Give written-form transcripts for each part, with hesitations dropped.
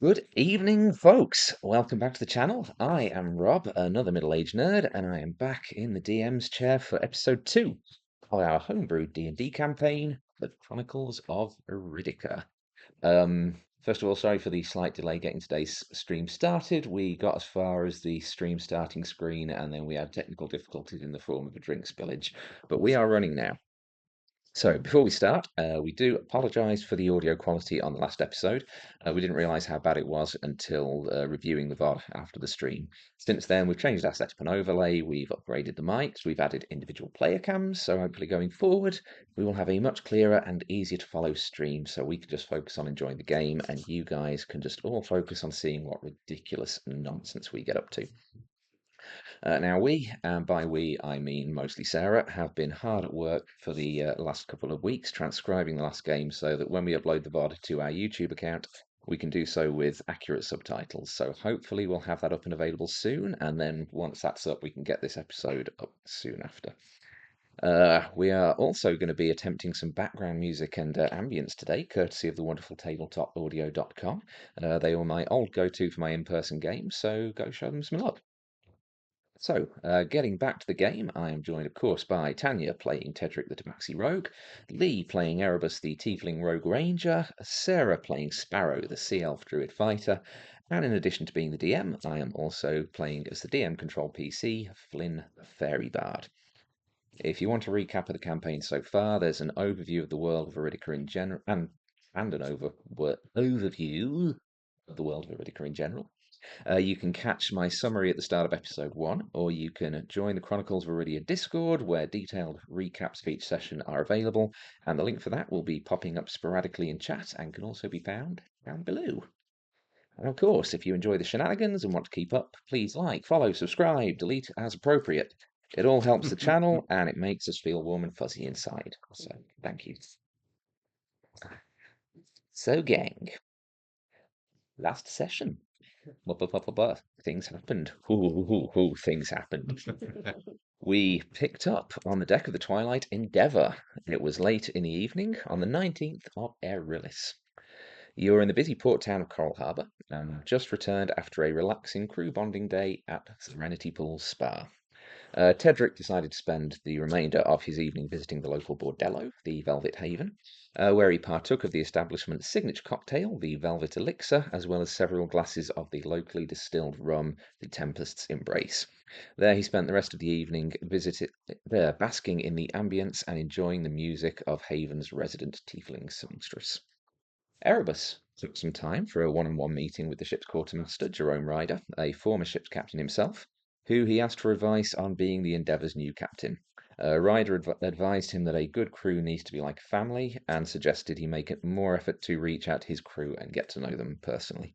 Good evening, folks. Welcome back to the channel. I am Rob, another middle-aged nerd, and I am back in the DM's chair for episode 2 of our homebrew D&D campaign, The Chronicles of Iridica. First of all, sorry for the slight delay getting today's stream started. We got as far as the stream starting screen, and then we had technical difficulties in the form of a drink spillage, but we are running now. So before we start, we do apologise for the audio quality on the last episode. We didn't realise how bad it was until reviewing the VOD after the stream. Since then, we've changed our setup and overlay, we've upgraded the mics, we've added individual player cams, so hopefully going forward, we will have a much clearer and easier to follow stream, so we can just focus on enjoying the game, and you guys can just all focus on seeing what ridiculous nonsense we get up to. Now, we, and by we I mean mostly Sarah, have been hard at work for the last couple of weeks transcribing the last game so that when we upload the VOD to our YouTube account, we can do so with accurate subtitles. So hopefully we'll have that up and available soon, and then once that's up, we can get this episode up soon after. We are also going to be attempting some background music and ambience today, courtesy of the wonderful tabletopaudio.com. They were my old go-to for my in-person games, so go show them some love. So, getting back to the game, I am joined, of course, by Tanya playing Tedric the tabaxi rogue, Lee playing Erebus the tiefling rogue ranger, Sarah playing Sparrow the sea elf druid fighter, and in addition to being the DM, I am also playing as the DM control PC, Flynn the faerie bard. If you want a recap of the campaign so far, there's an overview of the world of Iridica in general, and an overview of the world of Iridica in general. You can catch my summary at the start of episode 1, or you can join the Chronicles of Iridica Discord, where detailed recaps of each session are available, and the link for that will be popping up sporadically in chat and can also be found down below. And of course, if you enjoy the shenanigans and want to keep up, please like, follow, subscribe, delete as appropriate. It all helps the channel, and it makes us feel warm and fuzzy inside. So, thank you. So, gang, last session. Things happened. Things happened. We picked up on the deck of the Twilight Endeavour. It was late in the evening on the 19th of Erebus. You were in the busy port town of Coral Harbour and just returned after a relaxing crew bonding day at Serenity Pool Spa. Tedric decided to spend the remainder of his evening visiting the local bordello, the Velvet Haven, where he partook of the establishment's signature cocktail, the Velvet Elixir, as well as several glasses of the locally distilled rum, the Tempest's Embrace. There he spent the rest of the evening basking in the ambience and enjoying the music of Haven's resident tiefling songstress. Erebus took some time for a one-on-one meeting with the ship's quartermaster, Jerome Ryder, a former ship's captain himself, who he asked for advice on being the Endeavour's new captain. Ryder advised him that a good crew needs to be like a family and suggested he make more effort to reach out to his crew and get to know them personally.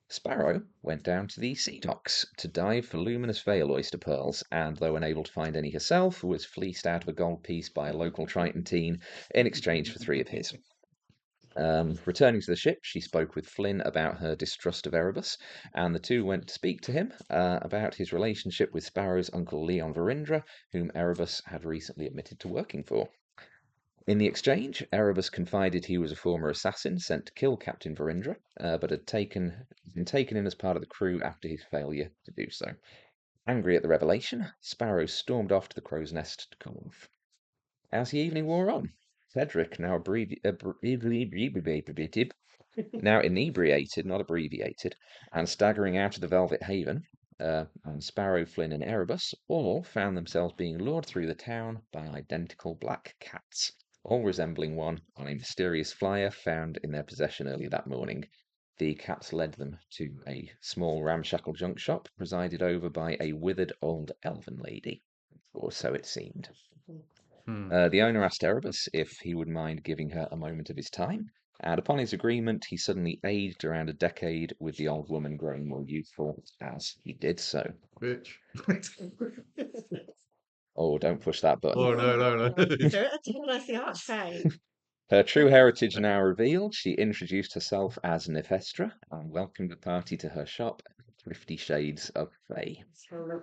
Sparrow went down to the sea docks to dive for luminous veil oyster pearls, and though unable to find any herself, was fleeced out of a gold piece by a local Triton teen in exchange for 3 of his. Returning to the ship, she spoke with Flynn about her distrust of Erebus, and the two went to speak to him about his relationship with Sparrow's uncle Leon Verindra, whom Erebus had recently admitted to working for. In the exchange, Erebus confided he was a former assassin sent to kill Captain Verindra, but had been taken in as part of the crew after his failure to do so. Angry at the revelation, Sparrow stormed off to the crow's nest to cool off. As the evening wore on, Tedric, now inebriated, not abbreviated, and staggering out of the Velvet Haven, and Sparrow, Flynn, and Erebus all found themselves being lured through the town by identical black cats, all resembling one on a mysterious flyer found in their possession earlier that morning. The cats led them to a small ramshackle junk shop presided over by a withered old elven lady, or so it seemed. The owner asked Erebus if he would mind giving her a moment of his time, and upon his agreement, he suddenly aged around a decade, with the old woman growing more youthful as he did so. Bitch. Oh, don't push that button. Oh, no. Her true heritage now revealed, she introduced herself as Nefestra and welcomed the party to her shop, Thrifty Shades of Fae. Yeah,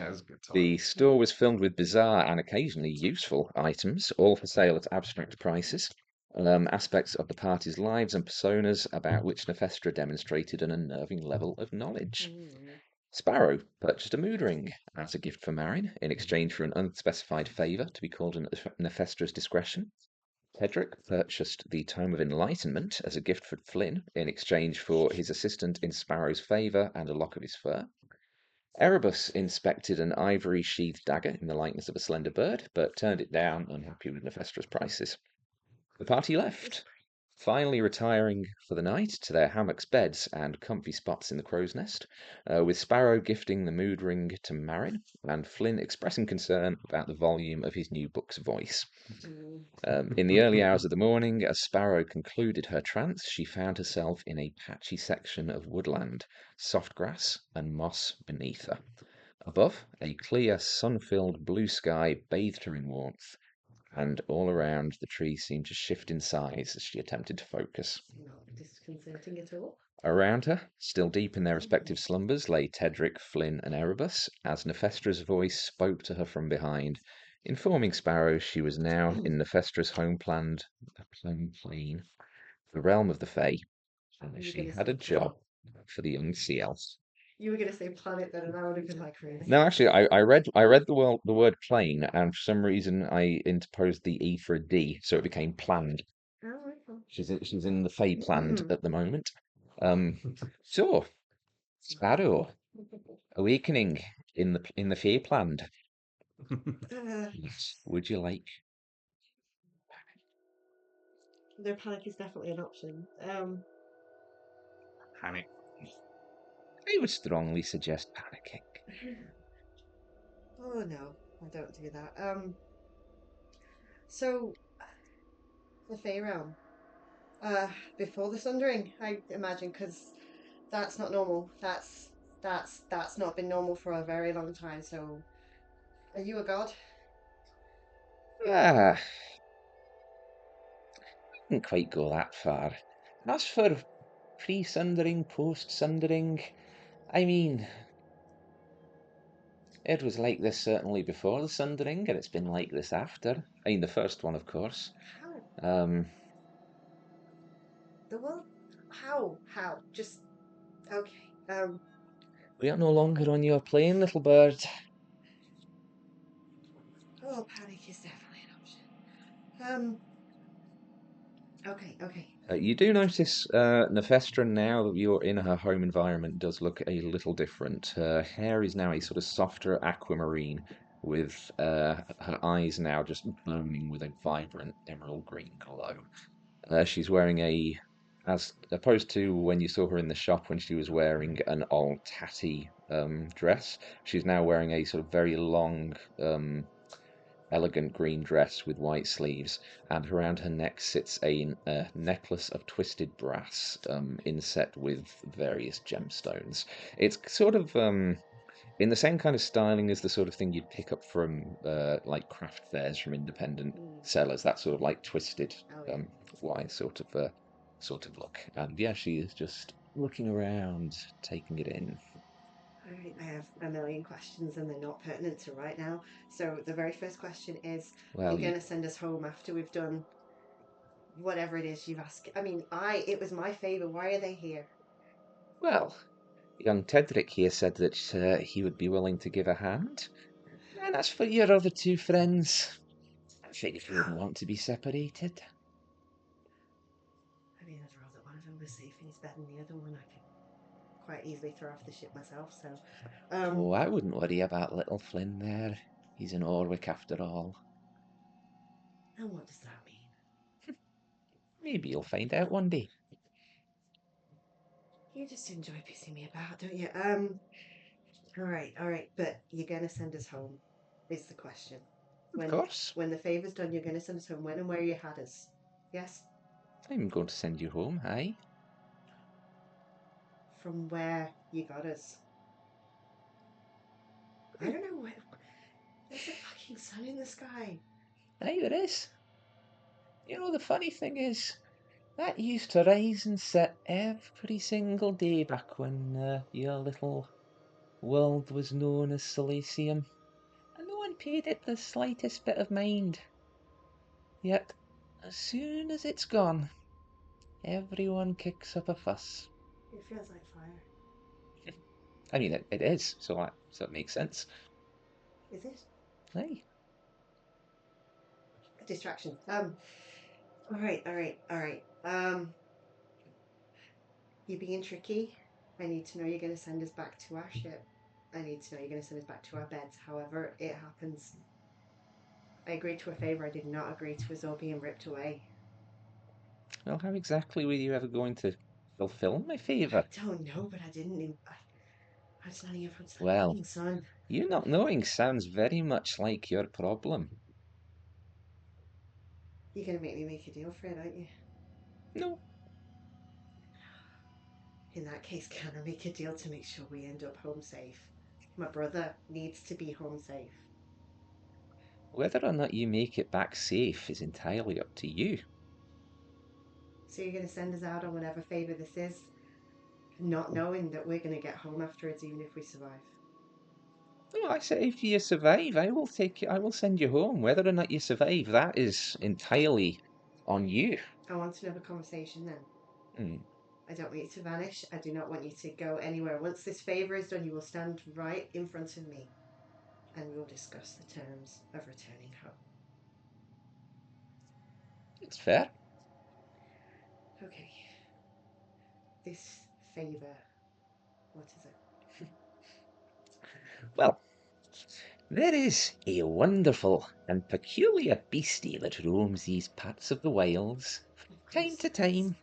it's a good time. The store was filled with bizarre and occasionally useful items, all for sale at abstract prices. aspects of the party's lives and personas about which Nephestra demonstrated an unnerving level of knowledge. Sparrow purchased a mood ring as a gift for Marin in exchange for an unspecified favour to be called in Nephestra's discretion. Tedric purchased the Tome of Enlightenment as a gift for Flynn in exchange for his assistant in Sparrow's favour and a lock of his fur. Erebus inspected an ivory-sheathed dagger in the likeness of a slender bird, but turned it down, unhappy with Nephestra's prices. The party left, finally retiring for the night to their hammocks, beds, and comfy spots in the crow's nest, with Sparrow gifting the mood ring to Marin, and Flynn expressing concern about the volume of his new book's voice. In the early hours of the morning, as Sparrow concluded her trance, she found herself in a patchy section of woodland, soft grass and moss beneath her. Above, a clear, sun-filled blue sky bathed her in warmth, and all around the trees seemed to shift in size as she attempted to focus. Not disconcerting at all. Around her, still deep in their respective slumbers, lay Tedric, Flynn, and Erebus, as Nephestra's voice spoke to her from behind, informing Sparrow she was now in Nephestra's home plane, the realm of the Fae, and she had a job for the young sea elves. You were going to say planet then, and I would have been like, really? No, actually, I read the word plane, and for some reason I interposed the E for a D, so it became planned. Oh, okay. She's in the Fae planned at the moment. So Sparrow awakening in the Fae planned. Would you like? Their panic is definitely an option. Panic. I would strongly suggest panicking. Oh no, I don't do that. So the Fae realm, before the Sundering, I imagine, because that's not normal. That's not been normal for a very long time. So, are you a god? Ah, didn't quite go that far. As for pre-sundering, post-sundering, I mean, it was like this certainly before the sundering, and it's been like this after. I mean, the first one, of course. How? The world? How? Just okay. We are no longer on your plane, little bird. Oh, panic is definitely an option. Okay. You do notice Nephestra, now that you're in her home environment, does look a little different. Her hair is now a sort of softer aquamarine, with her eyes now just burning with a vibrant emerald green glow. She's wearing as opposed to when you saw her in the shop when she was wearing an old tatty dress, she's now wearing a sort of very long elegant green dress with white sleeves, and around her neck sits a necklace of twisted brass, inset with various gemstones. It's sort of in the same kind of styling as the sort of thing you'd pick up from like craft fairs from independent sellers. That sort of like twisted, Oh, yeah. white sort of look. And yeah, she is just looking around, taking it in. All right, I have a million questions and they're not pertinent to right now. So the very first question is, Well, you're going to send us home after we've done whatever it is you've asked. I mean, it was my favour. Why are they here? well, young Tedric here said that he would be willing to give a hand. And as for your other two friends, I figured you wouldn't want to be separated. I mean, I'd rather one of them was safe in his bed than the other one. I could quite easily throw off the ship myself. So, Oh, I wouldn't worry about little Flynn there. He's an Orwick after all. and what does that mean? Maybe you'll find out one day. You just enjoy pissing me about, don't you? All right. But you're going to send us home, is the question. Of course. When the favour's done, you're going to send us home. When and where you had us. Yes? I'm going to send you home, aye? From where you got us. I don't know where. There's a fucking sun in the sky. Aye, there is. You know, the funny thing is, that used to rise and set every single day back when your little world was known as Silesium, and no one paid it the slightest bit of mind. Yet, As soon as it's gone, everyone kicks up a fuss. It feels like fire. I mean, it is, so it makes sense. Is it? Hey, A distraction. All right. You're being tricky. I need to know you're going to send us back to our ship. I need to know you're going to send us back to our beds. However it happens. I agreed to a favour. I did not agree to us all being ripped away. well, how exactly were you ever going to fulfill my favour? I don't know, but I didn't. I'm standing in front of the Well, king, son. you not knowing sounds very much like your problem. You're going to make me make a deal for it, aren't you? No, In that case, can I make a deal to make sure we end up home safe? My brother needs to be home safe. whether or not you make it back safe is entirely up to you. So you're going to send us out on whatever favour this is, not knowing that we're going to get home afterwards, even if we survive. No, I say if you survive, I will take you. I will send you home. Whether or not you survive, that is entirely on you. I want to have a conversation then. Hmm. I don't want you to vanish. I do not want you to go anywhere. Once this favour is done, you will stand right in front of me and we will discuss the terms of returning home. It's fair. Okay. This favour, what is it? Well, there is a wonderful and peculiar beastie that roams these parts of the wilds from time to time.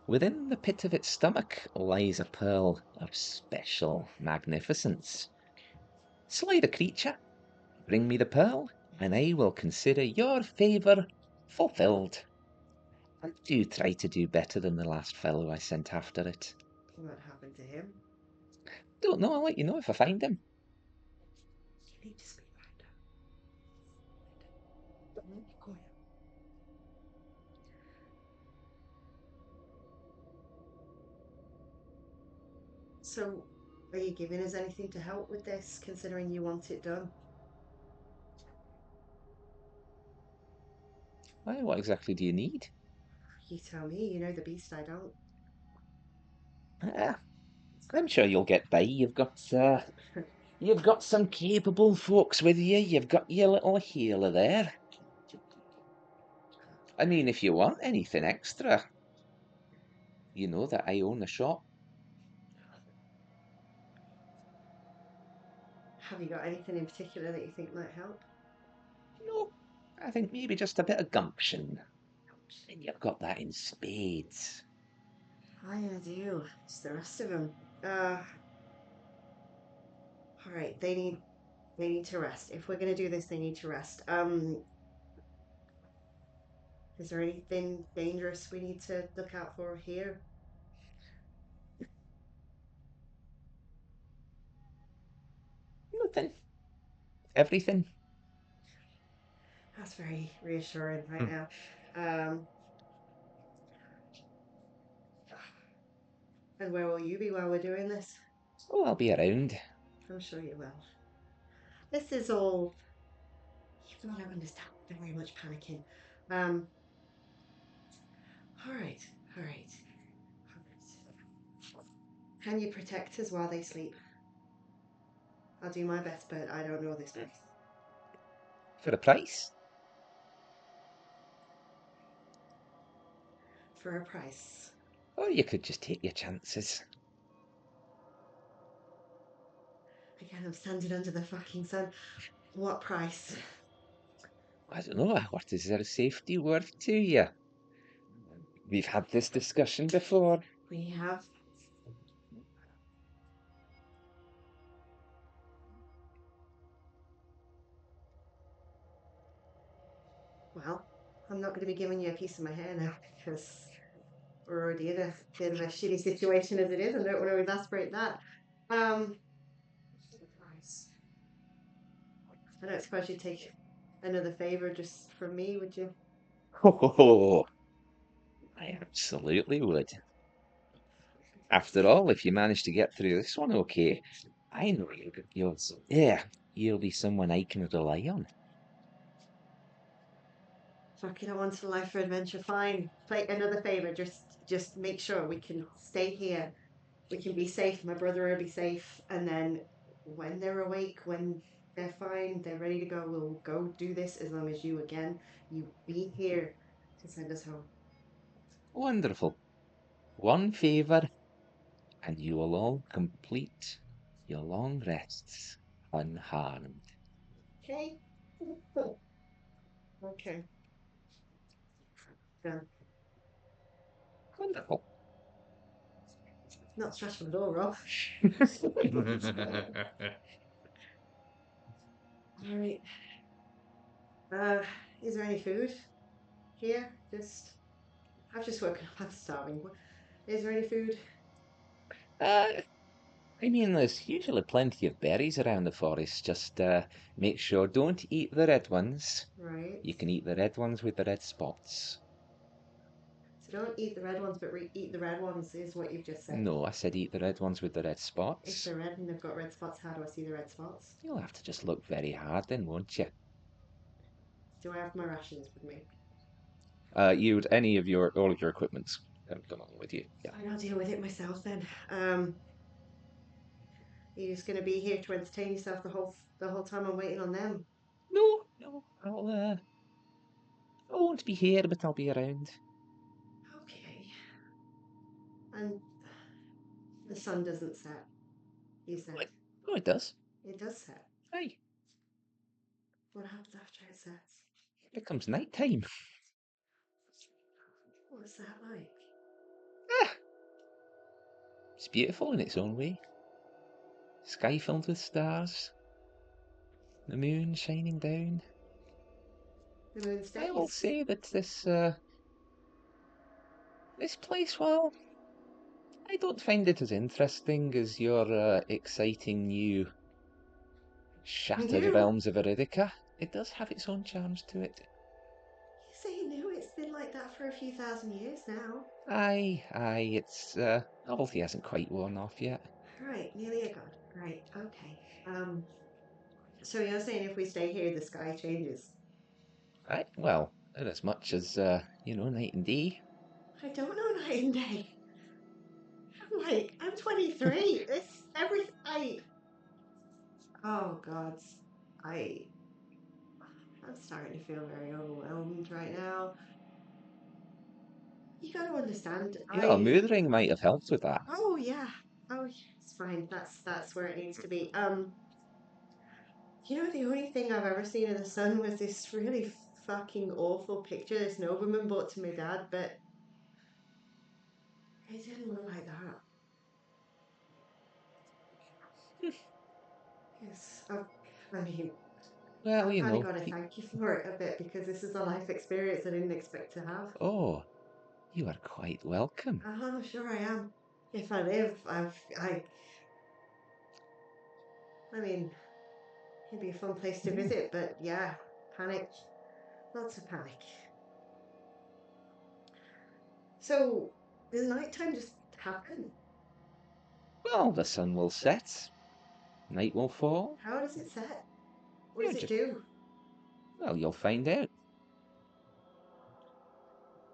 Within the pit of its stomach lies a pearl of special magnificence. Slay the creature, bring me the pearl, and I will consider your favour fulfilled. And do try to do better than the last fellow I sent after it. What happened to him? Don't know, I'll let you know if I find him. You need to speak louder. Go ahead. So, are you giving us anything to help with this, considering you want it done? Why, what exactly do you need? You tell me. You know the beast, I don't. Ah, I'm sure you'll get by. You've got some capable folks with you. You've got your little healer there. I mean, if you want anything extra, you know that I own a shop. Have you got anything in particular that you think might help? No, I think maybe just a bit of gumption. And you've got that in spades. I do. It's the rest of them. All right. They need to rest. If we're gonna do this, they need to rest. Is there anything dangerous we need to look out for here? Nothing. Everything. That's very reassuring right Hmm. now. Um, and where will you be while we're doing this? Oh, I'll be around. I'm sure you will. This is all. You don't understand. Very much panicking. Um. All right. All right. Can you protect us while they sleep? I'll do my best, but I don't know this place. For a price. For a price. Or you could just take your chances. Again, I'm standing under the fucking sun. What price? I don't know. What is their safety worth to you? We've had this discussion before. We have. Well, I'm not going to be giving you a piece of my hair now because we're already in a bit of a shitty situation as it is, and don't want to exasperate that. Price. I don't suppose you'd take another favour just from me, would you? Oh, I absolutely would. After all, if you manage to get through this one okay, I know you'll be someone I can rely on. Fuck it, I want a life for adventure. Fine. Play another favor. Just make sure we can stay here. We can be safe. My brother will be safe. And then when they're awake, when they're fine, they're ready to go, we'll go do this as long as you be here to send us home. Wonderful. One favour, and you will all complete your long rests unharmed. Okay. Okay. Done. Wonderful. Not stressful at all, Rob. All right. Is there any food here? I've just woken up. I'm starving. Is there any food? Uh, I mean, there's usually plenty of berries around the forest. Just make sure don't eat the red ones. Right. You can eat the red ones with the red spots. So don't eat the red ones, but eat the red ones is what you've just said. No, I said eat the red ones with the red If spots. they're red and they've got red spots, how do I see the red spots? You'll have to just look very hard then, won't you? Do I have my rations with me? You'd all of your equipment's come along with you. Yeah. I'll deal with it myself then. You're just gonna be here to entertain yourself the whole time I'm waiting on them. No, I won't be here, but I'll be around. Okay. And the sun doesn't set. You said Oh, it does. it does set. Aye, What happens after it sets? it becomes night time. What's that like? Ah, it's beautiful in its own way. Sky filled with stars, the moon shining down. The moon I will stays. say that this place, well, I don't find it as interesting as your exciting new shattered New? realms of Iridica. It does have its own charms to it. You say new? It's been like that for a few thousand years now. Aye, its novelty hasn't quite worn off yet. Right, nearly a god. Right, okay. So you're saying if we stay here, the sky changes? Aye, well, not as much as, night and day. I don't know night and day. I'm 23. It's everything. Oh gods, I, I'm starting to feel very overwhelmed right now. You got to understand. A mood ring might have helped with that. Oh yeah. Oh, it's fine. That's where it needs to be. The only thing I've ever seen of the sun was this really fucking awful picture this nobleman bought to my dad, but it didn't look like that. Yes, I mean, Well, I've kind of got to thank you for it a bit because this is a life experience I didn't expect to have. Oh, you are quite welcome. Sure I am. If I live, I mean, it'd be a fun place to visit, but yeah, panic, lots of panic. So, does nighttime just happen? Well, the sun will set, night will fall. How does it set? What You does it just, do? well, you'll find out.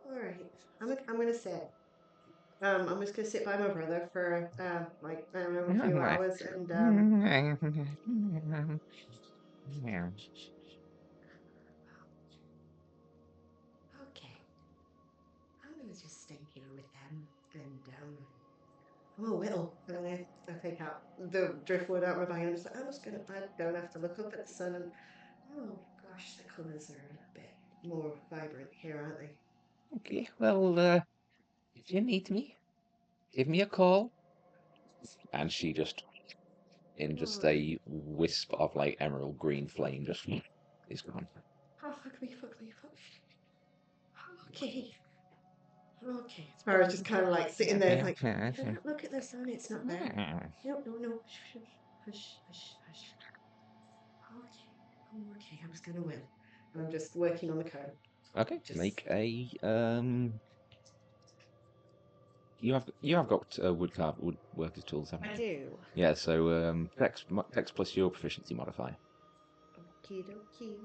All right, I'm gonna sit. I'm just gonna sit by my brother for like I don't know a few hours and okay, I'm gonna just stay here with them and oh Whittle, and I take out the driftwood out of my bag and I'm just gonna I don't have to look up at the sun and oh gosh, the colours are a little bit more vibrant here, aren't they? Okay, well, if you need me, give me a call. And she just, in All just right. a wisp of like emerald green flame, just is gone. Oh fuck me, fuck me, fuck me. Okay. Okay. Sparrow's just kind of like sitting there, like, look at the sun, it's not there. No, no, no. Hush, hush, hush, hush. Okay. Oh, okay. I'm just gonna win. And I'm just working on the code. Okay, Just make a You have got woodworker tools, haven't I you? do. Yeah. So dex plus your proficiency modifier. Okie dokie.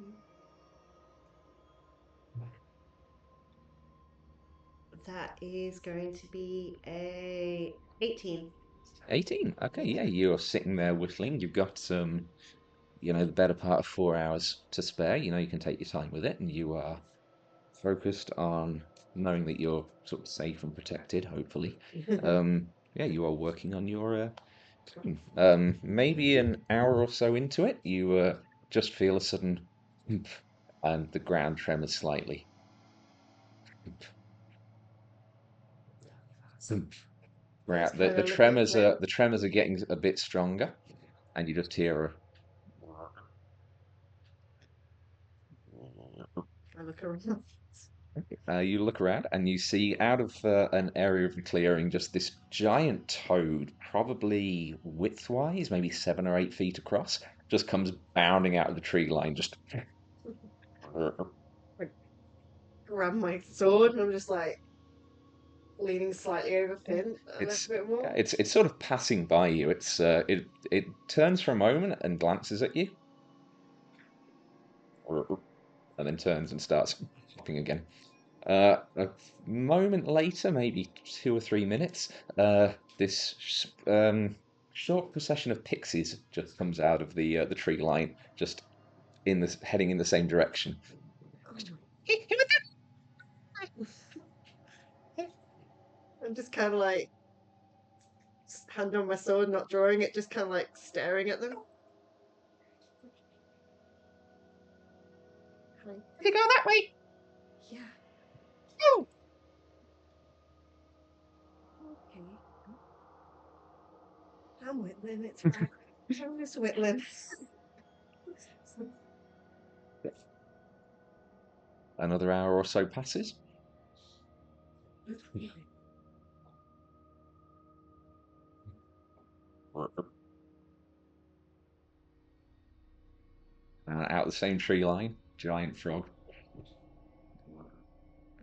That is going to be a 18. 18. Okay, yeah, you're sitting there whistling. You've got the better part of 4 hours to spare. You can take your time with it, and you are focused on knowing that you're sort of safe and protected, hopefully. Yeah, you are working on your maybe an hour or so into it, you just feel a sudden "Oomph," and the ground tremors slightly. "Oomph." Let's The, kind the of look at tremors Flynn. are getting a bit stronger, and you just hear I look around. you look around and you see out of an area of the clearing just this giant toad, probably widthwise, maybe 7 or 8 feet across, just comes bounding out of the tree line. Just I grab my sword and I'm just like leaning slightly over Finn a little it's bit more. it's sort of passing by you. It turns for a moment and glances at you, and then turns and starts hopping again. A moment later, maybe 2 or 3 minutes, this short procession of pixies just comes out of the tree line, just heading in the same direction. I'm just kind of like hand on my sword, not drawing it, just kind of like staring at them. They go that way. Yeah. Oh, Okay. I'm Whitland. It's fine. I'm just Whitland. another hour or so passes. Out the same tree line, giant frog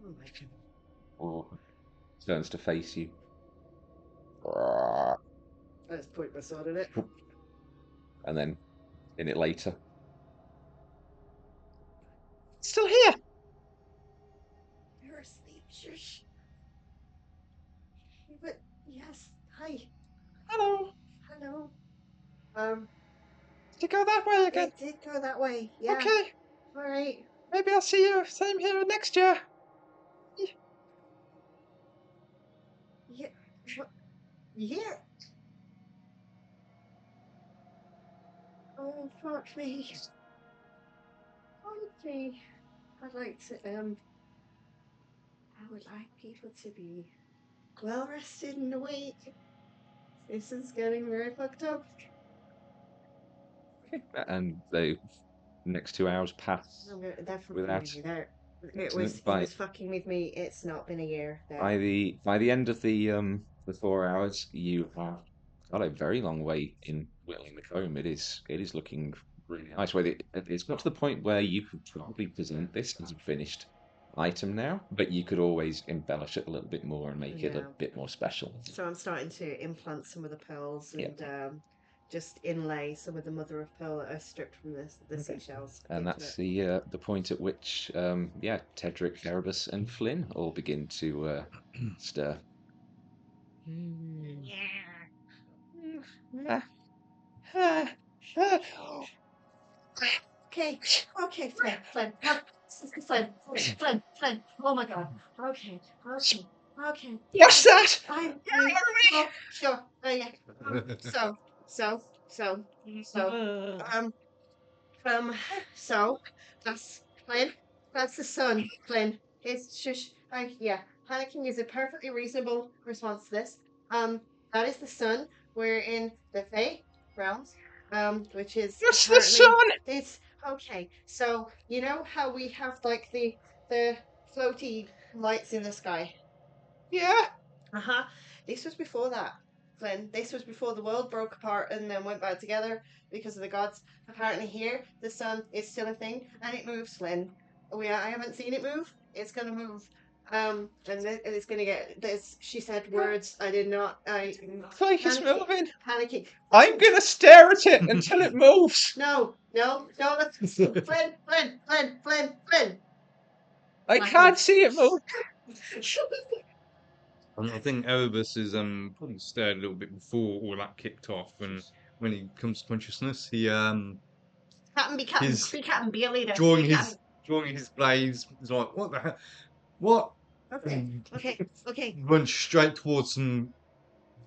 Oh my god. turns to face you. I just point my sword at it. And then a minute later, still here. You're asleep. Shush. But yes. Hi. Hello. Hello. Um. To go that way again. It did go that way. Yeah. Okay. All right. Maybe I'll see you same here next year. Yeah. What? Yeah. Oh fuck me. Honestly, I'd like to. I would like people to be well rested and awake. This is getting very fucked up. And the next 2 hours pass I'm gonna definitely without leave you there. It incident. was he was fucking with me. It's not been a year there. By the end of the 4 hours, you have got a very long way in whittling the comb. It is looking really nice. It's got to the point where you could probably present this as a finished item now, but you could always embellish it a little bit more and make it a Yeah. bit more special. So I'm starting to implant some of the pearls Yeah. and just inlay some of the mother of pearl that I stripped from the Okay. seashells And into that's it. the point at which Tedric, Erebus, and Flynn all begin to stir. Okay, okay, Flynn. Oh my god. Okay, okay, okay. What's that? I oh, sure. Yeah. So, so, so, so, um, um, so that's Flynn. That's the sun, Flynn. It's shush. Yeah. Panicking is a perfectly reasonable response to this. That is the sun. We're in the Fae realms. Which is What's the apparently sun? it's okay. So you know how we have like the floaty lights in the sky. Yeah. Uh-huh. This was before that, Flynn. This was before the world broke apart and then went back together because of the gods. Apparently here, the sun is still a thing and it moves, Flynn. I haven't seen it move. It's gonna move. It's gonna get this. She said words I did not. Like it's Panicking. moving. Panicking. I'm gonna stare at it until it moves. No, no, no. Let's Flynn. I Blackness. can't see it move. And I think Erebus is probably stirred a little bit before all that kicked off, and when he comes to consciousness, he Captain, be Captain, His- be Captain, be a leader. drawing be his drawing his blades. He's like, what the hell? What? Captain. Okay. Runs straight towards some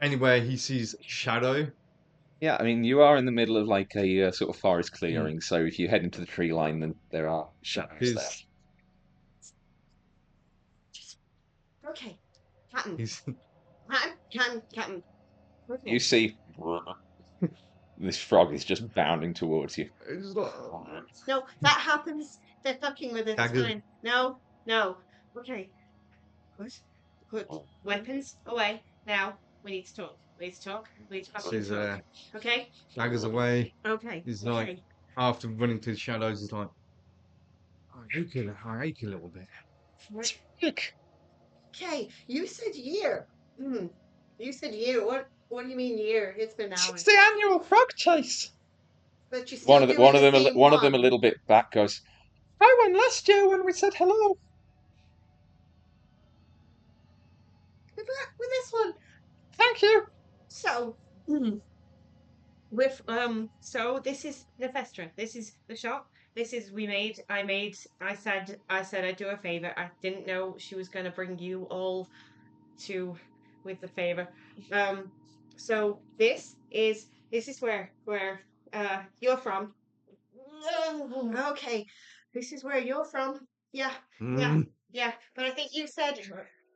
anywhere he sees shadow. Yeah, I mean, you are in the middle of like a sort of forest clearing, so if you head into the tree line, then there are shadows there. His Okay. Captain. he's Captain. Okay. You see this frog is just bounding towards you. it's like, No, that happens. They're fucking with it. It's Dagger. fine. No. Okay. Put weapons away. Now, we need to talk. We need to talk. We need to fucking Says, talk. Okay? daggers away. Okay. He's okay. like, after running to the shadows, he's like, I ache a little bit. Okay, you said year. You said year. What do you mean year? It's been hours. It's the annual frog chase. But you still One of doing the them, same one of them, a little bit back goes. I won last year when we said hello. Good luck with this one. Thank you. So, so this is the Festra. This is the shop. This is I said I'd do a favor. I didn't know she was gonna bring you all to with the favor. So this is where you're from. Okay. This is where you're from. Yeah. Yeah. But I think you said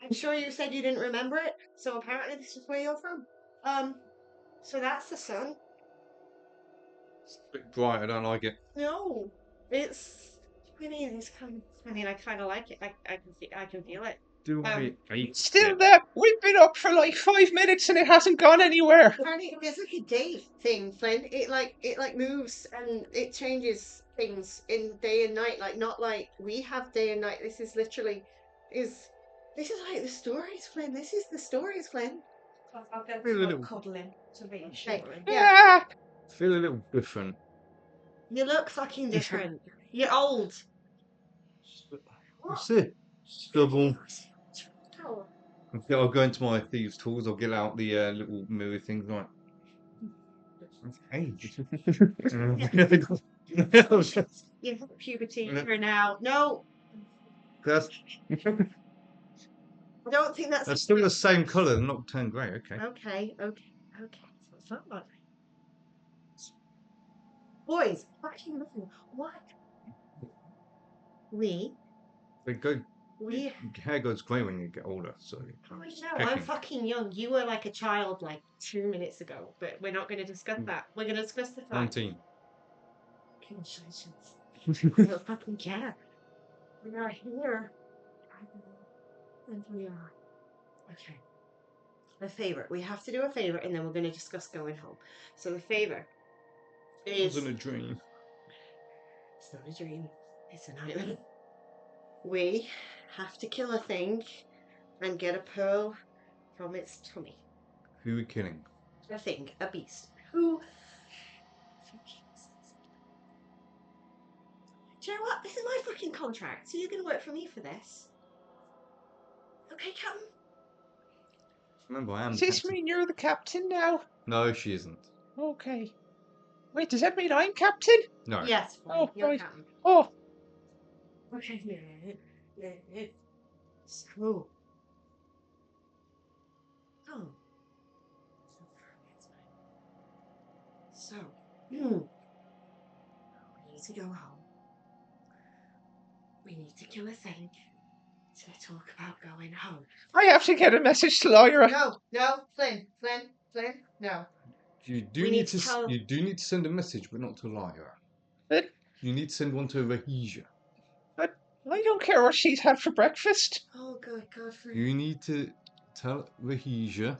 I'm sure you said you didn't remember it. So apparently this is where you're from. So that's the sun. It's a bit bright, I don't like it. No, it's. It's kind. I kind of like it. I can feel it. Do I hate Still it? there. We've been up for like 5 minutes and it hasn't gone anywhere. Apparently, there's like a day thing, Flynn. It moves and it changes things in day and night. Like not like we have day and night. This is literally This is like the stories, Flynn. This is the stories, Flynn. I'll get Feel a little- cuddling to reassuring. Yeah. Feel a little different. You look fucking different. You're old. What's it? Stubble. I'll go into my thieves' tools. I'll get out the little mirror things like. Hey. You have puberty for now. No, That's I don't think that's. still the same colour, not turned grey. Okay. Okay. It's not like- Boys, fucking listen. What? We. Hair goes grey when you get older. So. Oh, I'm fucking young. You were like a child like 2 minutes ago, but we're not going to discuss that. We're going to discuss the fact. 19. I don't fucking care. We are here. And we are. Okay. A favour. We have to do a favour and then we're going to discuss going home. So the favour It is. wasn't a dream. It's not a dream. It's a nightmare. We have to kill a thing and get a pearl from its tummy. Who are we killing? A thing. A beast. Who? Do you know what? This is my fucking contract. So you're going to work for me for this. Okay, Captain? Remember, I am. Does this captain. mean you're the captain now? No, she isn't. Okay. Wait, does that mean I'm captain? No. Yes. Oh, you're right. Captain. Oh, Okay. So. Oh. So. We need to go home. We need to kill a thing to talk about going home. I have to get a message to Lyra. No, Flynn, no. You do We need need to. to tell- You do need to send a message, but not to Lyra. But You need to send one to Rahija. I don't care what she's had for breakfast. Oh, good, Flynn. You need to tell Rahija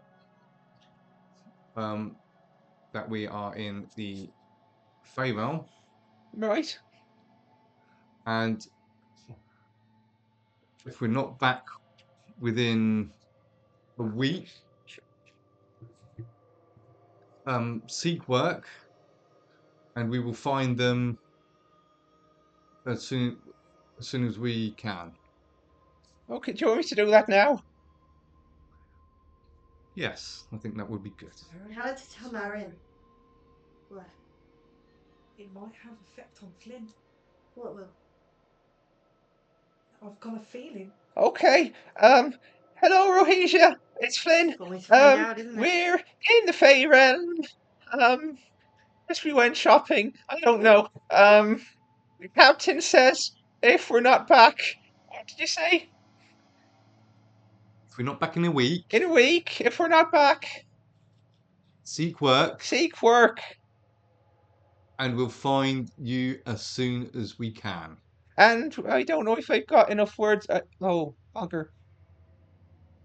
that we are in the Fae realm, Right. and if we're not back within a week, seek work, and we will find them as soon as we can. Okay, do you want me to do that now? Yes, I think that would be good. Tell her to tell Marion. What? It might have effect on Flynn. What will? I've got a feeling. Okay. Hello, Rohesia. It's Flynn. One way to find out, isn't it? We're in the Fae realm. As we went shopping. I don't know. The captain says if we're not back, what did you say? If we're not back in a week, In a week, if we're not back, seek work, seek work. and we'll find you as soon as we can. And I don't know if I've got enough words. Oh, bugger.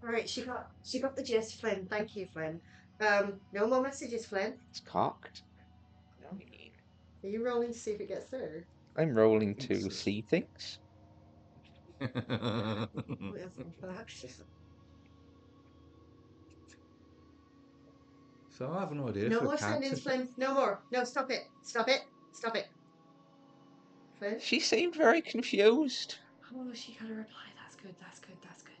Alright, she got the gist, Flynn. Thank you, Flynn. No more messages, Flynn. It's cocked. Are you rolling to see if it gets through? I'm rolling to see things. So I have an idea No for more a character. sendings, Flynn. No more. No, stop it. Stop it. Stop it. Flynn? She seemed very confused. Oh, she got a reply. That's good. That's good. That's good.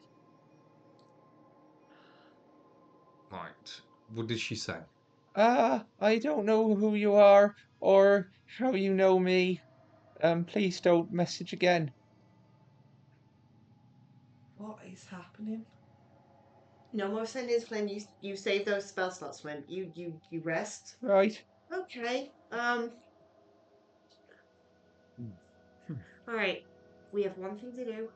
Right. What did she say? I don't know who you are or how you know me. Please don't message again. What is happening? No more sendings, Flynn. You save those spell slots, Flynn. You rest. Right. Okay. Alright. We have one thing to do.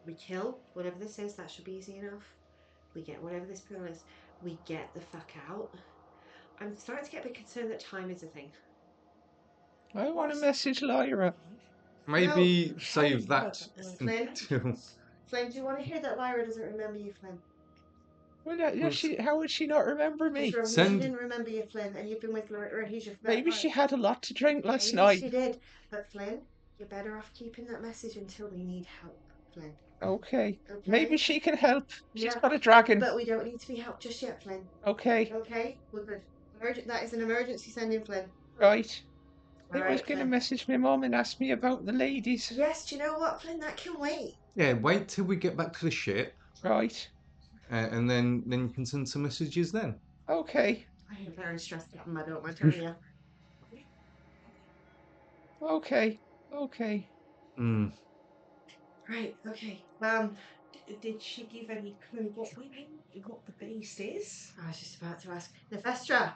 We kill whatever this is. That should be easy enough. We get whatever this pill is. We get the fuck out. I'm starting to get a bit concerned that time is a thing. I want to message Lyra. Maybe No. save that Flynn? until. Flynn, do you want to hear that Lyra doesn't remember you, Flynn? Well, how would she not remember me? Because Rohesia didn't remember you, Flynn, and you've been with Rohesia for Maybe she had a lot to drink last Maybe night. she did. But Flynn, you're better off keeping that message until we need help, Flynn. Okay. Okay? Maybe she can help. She's Yeah, got a dragon. But we don't need to be helped just yet, Flynn. Okay. Okay? We're good. That is an emergency sending, Flynn. Right. I Alright, was going to Flynn. message my mum and ask me about the ladies. Yes, do you know what, Flynn? That can wait. Yeah, wait till we get back to the ship, Right. and then you can send some messages then. Okay. I am very stressed out, I don't want to tell you. Okay. Okay. Mm. Right, okay. Did she give any clue what the beast is? I was just about to ask. Nephestra!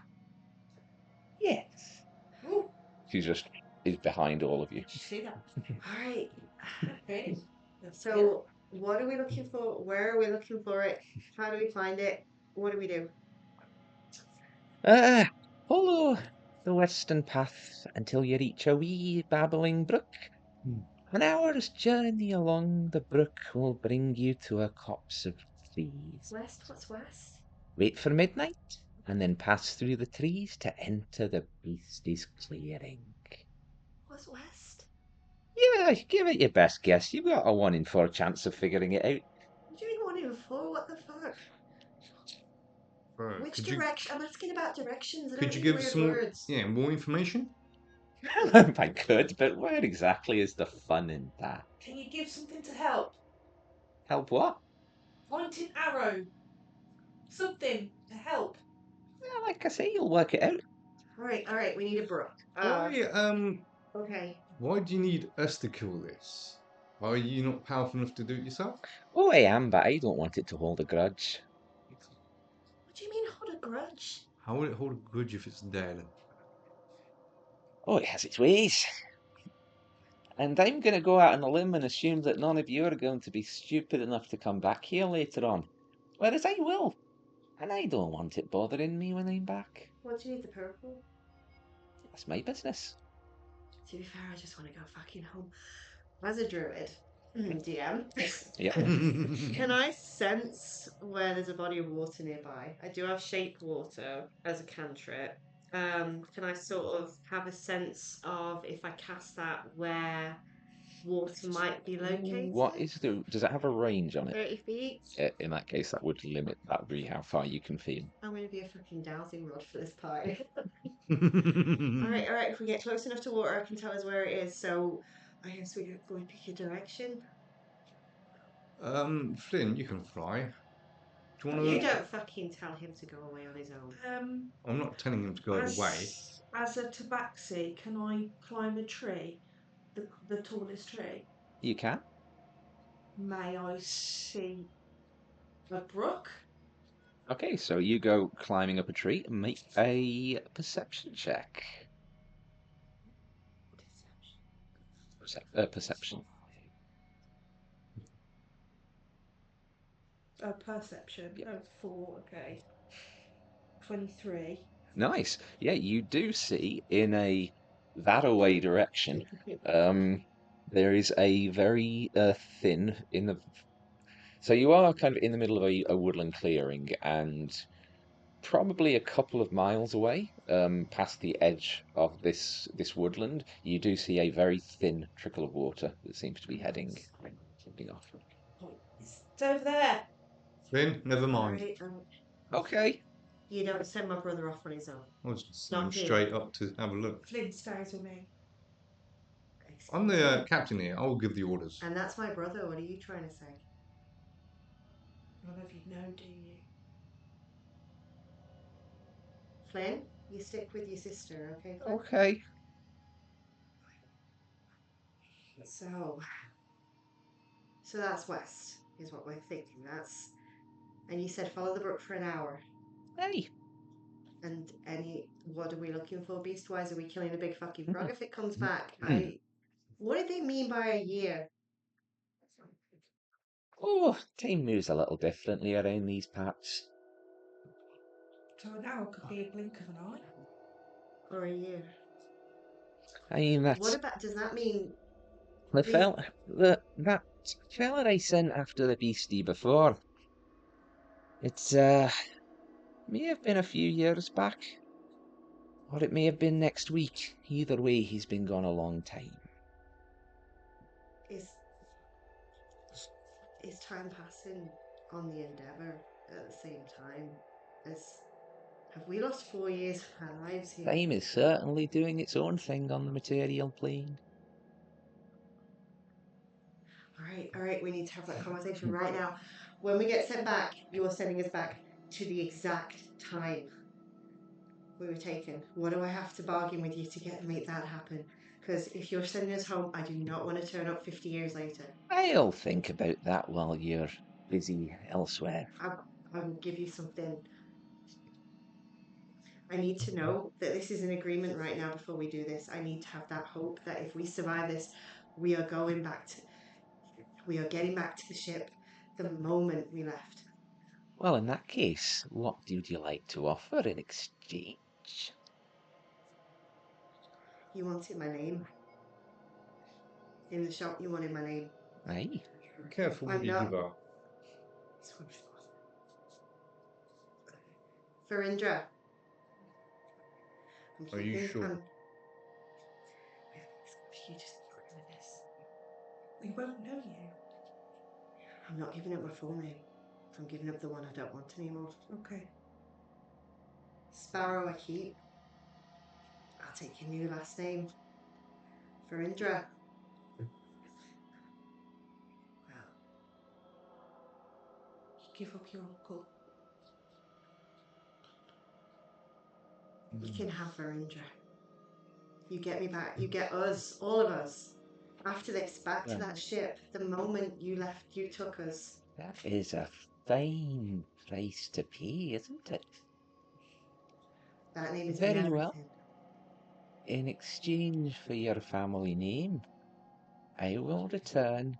Yes. Ooh. She just is behind all of you. See that? Alright. Okay. So, what are we looking for? Where are we looking for it? How do we find it? What do we do? Follow the western path until you reach a wee babbling brook. An hour's journey along the brook will bring you to a copse of trees. West? What's west? Wait for midnight, and then pass through the trees to enter the beast's clearing. What's west? Yeah, give it your best guess. You've got a 1 in 4 chance of figuring it out. What do you mean 1 in 4? What the fuck? Right. Which direction? I'm asking about directions. I Could don't you need give weird some words. more information? I could, but where exactly is the fun in that? Can you give something to help? Help what? Pointing arrow. Something to help. Well, like I say, you'll work it out. Alright, we need a brook. Okay. Why do you need us to kill this? Are you not powerful enough to do it yourself? Oh, I am, but I don't want it to hold a grudge. What do you mean hold a grudge? How will it hold a grudge if it's dead? Oh, it has its ways. And I'm going to go out on a limb and assume that none of you are going to be stupid enough to come back here later on. Whereas I will. And I don't want it bothering me when I'm back. What do you need the purple? That's my business. To be fair, I just want to go fucking home. As a druid, DM, Yeah. can I sense where there's a body of water nearby? I do have shape water as a cantrip. Can I sort of have a sense of, if I cast that, where water might be located? Does it have a range on it? 30 feet. In that case, that would be how far you can feel. I'm going to be a fucking dowsing rod for this party. Alright, if we get close enough to water, I can tell us where it is, so I guess we go and pick a direction. Flynn, you can fly. Do you Do you want You to? don't fucking tell him to go away on his own. I'm not telling him to go away. As a tabaxi, can I climb a tree? The tallest tree? You can. May I see a brook? Okay, so you go climbing up a tree and make a perception check. Perception. Oh, perception. Yeah. Oh, 4, okay. 23. Nice. Yeah, you do see in a that-away direction, there is a very thin in the. So you are kind of in the middle of a woodland clearing, and probably a couple of miles away, past the edge of this woodland, you do see a very thin trickle of water that seems to be heading off. It's over there. Flynn, never mind. Right, Okay. you don't send my brother off on his own. I was just Not going him. straight up to have a look. Flynn stays with me. I'm Excuse the me? captain here. I'll give the orders. And that's my brother. What are you trying to say? None of you know, do you? Flynn, you stick with your sister, okay, Flynn? Okay. So that's west, is what we're thinking. And you said follow the brook for an hour. Hey. And what are we looking for beast-wise? Are we killing a big fucking frog if it comes Mm-hmm. back? What did they mean by a year? Oh, time moves a little differently around these parts. So an hour could be a blink of an eye. Or a year? I mean, Does that mean the fella, that fella I sent after the beastie before. It's may have been a few years back, or it may have been next week. Either way, he's been gone a long time. is time passing on the Endeavour at the same time? Have we lost 4 years of our lives here? Time is certainly doing its own thing on the material plane. All right, we need to have that conversation right now. When we get sent back, you're sending us back to the exact time we were taken. What do I have to bargain with you to make that happen? Because if you're sending us home, I do not want to turn up 50 years later. I'll think about that while you're busy elsewhere. I will give you something. I need to know that this is an agreement right now before we do this. I need to have that hope that if we survive this, we are getting back to the ship the moment we left. Well, in that case, what would you like to offer in exchange? You wanted my name. In the shop, you wanted my name. Aye. Be careful what I'm you not. give up. Farindra. Are you sure? You just agree with this. We won't know you. I'm not giving up my full name. I'm giving up the one I don't want anymore. Okay. Sparrow I keep. I'll take your new last name. Farindra. Well, You give up your uncle. you can have Farindra. You get me back. You get us, all of us, after this, back to that ship. The moment you left, you took us. That is a fine price to pay, isn't it? That name is Very everything. well. In exchange for your family name, I will return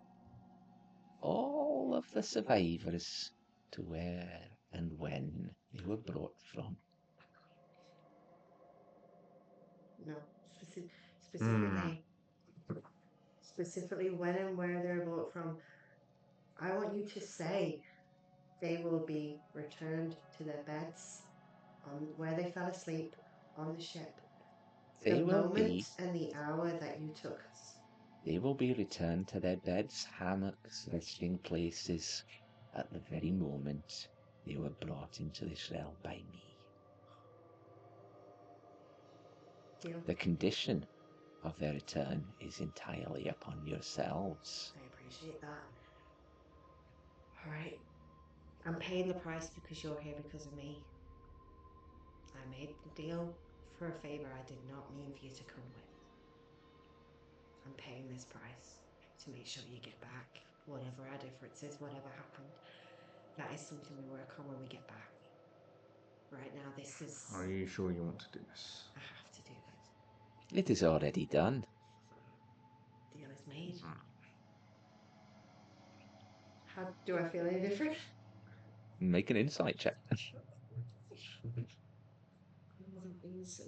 all of the survivors to where and when they were brought from. No, specifically, specifically when and where they're brought from. I want you to say they will be returned to their beds on where they fell asleep on the ship. They The will moment be and the hour that you took us. they will be returned to their beds, hammocks, resting places at the very moment they were brought into this realm by me. Deal. The condition of their return is entirely upon yourselves. I appreciate that. All right. I'm paying the price because you're here because of me. I made the deal for a favour I did not mean for you to come with. I'm paying this price to make sure you get back whatever our difference is, whatever happened. That is something we work on when we get back. Right now, this is... Are you sure you want to do this? I have to do this. It is already done. Deal is made. How do I feel any different? Make an insight check.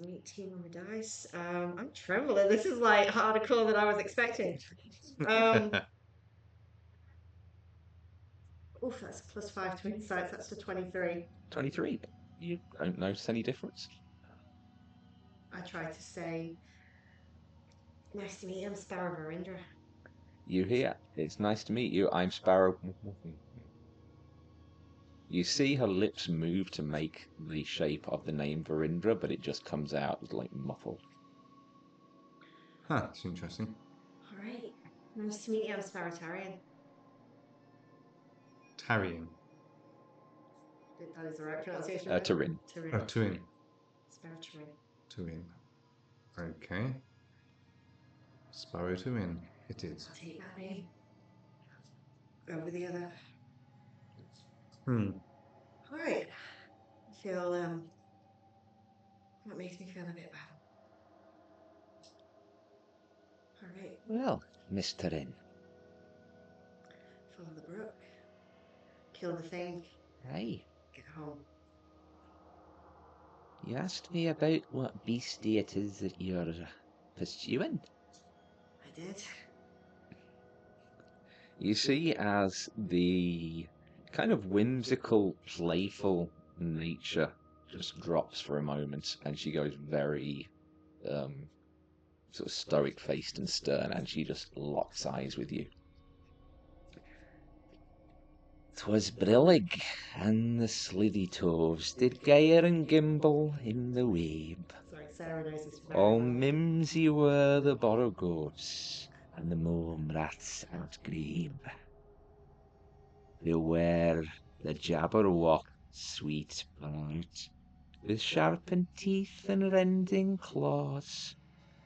Meet team on the dice. I'm trembling. This is like harder call than I was expecting. Oof, that's +5 to insights. That's to 23. 23. You don't notice any difference? I try to say, nice to meet you. I'm Sparrow of Iridica. You here? It's nice to meet you. I'm Sparrow. You see her lips move to make the shape of the name Verindra, but it just comes out like muffled. Huh, that's interesting. All right. Nice to meet you. I'm Sparrow Tarian. Tarrying. That is the right pronunciation. Tarin. Oh, Tuin. Sparrow Tarin. Tuin. Okay. Sparrow Tuin. It is. I'll take that name over the other. All right. I feel that makes me feel a bit better. All right. Well, Mr. In. Follow the brook. Kill the thing. Hey, Get home. you asked me about what beastie it is that you're pursuing. I did. You see, as the kind of whimsical, playful nature just drops for a moment, and she goes very sort of stoic-faced and stern, and she just locks eyes with you. 'Twas brillig, and the slithy toves did gyre and gimble in the wabe. Sorry, Sarah knows this very All well. mimsy were the borogoves, and the mome rats outgrabe. Beware the jabberwock, sweet bart, with sharpened teeth and rending claws.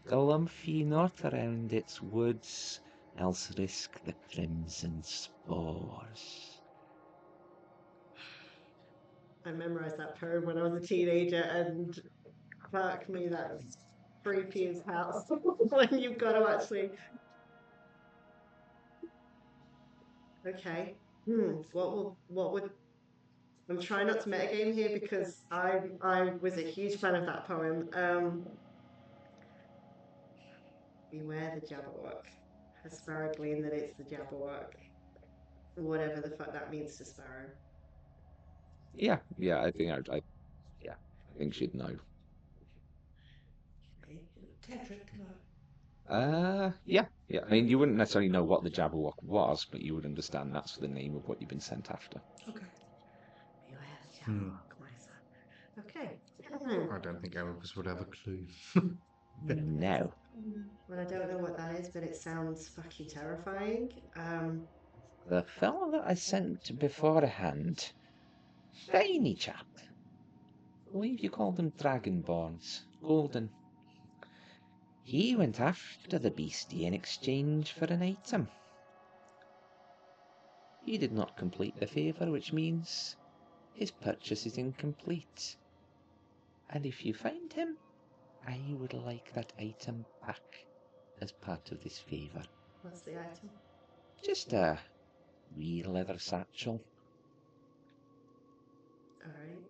Galumphie not around its woods, else risk the crimson spores. I memorized that poem when I was a teenager, and fuck me, that's creepy as hell. When you've got to actually. Okay. What would? I'm trying not to metagame here because I was a huge fan of that poem. Beware the Jabberwock. Has Sparrow gleaned that it's the Jabberwock? Whatever the fuck that means to Sparrow. Yeah, I think she'd know. Okay. Tedric, no. Yeah. I mean, you wouldn't necessarily know what the Jabberwock was, but you would understand that's the name of what you've been sent after. Okay. Beware the Jabberwock, my son. Okay. I don't think Erebus would have a clue. No. Well, I don't know what that is, but it sounds fucking terrifying. The fellow that I sent beforehand, tiny chap. I believe you called them Dragonborns, golden. He went after the beastie in exchange for an item. He did not complete the favour, which means his purchase is incomplete. And if you find him, I would like that item back as part of this favour. What's the item? Just a wee leather satchel. Alright.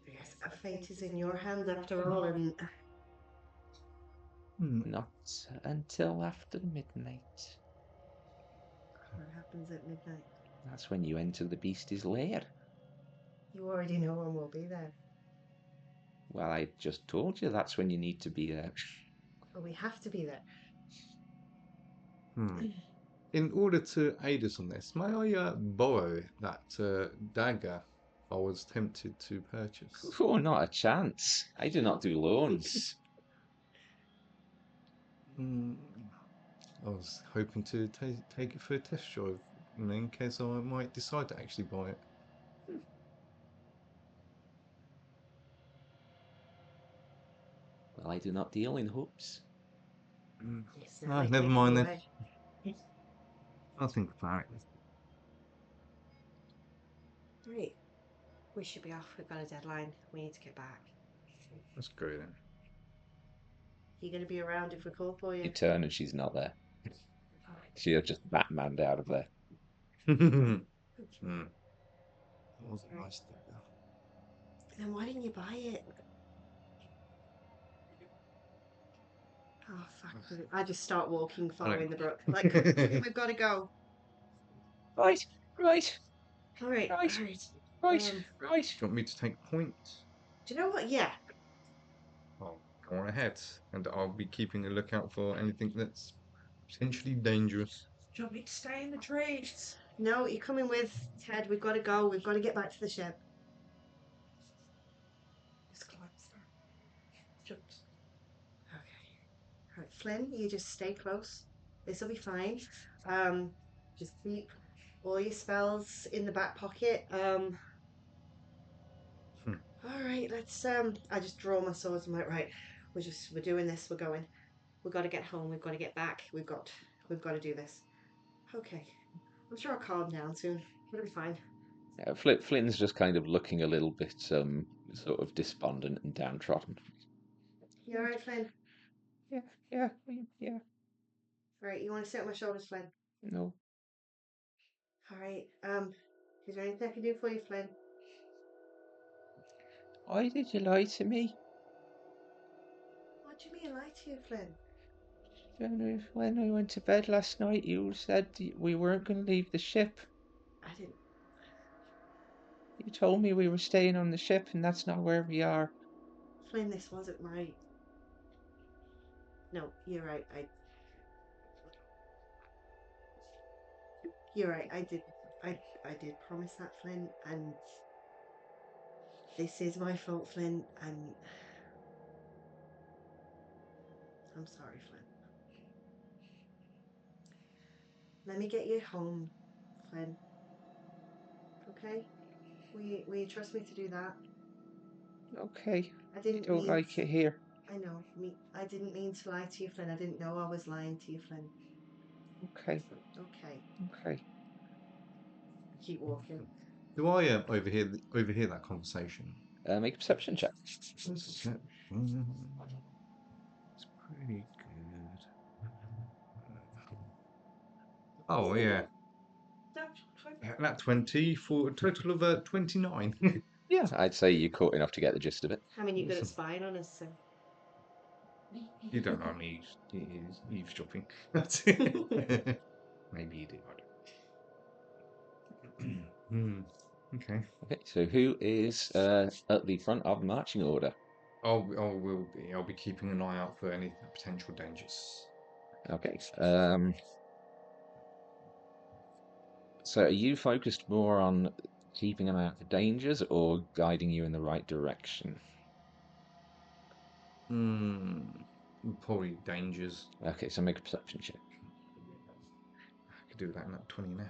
Yes, a fate is in your hands after all, and Not until after midnight. what happens at midnight? That's when you enter the beastie's lair. You already know when we'll be there. Well, I just told you that's when you need to be there. But we have to be there. In order to aid us on this, may I borrow that dagger I was tempted to purchase? Oh, not a chance. I do not do loans. I was hoping to take it for a test drive in case I might decide to actually buy it. Well, I do not deal in hoops. It's Ah, like never making mind you then. away. I'll think about it. Right. We should be off. We've got a deadline. We need to get back. Let's go then. You going to be around if we call for You you? turn and she's not there. She has just Batmaned out of there. Hmm. That was a nice thing. Then why didn't you buy it? Oh, fuck. I just start walking, following the brook. Like, we've got to go. Right, right, All right, right, all right. right, right. Do you want me to take points? Do you know what? Yeah. I'll go on ahead, and I'll be keeping a lookout for anything that's potentially dangerous. Do you want me to stay in the trees? No, you're coming with Ted. We've got to go. We've got to get back to the ship. Just close that. Just Okay. All right, Flynn, you just stay close. This will be fine. Just keep all your spells in the back pocket. All right, let's. I just draw my swords. I'm like, right, we're doing this. We're going. We've got to get home. We've got to get back. We've got to do this. Okay. I'm sure I'll calm down soon. It'll be fine. Flynn's just kind of looking a little bit sort of despondent and downtrodden. You all right, Flynn? Yeah, yeah. All right, you want to sit on my shoulders, Flynn? No. All right. Is there anything I can do for you, Flynn? Why did you lie to me? What do you mean, lie to you, Flynn? When I went to bed last night, you said we weren't going to leave the ship. I didn't. You told me we were staying on the ship, and that's not where we are. Flynn, this wasn't my. No, you're right. You're right. I did. I did promise that, Flynn, and this is my fault, Flynn. And I'm sorry, Flynn. Let me get you home, Flynn. Okay? Will you trust me to do that? Okay. I I didn't don't mean. like it here. I know. I didn't mean to lie to you, Flynn. I didn't know I was lying to you, Flynn. Okay. Okay. Okay. I keep walking. Do I overhear that conversation? Make a perception check. Perception. It's pretty good. Oh yeah, that 20 for a total of 29. Yeah, I'd say you caught enough to get the gist of it. I mean, you're good at spying on us, so. You don't know me eavesdropping. That's it. Maybe you do. I don't. Okay. Okay, so who is at the front of the marching order? I'll be keeping an eye out for any potential dangers. Okay. So are you focused more on keeping an eye out for dangers or guiding you in the right direction? Probably dangers. Okay, so make a perception check. I could do that in that 20 now.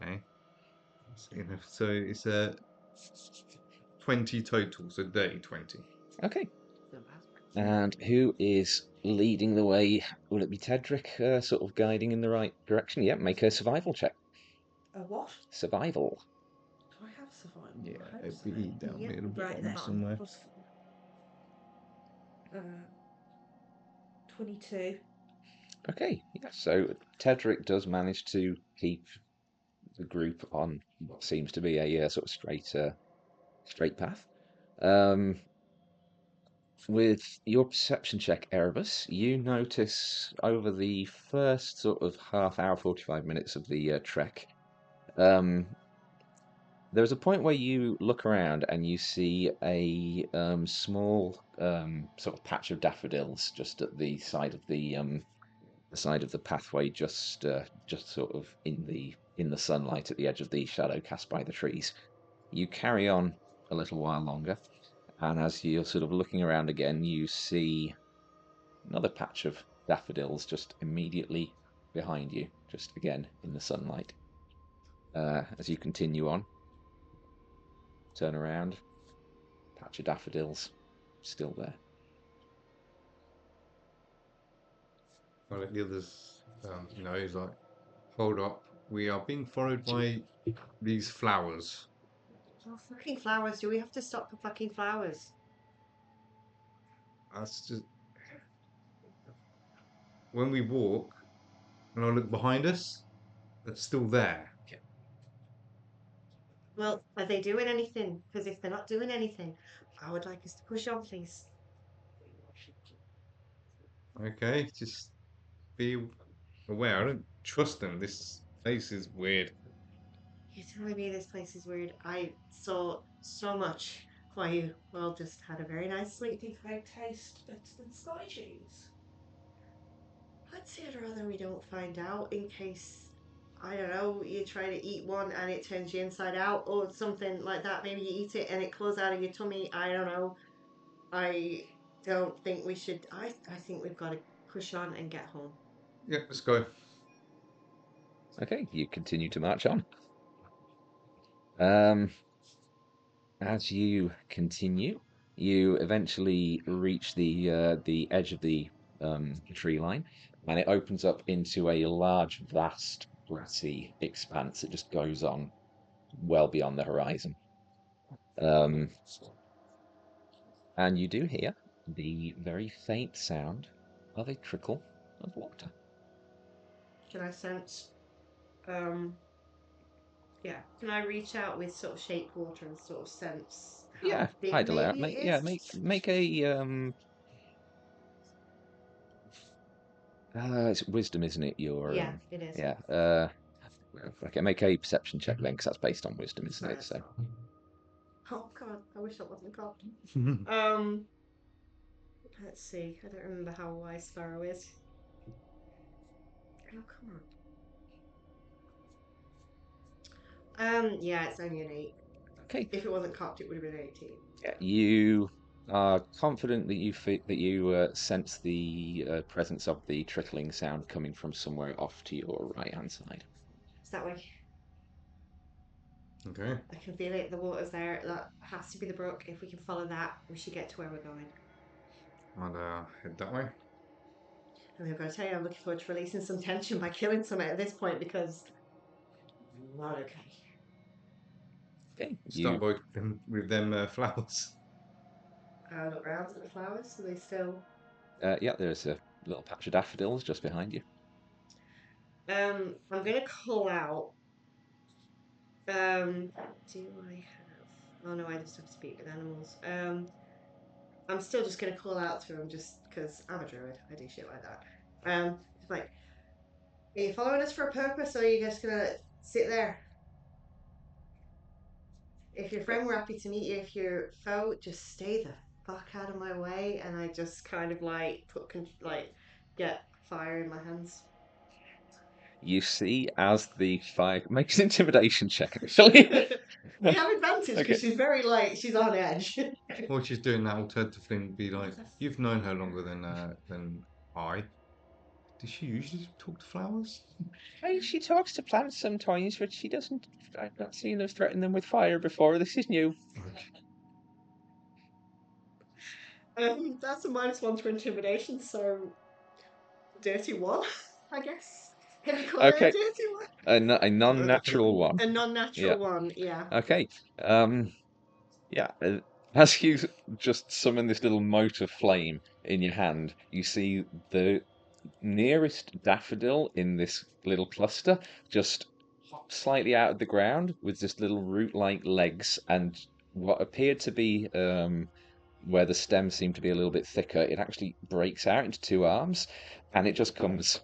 Okay. So it's a 20 total, so 30-20. Okay. Not bad. And who is leading the way? Will it be Tedric sort of guiding in the right direction? Yeah, make a survival check. a what? Survival. Do I have survival? Yeah, I hope it'd so. be down Yep. near the Right bottom then. somewhere. Uh, 22. Okay, yeah, so Tedric does manage to keep the group on what seems to be a sort of straight path. With your perception check, Erebus, you notice over the first sort of half hour, 45 minutes of the trek, there's a point where you look around and you see a small sort of patch of daffodils just at the side of the pathway, just sort of in the sunlight at the edge of the shadow cast by the trees. You carry on a little while longer, and as you're sort of looking around again, you see another patch of daffodils just immediately behind you, just again in the sunlight. As you continue on, turn around, patch of daffodils, still there. I'll let the others know. He's like, hold up, we are being followed by these flowers. Oh, fucking flowers. Do we have to stop for fucking flowers? That's just when we walk and I look behind us, they're still there. Well, are they doing anything? Because if they're not doing anything, I would like us to push on, please. Okay, just be aware. I don't trust them. This place is weird. You're telling me this place is weird. I saw so much while you well just had a very nice sleep. Do they taste better than sky cheese? I'd say I'd rather we don't find out in case, I don't know, you try to eat one and it turns you inside out or something like that. Maybe you eat it and it crawls out of your tummy. I don't know. I don't think we should. I think we've got to push on and get home. Yeah, let's go. Okay, you continue to march on. As you continue, you eventually reach the edge of the tree line, and it opens up into a large, vast, grassy expanse that just goes on well beyond the horizon. Um, and you do hear the very faint sound of a trickle of water. Can I sense? Um, yeah. Can I reach out with sort of shaped water and sort of sense how Yeah, big hide alert. maybe Make it yeah, is? make a it's wisdom, isn't it? Your Yeah, it is. yeah. Okay, make a perception check then, because that's based on wisdom, isn't Sorry, it? So oh god, I wish that wasn't cocked. Let's see. I don't remember how wise Sparrow is. Oh come on. Yeah, it's only an 8. okay, If it wasn't cocked, it would have been 18. yeah, you are confident that you sense the presence of the trickling sound coming from somewhere off to your right hand side. It's that way. Okay. I can feel it. The water's there. That has to be the brook. If we can follow that, we should get to where we're going. I'll head that way. And I've got to tell you, I'm looking forward to releasing some tension by killing some at this point because not okay. Okay, Start you by them with them flowers. I look round at the flowers. Are they still? yeah, there's a little patch of daffodils just behind you. I'm gonna call out. Do I have? Oh no, I just have to speak with animals. I'm still just gonna call out to them just because I'm a druid. I do shit like that. It's like, are you following us for a purpose, or are you just gonna sit there? If your friend, we're happy to meet you. If you're foe, just stay the fuck out of my way. And I just kind of like get fire in my hands. You see as the fire makes an intimidation check actually. We have advantage because Okay. she's very like she's on edge. While she's doing that, I'll turn to Flynn and be like, "You've known her longer than I. Does she usually talk to flowers?" Hey, she talks to plants sometimes, but she doesn't. I've not seen her threaten them with fire before. This is new. That's a -1 to intimidation, so dirty one, I guess. Can I call it a Okay, dirty one? a non-natural one. A Yeah. non-natural one, yeah. Okay. Yeah. As you just summon this little mote of flame in your hand, you see the nearest daffodil in this little cluster just hop slightly out of the ground with just little root-like legs, and what appeared to be where the stems seem to be a little bit thicker, it actually breaks out into two arms, and it just comes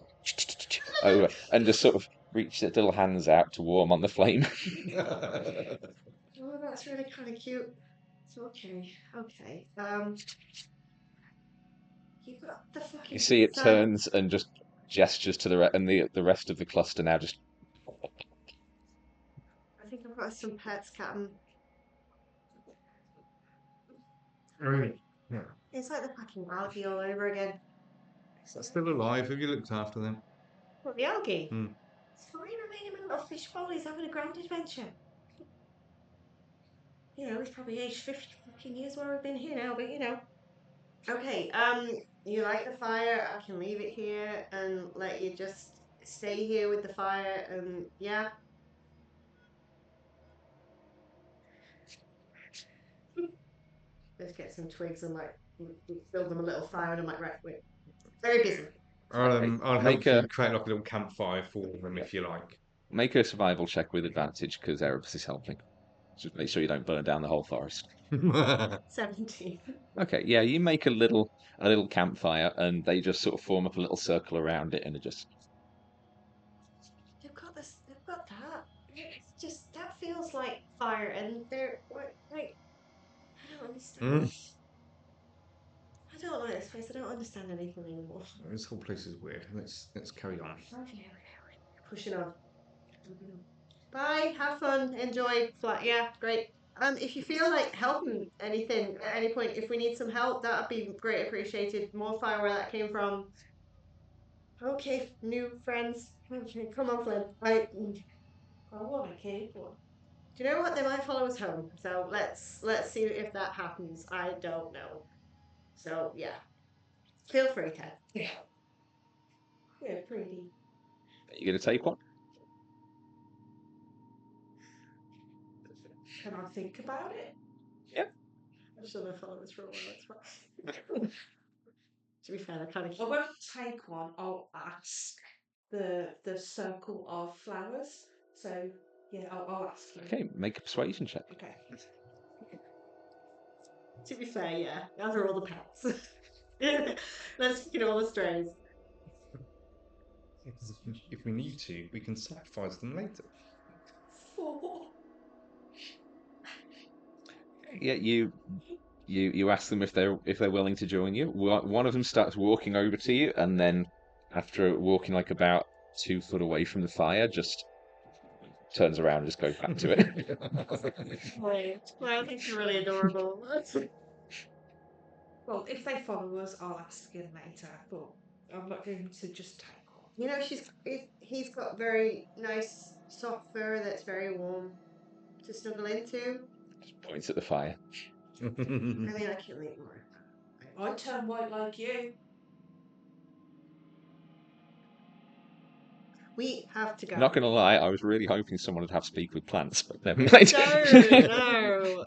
over and just sort of reaches its little hands out to warm on the flame. Oh, that's really kind of cute. So okay, okay. You got the You fucking see it pizza. turns and just gestures to and the rest of the cluster now just I think I've got some pets, Captain. Yeah. It's like the fucking algae all over again. Is that still alive? Have you looked after them? What, the algae? Hmm. It's fine, I made him a little fish bowl. He's having a grand adventure. You know, he's probably aged 50 fucking years while we've been here now, but you know. Okay, you light the fire, I can leave it here and let you just stay here with the fire and yeah. Let's get some twigs and like build them a little fire and I'm like, right, wait. Very busy. I'll Make help a- you create like a little campfire for them if you like. Make a survival check with advantage because Erebus is helping. Just make sure you don't burn down the whole forest. 17. Okay, yeah, you make a little campfire, and they just sort of form up a little circle around it, and it just They've got this. They've got that. It's just that feels like fire, and they're what? Like I don't understand. I don't like this place. I don't understand anything anymore. This whole place is weird. Let's carry on. Okay. Pushing on. Bye. Have fun. Enjoy. Flat. Yeah, great. If you feel like helping anything at any point, if we need some help, that'd be great. Appreciated. More fire where that came from. Okay, new friends. Okay, come on, Flynn. I want a cake one. Do you know what? They might follow us home. So let's see if that happens. I don't know. So yeah, feel free, Ted. Yeah. We're pretty. you going to take one. Can I think about it? Yeah. I'm just gonna follow us for a while. It's fine. To be fair, I kind of. I won't take one. I'll ask the circle of flowers. So yeah, I'll ask you. Okay, make a persuasion check. Okay. To be fair, yeah, those are all the pets. Let's get all the strays. If we need to, we can sacrifice them later. 4. Yeah, you ask them if they're willing to join you. One of them starts walking over to you, and then after walking like about 2 foot away from the fire, just turns around and just goes back to it. Right. Well, I think you're really adorable. Well, if they follow us, I'll ask again later. But I'm not going to just take one. You know, he's got very nice soft fur that's very warm to snuggle into. Points at the fire. I mean, I can leave more. I turn white like you. We have to go. Not gonna lie, I was really hoping someone would have speak with plants, but never mind. No.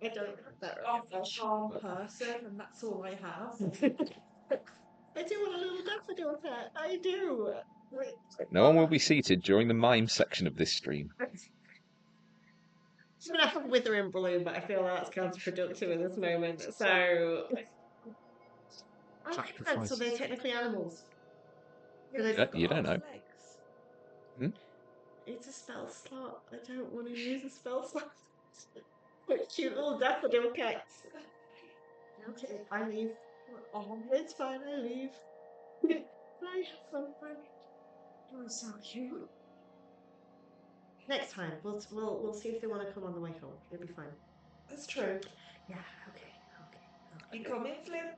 I don't have that. I'm a charm person, and that's all I have. I do want a little daffodil pet. I do. Wait. No one will be seated during the mime section of this stream. I'm gonna have withering bloom, but I feel that's counterproductive in this moment. So, I like plants, so they're technically animals. You don't know. Hmm? It's a spell slot. I don't want to use a spell slot. Cute little daffodil cats. Okay, I leave. Oh, it's fine. I leave. Bye. Have fun. You're so cute. Next time, we'll see if they want to come on the way home. It'll be fine. That's true. Yeah. Okay. You come in, Flynn?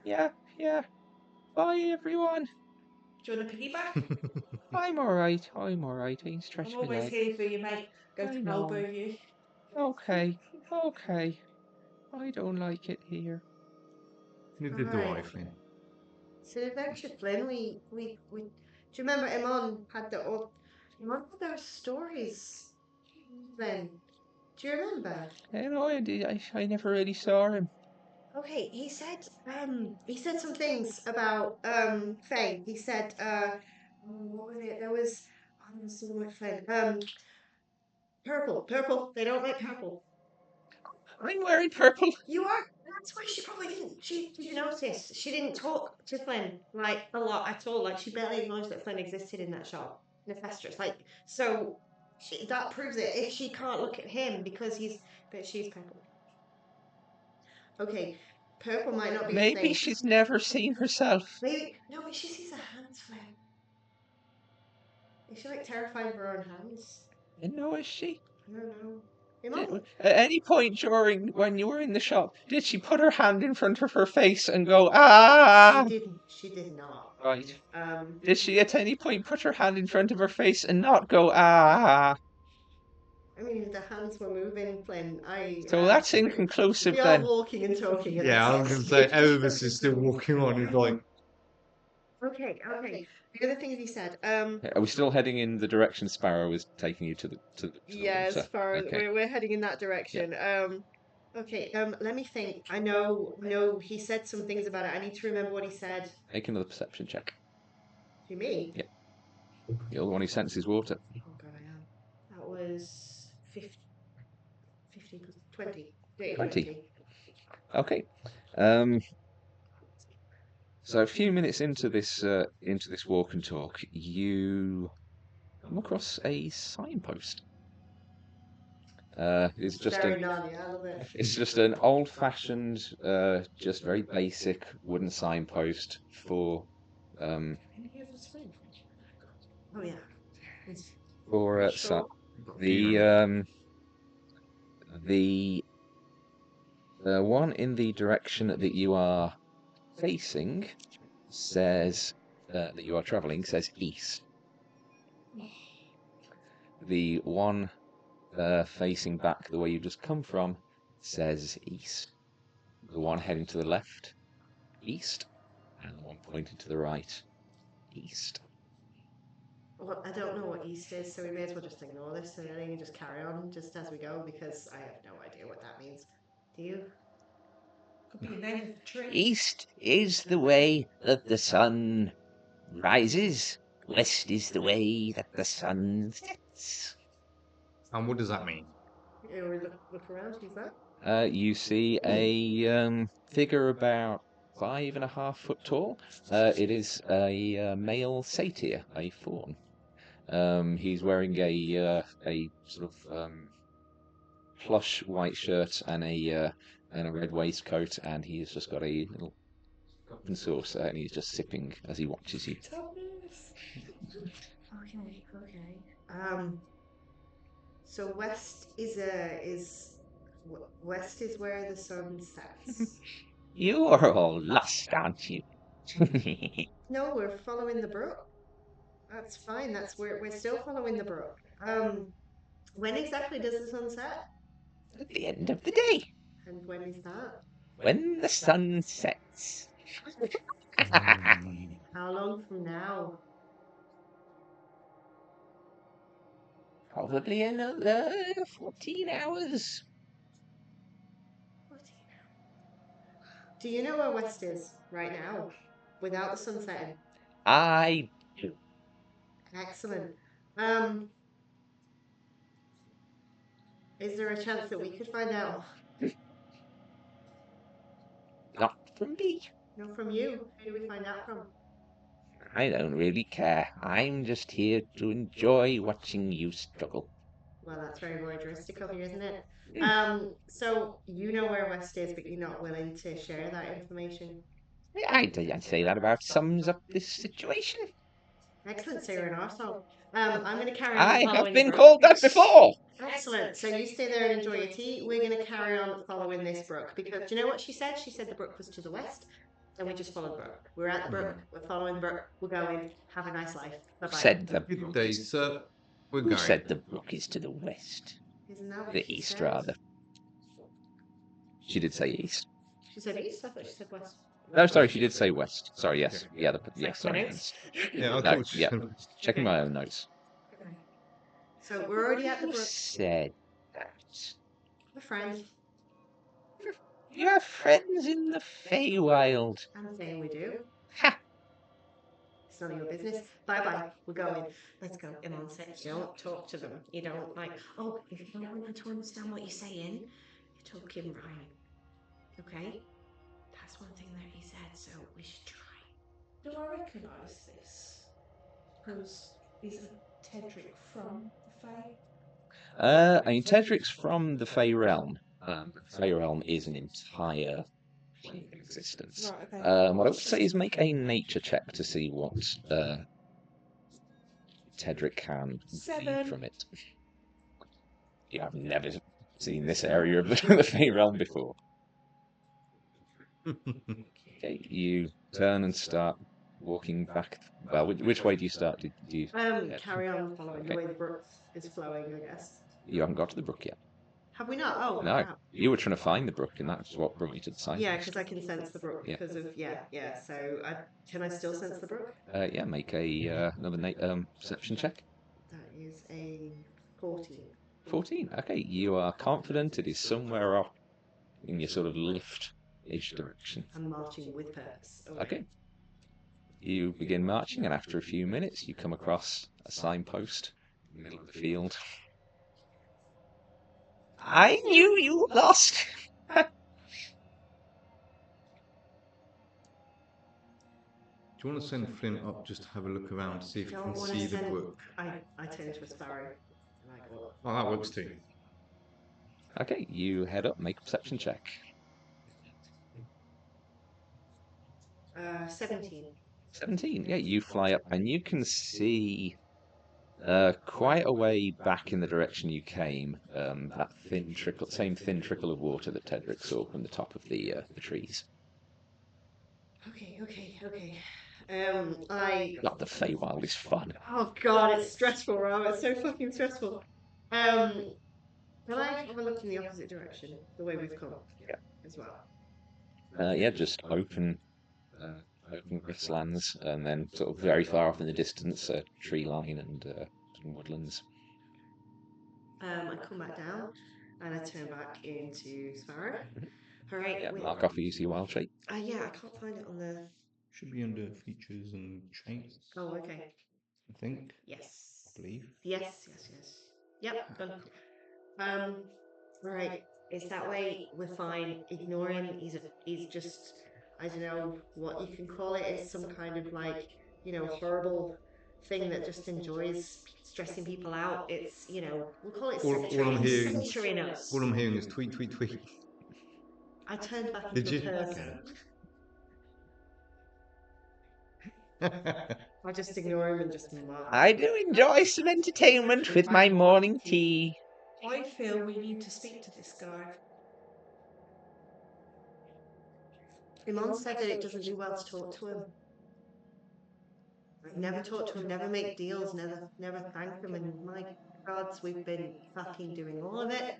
Yeah. Bye, everyone. Do you want a piggyback? I'm alright. I can stretch I'm my always leg. here for you, mate. Go I to know. elbow you. Okay. I don't like it here. Neither do I, Flynn. So the adventure, Flynn, we do you remember Imon had Imon had those stories, Flynn? Do you remember? I never really saw him. Okay, he said some things about Faye. He said what was it? There was something like Flynn. Purple. They don't like purple. I'm wearing purple. You are. That's why she probably didn't. Did you notice? She didn't talk to Flynn like a lot at all. Like she barely acknowledged that Flynn existed in that shop, Nefestrous. Like so, that proves it. If she can't look at him because she's purple. Okay, purple might not be. Maybe she's never seen herself. Maybe no, but she sees her hands, Flynn. Is she like terrified of her own hands? No, is she? I don't know. Your mum? At any point during when you were in the shop, did she put her hand in front of her face and go, ah? She didn't. She did not. Right. Um, Did she at any point put her hand in front of her face and not go, ah? I mean, the hands were moving, Flynn. So that's inconclusive We are then. walking and talking. At Yeah, I this was going to say, stage. Erebus is still walking on. He's like, Okay. The other things he said. Are we still heading in the direction Sparrow is taking you to the Yeah, as water? far as Okay. we're heading in that direction. Okay. Let me think. I know. He said some things about it. I need to remember what he said Make another perception check. to me. Yeah. You're the one who senses water. Oh God, I am. That was 50 plus 20. 20. Okay. So a few minutes into this walk and talk, you come across a signpost. It's just Very Narnia, I love it. it's just an old-fashioned, just very basic wooden signpost for Oh yeah. so Sure. the one in the direction that you are facing says that you are traveling says east. The one facing back the way you've just come from says east. The one heading to the left, east, and the one pointing to the right, east. Well, I don't know what east is, so we may as well just ignore this and then just carry on just as we go because I have no idea what that means. Do you? Could be the name of the tree. East is the way that the sun rises. West is the way that the sun sets. and what does that mean? Yeah, we look around. Who's that? You see a figure about 5.5 foot tall. It is a male satyr, a faun. He's wearing a sort of plush white shirt and a red waistcoat, and he's just got a little cup and saucer, and he's just sipping as he watches you. Okay. So west is west is where the sun sets. You are all lost, aren't you? No, we're following the brook. That's fine. That's we're still following the brook. When exactly does the sun set? At the end of the day, And when is that? when the sun sets. How long from now? Probably another 14 hours. Do you know where west is right now? Without the sun setting. I do. Excellent. Is there a chance that we could find out? Not from me. No, from you. Who do we find out from? I don't really care. I'm just here to enjoy watching you struggle. Well, that's very voyeuristic of you, isn't it? So you know where west is, but you're not willing to share that information. I'd say that about sums up this situation. Excellent, so you're an arsehole. I'm going to carry on I have following been the brook. called that before. Excellent. So you stay there and enjoy your tea. We're going to carry on following this brook because do you know what she said? She said the brook was to the west, and we just followed the brook. We're at the brook. We're following the brook. We're going. Have a nice life. Bye bye. Said the Good brook. day, sir. We're Who going. said the brook is to the west? Isn't that what The she east, said? rather. She did say east. She said east. I thought she said west. No, sorry, she did say west. Sorry, yes. Yeah, yes, sorry. Notes? Yeah, I No, thought yeah. Checking my own notes. So we're already at the Who brook. said that? We're friends. You have friends in the Feywild. I'm saying we do. Ha! It's none of your business. Bye bye. We're going. Let's go. Iman said, you don't talk to them. You don't like, oh, if you don't want to understand what you're saying, you're talking right. Okay? That's one thing that he said, so we should try. Do I recognise this? Because is Tedric from the Fae? I mean, Tedric's from the Fey Realm. The Fey Realm is an entire plane of existence. Right, okay. What I would say is make a nature check to see what Tedric can glean 7. from it. You have never seen this area of the Fae realm before. Okay, you turn and start walking back. Well, which way do you start? Did you? Carry on following the Okay. way the brook is flowing, I guess. You haven't got to the brook yet. Have we not? Oh, No, crap. you were trying to find the brook, and that's what brought you to the side. Yeah, because I can sense the brook Yeah. because of So can I still sense the brook? Yeah, make a another perception check. That is a 14. 14. Okay, you are confident it is somewhere off in your sort of left-ish direction. I'm marching with purpose. Okay. You begin marching, and after a few minutes, you come across a signpost in the middle of the field. I knew you lost. Do you want to send Flynn up just to have a look around to see if he Don't can wanna see the send- brook? I turn into a sparrow. And I go up. Oh, that works too. Okay, you head up, make a perception check. 17. 17. Yeah, you fly up, and you can see quite a way back in the direction you came. That same thin trickle of water that Tedric saw from the top of the trees. Okay. God, the Feywild is fun. Oh god, it's stressful, Rob. It's so fucking stressful. Can I have a look in the opposite direction, the way we've come? Yeah. As well. Yeah, just open grasslands, and then sort of very far off in the distance, tree line and woodlands. I come back down and I turn back into Sparrow. Alright, Yeah, wait. mark off easy wild shape. Yeah, I can't find it on the. Should be under features and traits. Oh, okay. I think. Yes. I believe. Yes. Yep, done. Right. It's that way we're fine. Ignore him. He's just, I don't know what you can call it. It's some kind of like, horrible thing that just enjoys stressing people out. It's, we'll call it All I'm hearing. centering us. All I'm hearing is tweet, tweet, tweet. I turned back Did into you? a person. I just ignore him and just mark. I do enjoy some entertainment with my morning tea. I feel we need to speak to this guy. Imon said that it doesn't do well to talk to him. Never talk to him, never make deals, never thank him, and my gods, we've been fucking doing all of it.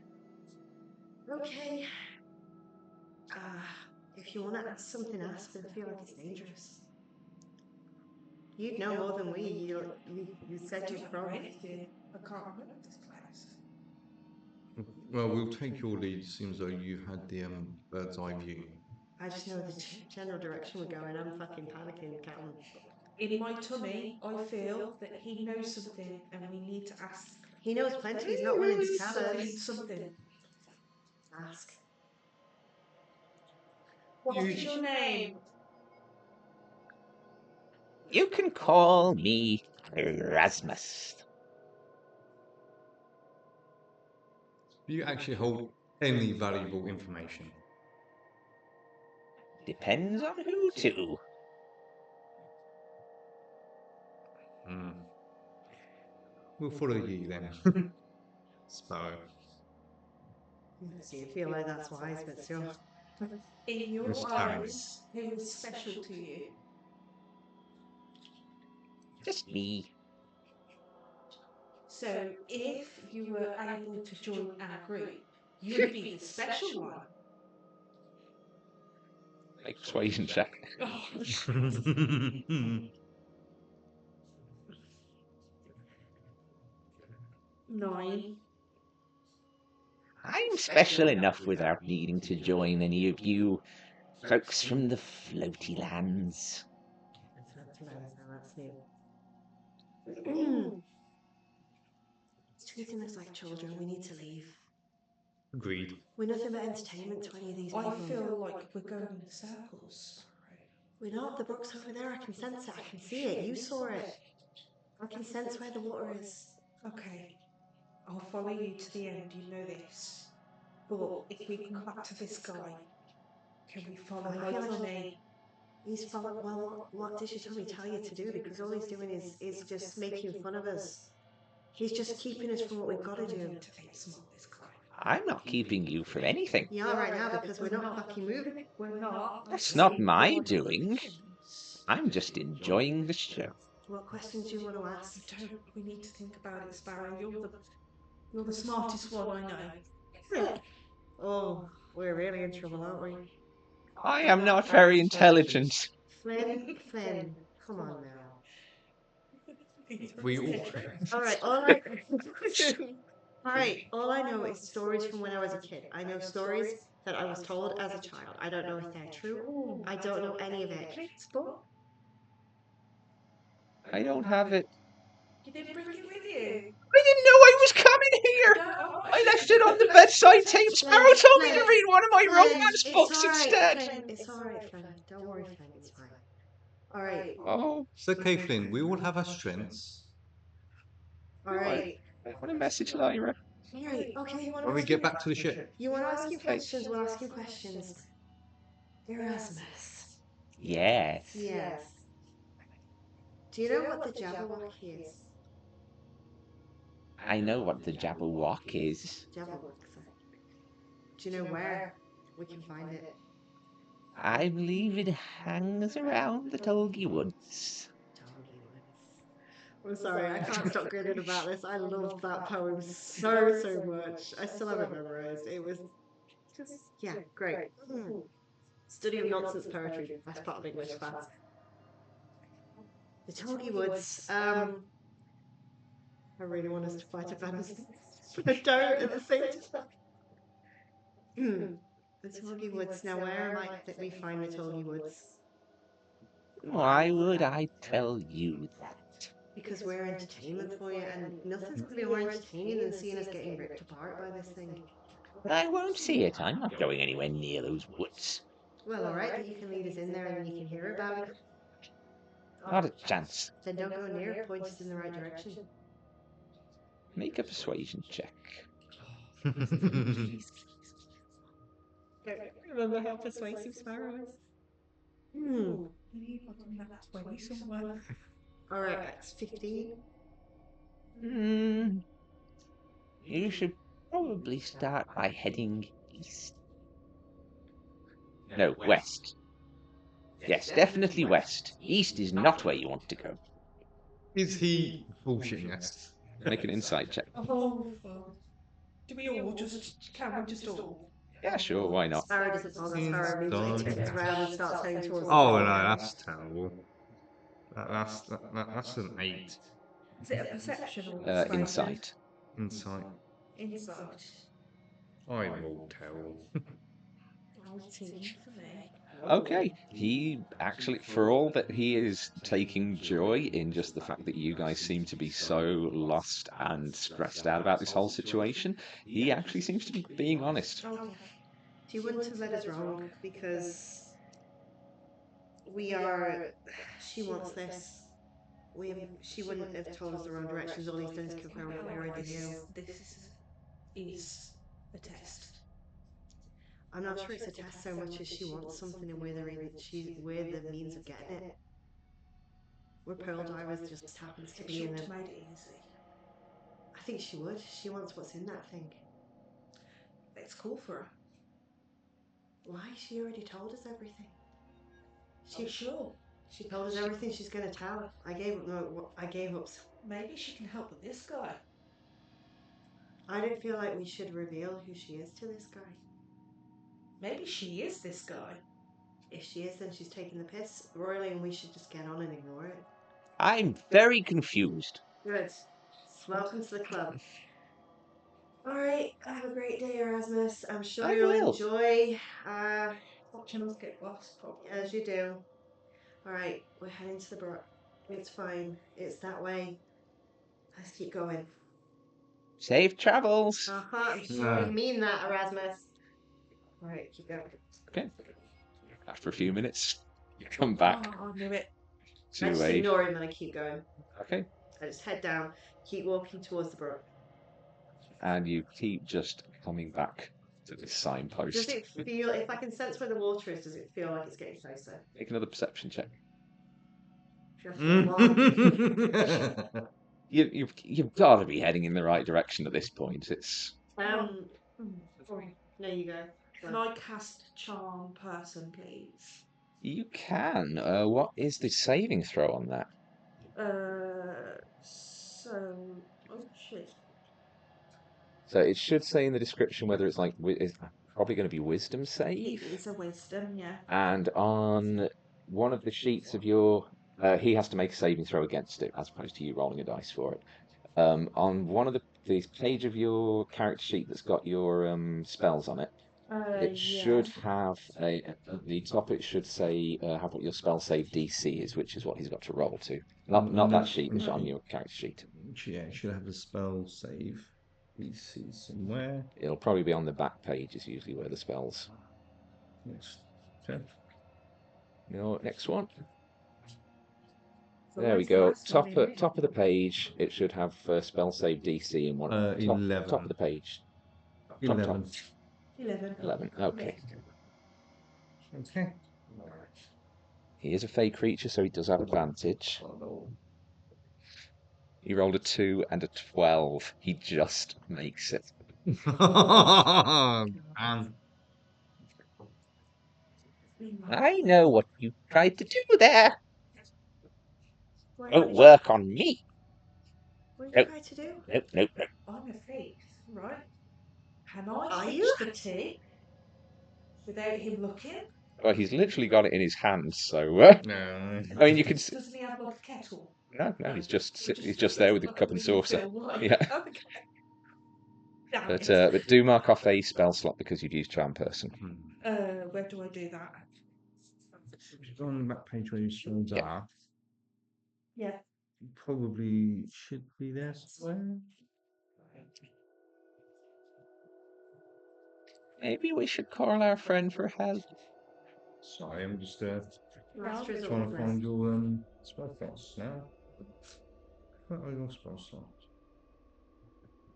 Okay. If you want to ask something, ask, but I feel like it's dangerous. You'd know more than we. You said you're pro. I can't remember this place. Well, we'll take your lead. Seems though you had the bird's eye view. I just know the general direction we're going. I'm fucking panicking, Captain. In my tummy, I feel that he knows something and we need to ask. He knows plenty. He's not willing to tell us. Something. Ask. What is your name? You can call me Erasmus. Do you actually hold any valuable information? Depends on who to. We'll follow you then. Sparrow. So you feel like that's wise, but still. In your Miss eyes, who is special to you? Just me. So if you were able to join our group, you'd be the special one. Make persuasion check. Nine. I'm special enough without needing to join any of you folks from the floaty lands. That's new. It's treating us like children. We need to leave. Agreed. We're nothing but entertainment to any of these people. I feel like we're going in circles. We're not. The brook's over there. I can sense it. I can see it. You saw it. I can sense where the water is. Okay, I'll follow you to the end, you know this. But if we come back to this guy, can we follow I feel like Tony? he's following. Well, what did your tummy tell you to do? Because all he's doing is just making fun of us. He's just keeping us from what we've got to do. To outsmart this guy. I'm not keeping you from anything. You are right now because we're not fucking moving. We're not. That's not my doing. I'm just enjoying the show. What questions do you want to ask? We need to think about it, Sparrow. You're the smartest one I know. Yeah. Oh, we're really in trouble, aren't we? I am not very intelligent. Flynn, come on now. We all. All right, all I know is stories from when I was a kid. I know stories that I was told as a child. I don't know if they're true. I don't know any of it. I don't have it. You didn't bring it with you. I didn't know I was coming here. I left it on the bedside table. Sparrow told me to read one of my romance books instead. It's all right, Flynn. Don't worry, Flynn. It's fine. All right. Oh, It's okay, Flynn. We all have our strengths. All right. what a message, Lyra. All right. Okay. When we get back to the ship. You want to ask him questions? We'll ask him questions. Erasmus. Yes. Yes. Do you know what the Jabberwocky is? I know what the Jabberwock is. Jabberwock. Do you know where we can find it? I believe it hangs around the Tolgi Woods. I'm sorry, I can't stop grinning about this. I loved that poem so much. I still have it memorized. It was just, yeah, great. Study of nonsense poetry, best part of English class. The Tolgi Woods. I really want us to fight a Venice, but I don't at the same time. The Tolgi Woods. Now, where might we find the Tolgi Woods? Why would I tell you that? Because we're entertainment for you, and nothing's going to be more entertaining than seeing us getting ripped apart by this thing. I won't see it. I'm not going anywhere near those woods. Well, alright, but you can lead us in there and then you can hear about it. Not a chance. Then don't go near it, point us in the right direction. Make a persuasion check. Remember how persuasive Sparrow is? Alright, that's 15. You should probably start by heading east. No, west. Yes, definitely west. East is not where you want to go. Is he bullshitting us? Make an insight check. Oh, do we all just? Can we just all? Yeah, sure, why not? Sparrow doesn't bother. Sparrow immediately turns around and starts heading towards Oh no, that's terrible. That's an 8. Is it a perception or Insight. Insight. Insight. I will tell. 19 for me. Okay, he actually, for all that he is taking joy in just the fact that you guys seem to be so lost and stressed out about this whole situation, he actually seems to be being honest. Okay. She wouldn't have led us wrong because we are. She wants this. She wouldn't have told us the wrong directions. All he's done is confirm what we already knew. This is a test. I'm not sure it's a test so much as she wants something and we're the means of getting it. We're pearl divers just happens to be in She the. made it easy. I think she would. She wants what's in that thing. Let's call for her. Why? She already told us everything. Sure. She told us everything she's going to tell. I gave up. Maybe she can help with this guy. I don't feel like we should reveal who she is to this guy. Maybe she is this guy. If she is, then she's taking the piss royally and we should just get on and ignore it. I'm very confused. Good. Welcome to the club. Alright, have a great day, Erasmus. I'm sure you'll enjoy watching us get lost, probably. as you do. Alright, we're heading to the brook. It's fine. It's that way. Let's keep going. Safe travels. I'm sure you mean that, Erasmus. Alright, keep going. Okay. After a few minutes, you come back Oh, I knew it. I just ignore him and I keep going. Okay. I just head down, keep walking towards the brook. And you keep just coming back to this signpost. Does it feel, if I can sense where the water is, does it feel like it's getting closer? Make another perception check. Just one. You've got to be heading in the right direction at this point. It's Sorry. There you go. Can I cast charm person, please? You can. What is the saving throw on that? Oh shit. So it should say in the description whether it's like it's probably going to be wisdom It save. is a wisdom, yeah. And on one of the sheets of your, he has to make a saving throw against it, as opposed to you rolling a dice for it. On one of the page of your character sheet that's got your spells on it, it should have at the top. It should say have what your spell save DC is, which is what he's got to roll to. Not that sheet. It's on your character sheet. Yeah, it should have the spell save. DC somewhere. It'll probably be on the back page. Is usually where the spells. Next. Okay. Your next one. So There we where's the go. last one in it? Top of the page. It should have spell save DC in one. 11. Top of the page. 11. 11. 11. Okay. Okay. He is a fey creature, so he does have advantage. He rolled a 2 and a 12. He just makes it. And I know what you tried to do there. What Won't did work on me. you Nope. try to do? Nope. I'm a thief, right? Can I Are fix you? the tea without him looking? Well, he's literally got it in his hands, so. no. I mean, you can. Doesn't he have like a kettle? No, he's just there with a cup and saucer. Yeah. Okay. Damn But it. but do mark off a spell slot because you've used charm person. Where do I do that? On the back page where your spells Yeah. are, Yeah. probably should be there somewhere. Maybe we should call our friend for help. Sorry, I'm just Last resort. trying to find your spell slots now. Where are your spell slots?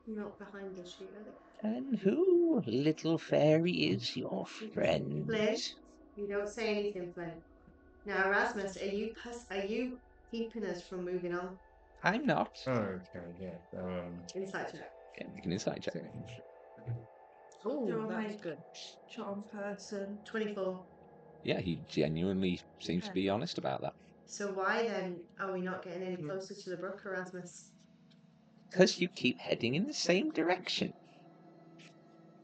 Not behind the sheet, are they? And who, little fairy, is your friend? Flynn, you don't say anything, Flynn. Now, Erasmus, are you keeping us from moving on? I'm not. Okay, yeah. Inside check. Yeah, make an insight check. Oh, I that's make good. charm person? 24. Yeah, he genuinely seems to be honest about that. So why then are we not getting any closer to the brook, Erasmus? Because you keep heading in the same direction.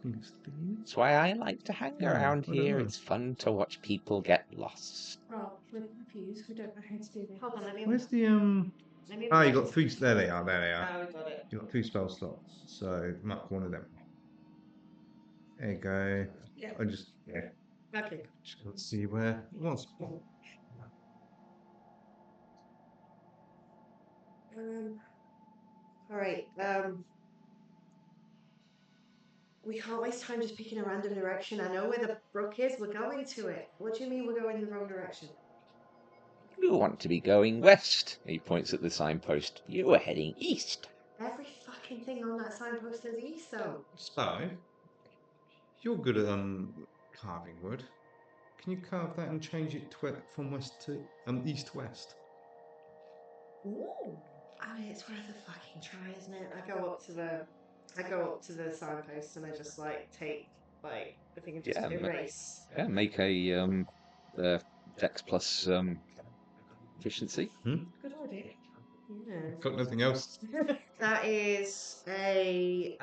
That's why I like to hang around I don't here. know. It's fun to watch people get lost. Well, we're confused. We don't know how to do this. Hold on, let me. Where's the Let me. Oh, you got 3. There they are. There they are. Oh, we got it. You got 2 spell slots. So mark one of them. There you go. Yeah. I just Okay. just got to see where it was. All right. We can't waste time just picking a random direction. I know where the brook is. We're going to it. What do you mean we're going in the wrong direction? You want to be going west. He points at the signpost. You were heading east. Every fucking thing on that signpost says east, though. Sparrow, you're good at carving wood. Can you carve that and change it from west to east to west? Ooh. I mean, it's worth a fucking try, isn't it? I go up to the signpost and I just like take like I think just Yeah, erase. Yeah, make a Dex plus efficiency. Good idea. Yeah. Got nothing else. That is a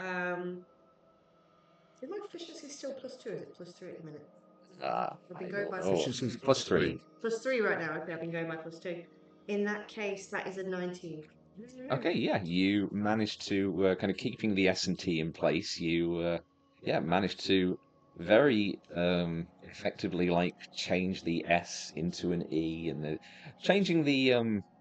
is my efficiency still +2? Is it +3 at the minute? I've been going by Efficiency's plus 3. +3 right now. Okay, I've been going by +2. In that case, that is a 19. Okay, yeah, you managed to kind of keeping the S&T in place. You managed to very effectively like change the S into an E, and changing the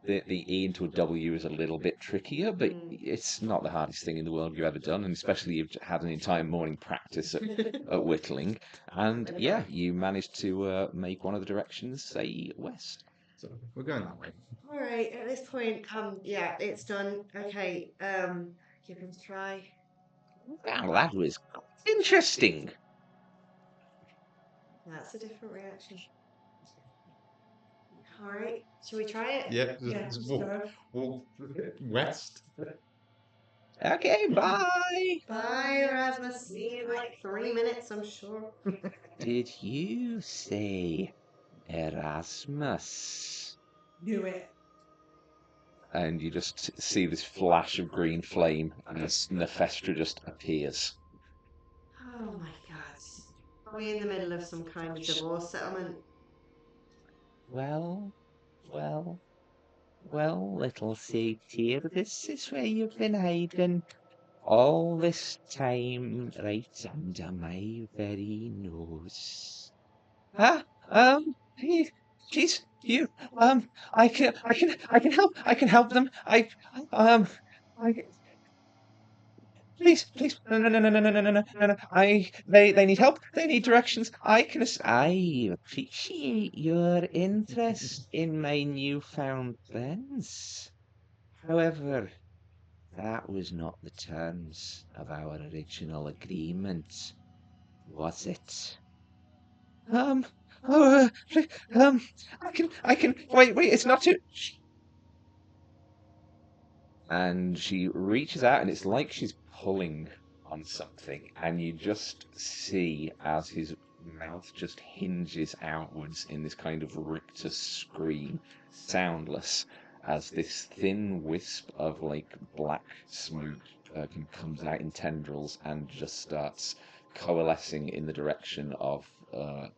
E into a W is a little bit trickier, but it's not the hardest thing in the world you've ever done, and especially you've had an entire morning practice at whittling, and yeah, you managed to make one of the directions say west. So we're going that way. All right, at this point, yeah, it's done. Okay, give it a try. Well, that was interesting. That's a different reaction. All right, should we try it? Yeah, Yeah, just so walk west. Okay, bye. Bye, Erasmus. See you in like 3 minutes, I'm sure. Did you say Erasmus? Knew it. And you just see this flash of green flame as Nephestra just appears. Oh my god. Are we in the middle of some kind of divorce settlement? Well, well, well, little satyr, this is where you've been hiding all this time, right under my very nose. Huh? Please, you, I can help them. Um, I, please, no. They need help. They need directions. I appreciate your interest in my newfound friends. However, that was not the terms of our original agreement, was it? Um, oh, I can, wait, it's not too. And she reaches out, and it's like she's pulling on something, and you just see as his mouth just hinges outwards in this kind of rictus scream, soundless, as this thin wisp of like black smoke comes out in tendrils and just starts coalescing in the direction of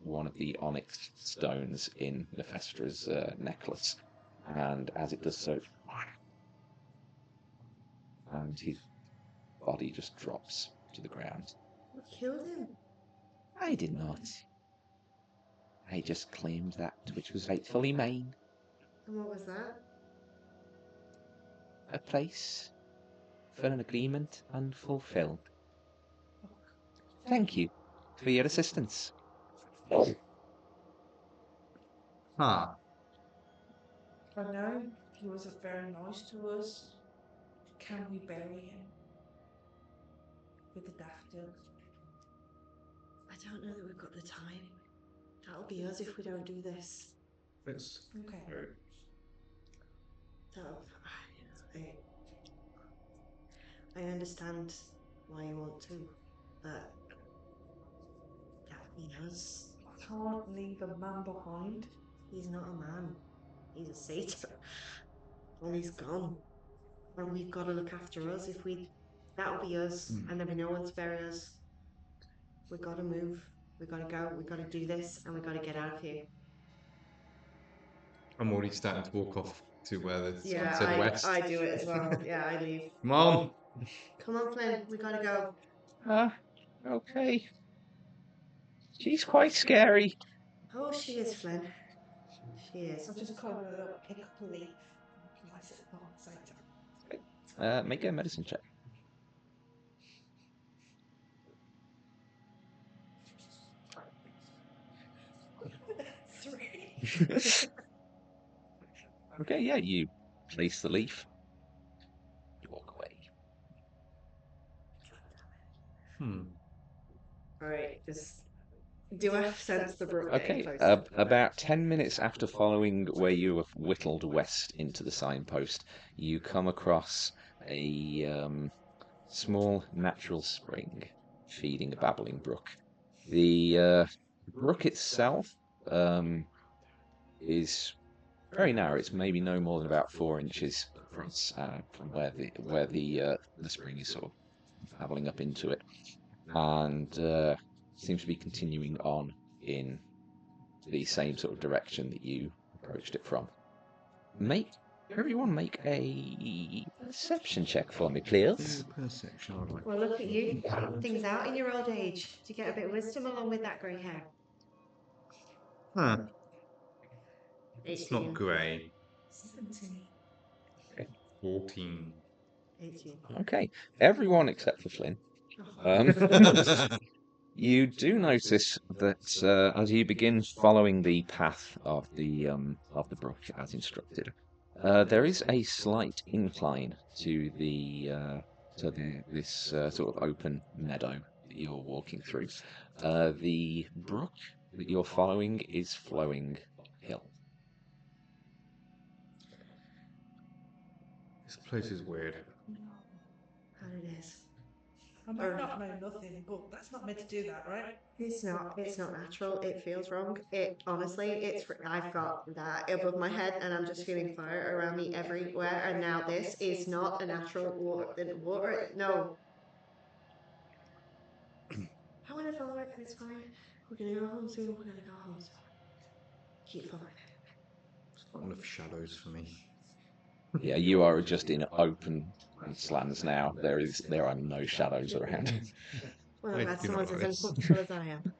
one of the onyx stones in Nephestra's necklace. And as it does so, and his body just drops to the ground. What killed him? I did not. I just claimed that which was rightfully mine. And what was that? A place for an agreement unfulfilled. Thank you for your assistance. Huh. I know he wasn't very nice to us. Can we bury him with the daffodils? I don't know that we've got the time. That'll be us if we don't do this. Let's Okay. go. That'll, I understand why you want to, but that'll be us. I can't leave a man behind. He's not a man. He's a satyr. And he's gone. And we've got to look after us. If we, that'll be us, and there'll be no one to bury us. We've got to move. We've got to go. We've got to do this, and we've got to get out of here. I'm already starting to walk off to where the sun Yeah, said west. I do it as well. Yeah, I leave. Come on. Come on, Flynn. We got to go. Okay. She's quite scary. Oh, she is, Flynn. She is. I just kind of pick up a leaf and place it by the side. Make a medicine check. 3. Okay, yeah, you place the leaf. You walk away. All right, just do I sense the brook getting Okay, closer? about 10 minutes after following where you have whittled west into the signpost, you come across a small natural spring feeding a babbling brook. The brook itself is very narrow. It's maybe no more than about 4 inches across from where the spring is sort of babbling up into it, and seems to be continuing on in the same sort of direction that you approached it from. Everyone make a perception check for me, please. Perception. I like. Well, look at you. Things out in your old age. To get a bit of wisdom along with that grey hair. Huh. 18. It's not grey. 17. 14. 18. Okay, everyone except for Flynn. You do notice that as you begin following the path of the brook as instructed, there is a slight incline to this sort of open meadow that you're walking through. The brook that you're following is flowing uphill. This place is weird. How did I might not know nothing, but that's not meant to do that, right? It's not natural. It feels wrong. It honestly, I've got that above my head, and I'm just feeling fire around me everywhere. And now this is not a natural water. No, I want to follow it, and it's fine. We're gonna go home soon. We're gonna go home soon. Keep following it. It's not enough shadows for me. Yeah, you are just in open lands now. There are no shadows around. Well, I'm glad someone's as uncomfortable as I am.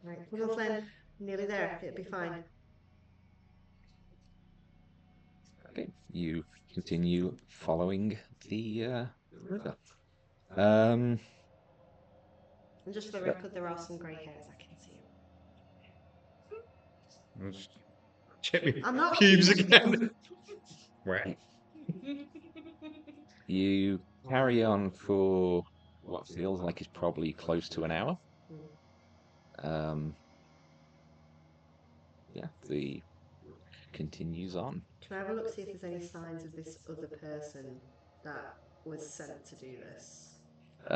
Right, come on, Flynn. Nearly there. It'll be fine. Okay, you continue following the river. Um, And just for the record, there are some grey hairs. I can see them. Just check me I'm not pubes again. right. You carry on for what feels like is probably close to an hour. Um, yeah, the continues on. Can I have a look, see if there's any signs of this other person that was sent to do this?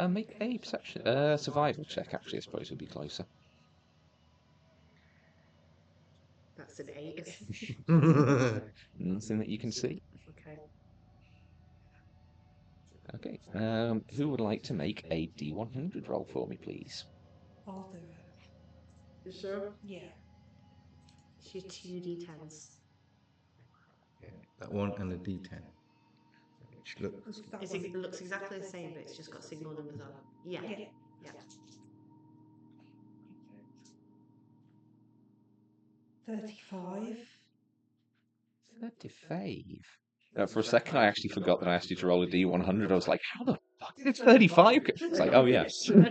Make a perception, survival check. Actually, I suppose would be closer. That's an 8. Nothing that you can see. Okay. Okay. Who would like to make a D100 roll for me, please? I'll do it. You sure? Yeah. It's your 2d10s. Yeah, that one and a D10. Which looks It looks exactly the same, but it's just got single numbers on. Yeah. Yeah. Yeah. 35. 35. For a second, I actually forgot that I asked you to roll a D100. I was like, how the fuck did 35? It's like, oh, yes. No,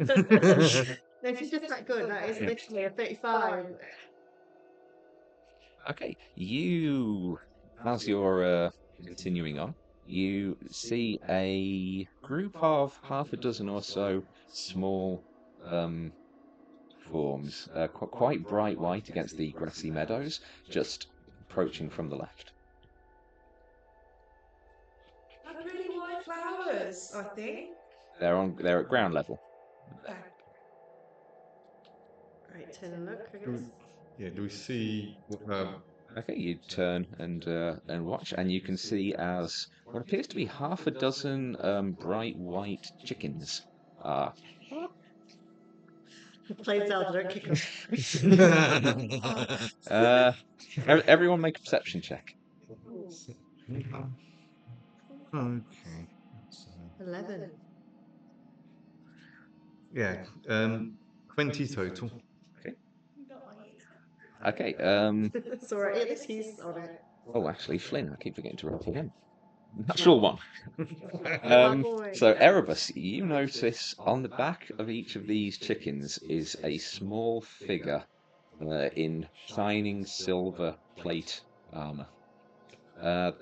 she's just that good. That is literally a 35. Okay, as you're continuing on, you see a group of half a dozen or so small forms, quite bright white against the grassy meadows, just approaching from the left. They're pretty white flowers, I think. They're at ground level. Right, turn and look, I guess. do we see Okay, you turn and watch, and you can see as what appears to be half a dozen bright white chickens are. Plain Zelda, don't kick us. Everyone make a perception check. Okay. 11. Yeah, 20 total. Okay. It's alright, at least he's on it. Oh, actually, Flynn, I keep forgetting to roll for him. Natural one. Boy. So, Erebus, you notice on the back of each of these chickens is a small figure in shining silver plate armor.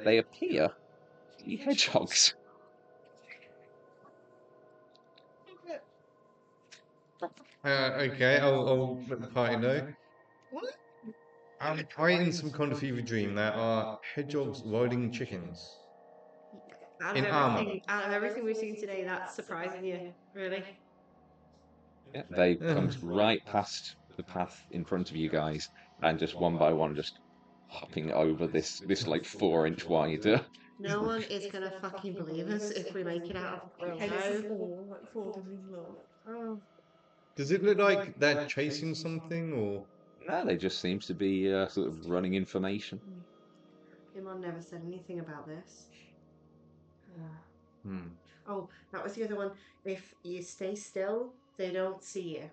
They appear to be hedgehogs. Okay, I'll let the party know. I in some kind of fever dream there are hedgehogs riding chickens. In armor. Out of everything we've seen today, that's surprising you, really. Yeah, they come right past the path in front of you guys, and just one by one, just hopping over this like 4-inch wide. No one is gonna fucking believe us if we make it out of real life. Like falling in love. Oh. Does it look like they're chasing something or? No, they just seems to be sort of running information. Imon never said anything about this. Hmm. Oh, that was the other one. If you stay still, they don't see you.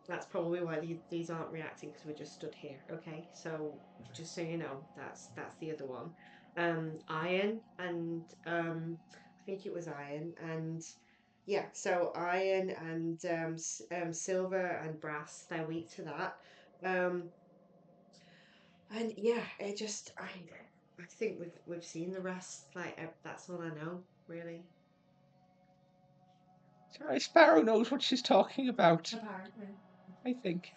That's probably why these aren't reacting, because we're just stood here. Okay, so just so you know, that's the other one. Iron and I think it was iron and yeah. So iron and silver and brass. They're weak to that. And yeah, it just I think we've seen the rest. Like that's all I know, really. Sorry, Sparrow knows what she's talking about. Apparently. I think.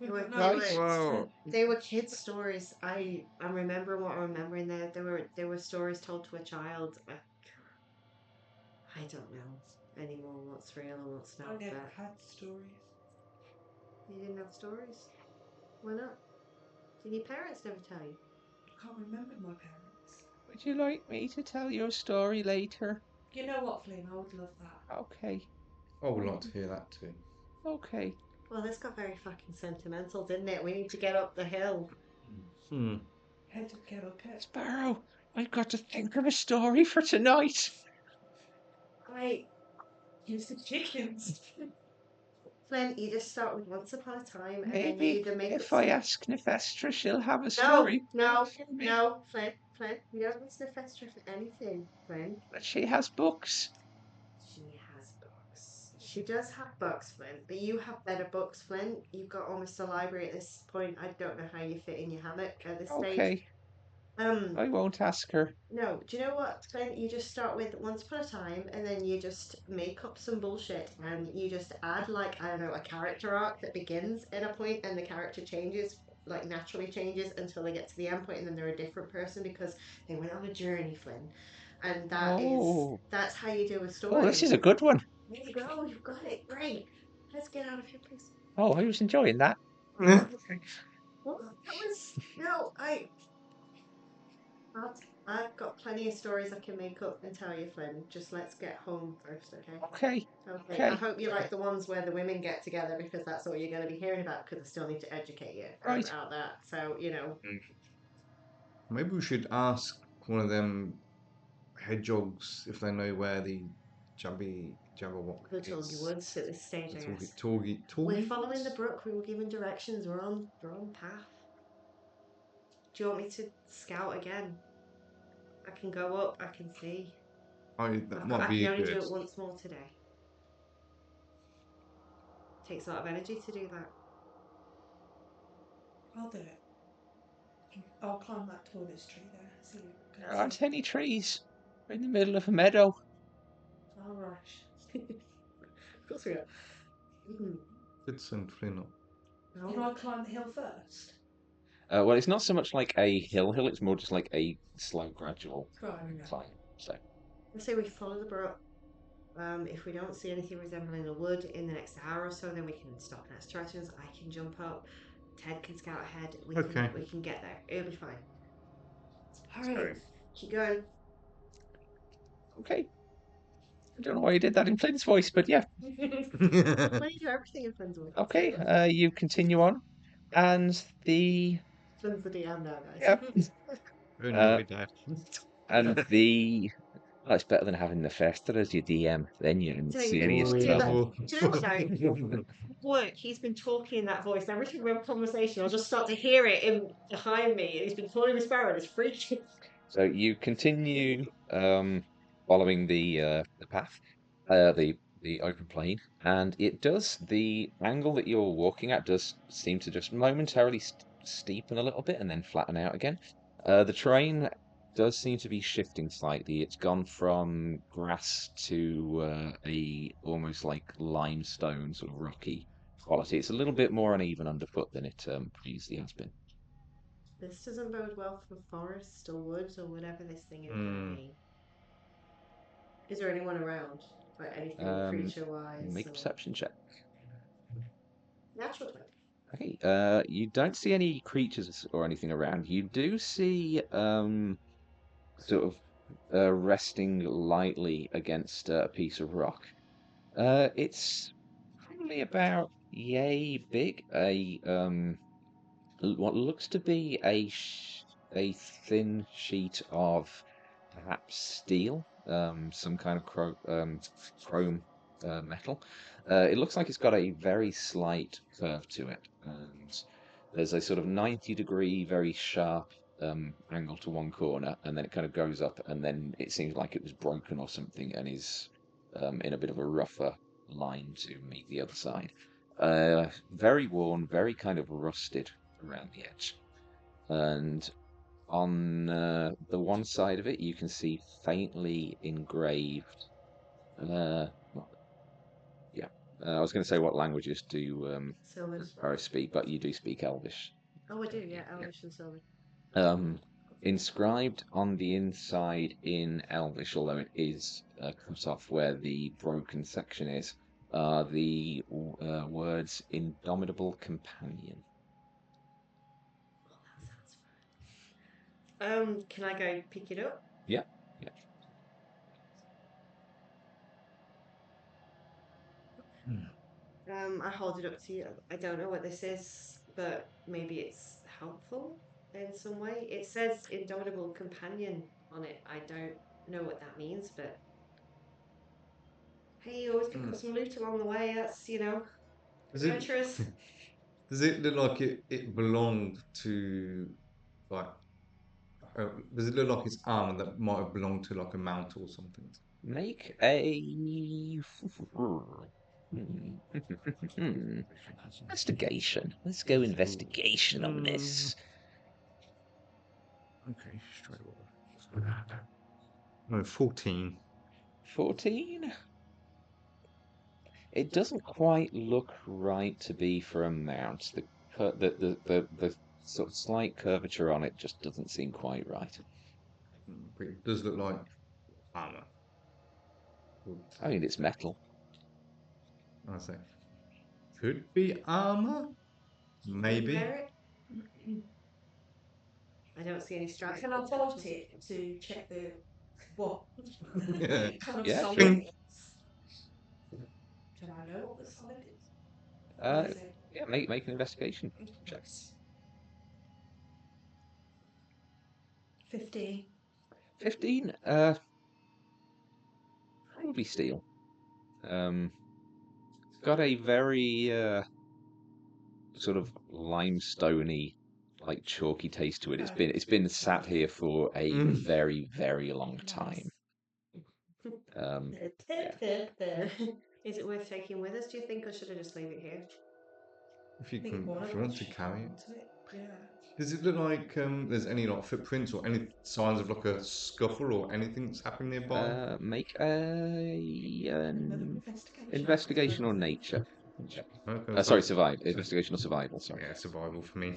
They were kids' stories. I'm remembering what I'm remembering there. There were stories told to a child. I don't know anymore what's real and what's I not. never But had stories. you didn't have stories. Why not? Did your parents never tell you? I can't remember my parents. Would you like me to tell your story later? You know what, Flynn? I would love that. Okay, I would like to hear that too. okay. Well, this got very fucking sentimental, didn't it? We need to get up the hill. Hmm. Head to get up it. Sparrow, I've got to think of a story for tonight. Right. Use the chickens. Flynn, you just start with once upon a time and then you Maybe either make if up I ask Nefestra, she'll have a No, story. no, for me. no, Flynn, you don't listen to Fester for anything, Flynn. But she has books. She has books. She does have books, Flynn, but you have better books, Flynn. You've got almost a library at this point. I don't know how you fit in your hammock at this stage. Okay, I won't ask her. No, do you know what, Flynn? You just start with once upon a time and then you just make up some bullshit and you just add, like, I don't know, a character arc that begins at a point and the character changes, like naturally changes until they get to the end point and then they're a different person because they went on a journey, Flynn. And that's how you do a story. Oh, this is a good one. There you go, you've got it. Great. Let's get out of here, please. Oh, I was enjoying that. What? That was I've got plenty of stories I can make up and tell you, Flynn. Just let's get home first, okay? Okay. Okay. I hope you like the ones where the women get together because that's all you're going to be hearing about because I still need to educate you Right. about that. So, Maybe we should ask one of them hedgehogs if they know where the Jabberwock the is. Torgy Woods at this stage, I guess. Torgy We're following the Woods? brook. We were given directions. We're on path. Do you want me to scout again? I can go up. I can see. That I might can be only good. do it once more today. Takes a lot of energy to do that. I'll do it. I'll climb that tallest tree there. See if I There can aren't see. any trees. We're in the middle of a meadow. All right. Of course we are. Let's send Flynn up. Can I climb the hill first? Well, it's not so much like a hill, it's more just like a slow, gradual Right. climb. So, I say we follow the brook. If we don't see anything resembling a wood in the next hour or so, then we can stop and ask directions. I can jump up. Ted can scout ahead. We can get there. It'll be fine. All right, keep going. okay. I don't know why you did that in Flynn's voice, but yeah. Why do you do everything in Flynn's voice? Okay, you continue on. And Flynn's the DM now, guys. Yep. Enjoy that. And well, it's better than having the Fester as your DM. Then you can see any of his Do trouble. you know what, though? Work, he's been talking in that voice. Every time we have a conversation, I'll just start to hear it behind me. He's been calling me Sparrow, and it's freaking. So you continue following the path, the open plain, and the angle that you're walking at does seem to just momentarily steepen a little bit and then flatten out again. The terrain does seem to be shifting slightly. It's gone from grass to a almost like limestone sort of rocky quality. It's a little bit more uneven underfoot than it previously has been. This doesn't bode well for forest or woods or whatever this thing is going to be. Is there anyone around? Like anything creature-wise? Make a perception check. Natural 20. Okay, you don't see any creatures or anything around. You do see sort of resting lightly against a piece of rock. It's probably about yay big. What looks to be a thin sheet of perhaps steel, some kind of chrome metal. It looks like it's got a very slight curve to it, and there's a sort of 90-degree, very sharp angle to one corner, and then it kind of goes up, and then it seems like it was broken or something, and is in a bit of a rougher line to meet the other side. Very worn, very kind of rusted around the edge. And on the one side of it, you can see faintly engraved. Yeah, I was going to say what languages do Sylvan. Sparrow speak, but you do speak Elvish. Oh, I do, yeah, Elvish and Sylvan. Um, Inscribed on the inside in Elvish, although it is cut off where the broken section is, are the words "indomitable companion." Can I go pick it up? Yeah, yeah. I hold it up to you. I don't know what this is, but maybe it's helpful in some way. It says indomitable companion on it. I don't know what that means, but hey, you always pick up some loot along the way. That's, adventurous. Does it look like it belonged to like? Does it look like it's armor that might have belonged to like a mount or something? Make a investigation. Let's go investigation on this. Okay, straight away. No, 14. 14. It doesn't quite look right to be for a mount. The sort of slight curvature on it just doesn't seem quite right. But it does look like armor. I mean, it's metal. I say, could be armor. Maybe. I don't see any stripes. Can I point it to check the what Yeah. kind of Yeah, solid sure. it is? Can I know what the solid is? What is it? Yeah, make an investigation check. 15. 15. Probably steel. It's got a very sort of limestoney, like chalky taste to it. It's been sat here for a very, very long time. Yeah. Is it worth taking with us, do you think, or should I just leave it here? If you I think can, one if of you want us to should carry hold it. on to it. Yeah. Does it look like there's any like footprints or any signs of like a scuffle or anything that's happening nearby? Make Another an investigation. investigation or nature. Okay, Sorry, survive. Investigation or survival. Sorry. Yeah, survival for me.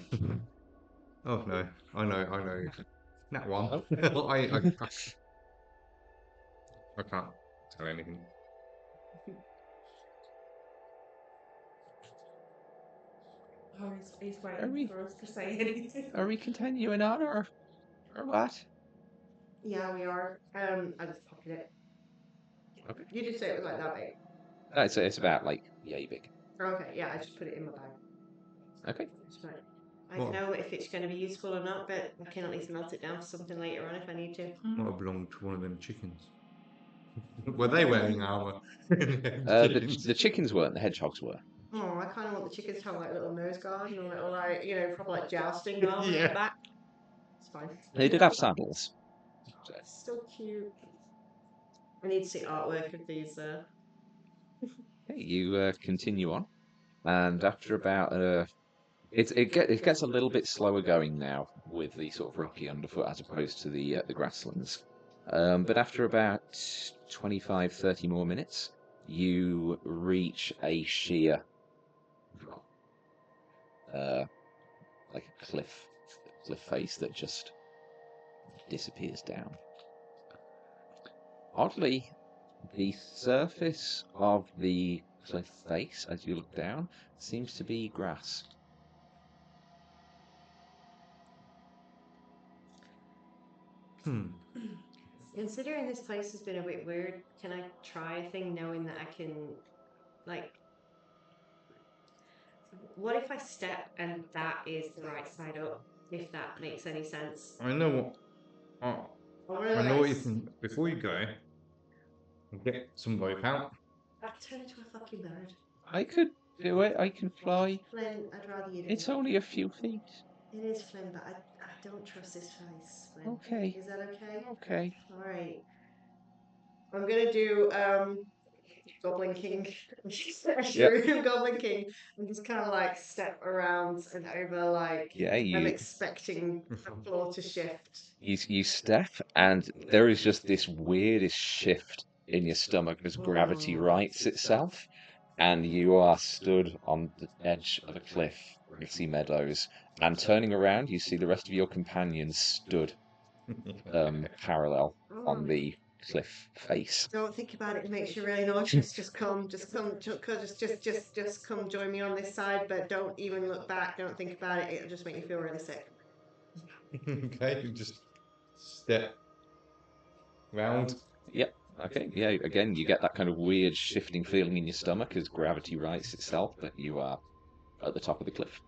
Oh no, I know. That one. Oh. I can't tell anything. Oh, he's Are waiting we- for us to say anything. Are we continuing on or what? Yeah, we are. I just pocket it. Okay. You did say it was like that big. It's about like yay big. Okay, yeah, I just put it in my bag. Okay. It's fine. I don't know if it's going to be useful or not, but I can at least melt it down for something later on if I need to. Might have belonged to one of them chickens. Were they wearing armor? The chickens weren't. The hedgehogs were. Oh, I kind of want the chickens to have like little nose guard and a little like proper like jousting arm at Yeah. the back. It's fine. They did have saddles. So cute. I need to see artwork of these. Okay, you continue on, and after about it gets a little bit slower going now with the sort of rocky underfoot as opposed to the grasslands. But after about 25, 30 more minutes, you reach a sheer, like a cliff face that just disappears down. Oddly, the surface of the cliff face, as you look down, seems to be grass. Considering this place has been a bit weird, can I try a thing knowing that I can, like, what if I step and that is the right side up? If that makes any sense. I know what. I know what you think. Before you go, get some rope out. I've turned into a fucking bird. I could do it. I can fly. Flynn, I'd rather you do It's it. only a few feet. It is Flynn, but I don't trust this place, Flynn. Okay. Is that okay? Okay. Alright. I'm gonna do Goblin King. Shroom Goblin King. And just kind of like step around and over like Yeah, I'm expecting the floor to shift. you step, and there is just this weirdest shift in your stomach as gravity rights itself, and you are stood on the edge of a cliff, grassy meadows, and turning around, you see the rest of your companions stood parallel on Oh, the cliff face. don't think about it. It makes you really nauseous. Just come, just come join me on this side. But don't even look back. Don't think about it. It'll just make you feel really sick. Okay, you just step round. Yep. Okay. Yeah. Again, you get that kind of weird shifting feeling in your stomach as gravity rights itself, but you are at the top of the cliff.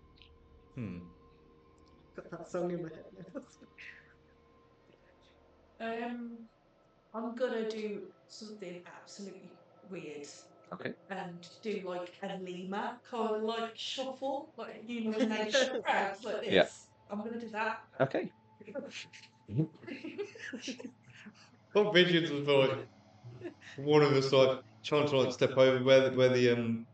Got that song in my head. I'm gonna do something absolutely weird Okay. and do like a lemur kind of like shuffle, like you know, an ancient crowd like this. Yeah. I'm gonna do that. Okay. What visions was like one of us like trying to like step over where the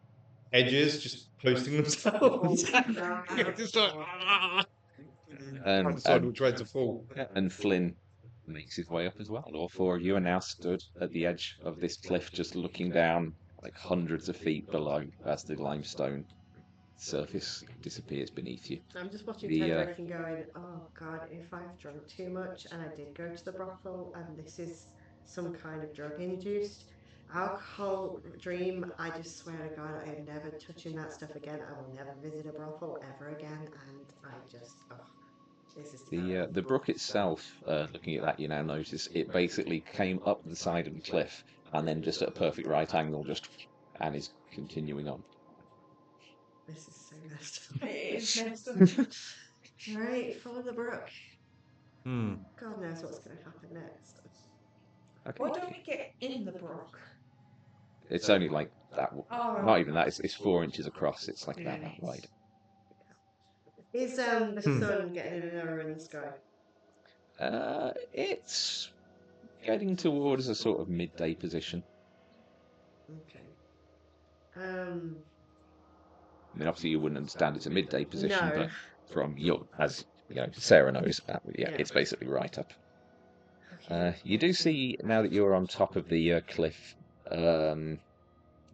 edges just posting themselves. It's like I decided which way to fall. And Flynn makes his way up as well. All four of you are now stood at the edge of this cliff, just looking down like hundreds of feet below as the limestone surface disappears beneath you. I'm just watching The, Tedric and going, oh God, if I've drunk too much and I did go to the brothel and this is some kind of drug induced alcohol dream, I just swear to God, I am never touching that stuff again. I will never visit a brothel ever again. And I just, oh, this is terrible. The brook itself, looking at that, you now notice it basically came up the side of the cliff and then just at a perfect right angle, and is continuing on. This is so messed up. It is messed up. All right, follow the brook. Hmm. God knows what's going to happen next. Okay. Why don't we get in the brook? It's only like that. Oh. Not even that. It's 4 inches across. It's like that wide. Is the sun getting lower in the sky? It's getting towards a sort of midday position. Okay. I mean, obviously you wouldn't understand it's a midday position, No. but from as you know, Sarah knows that. Yeah, Yeah. it's basically right up. Okay. You do see now that you're on top of the cliff,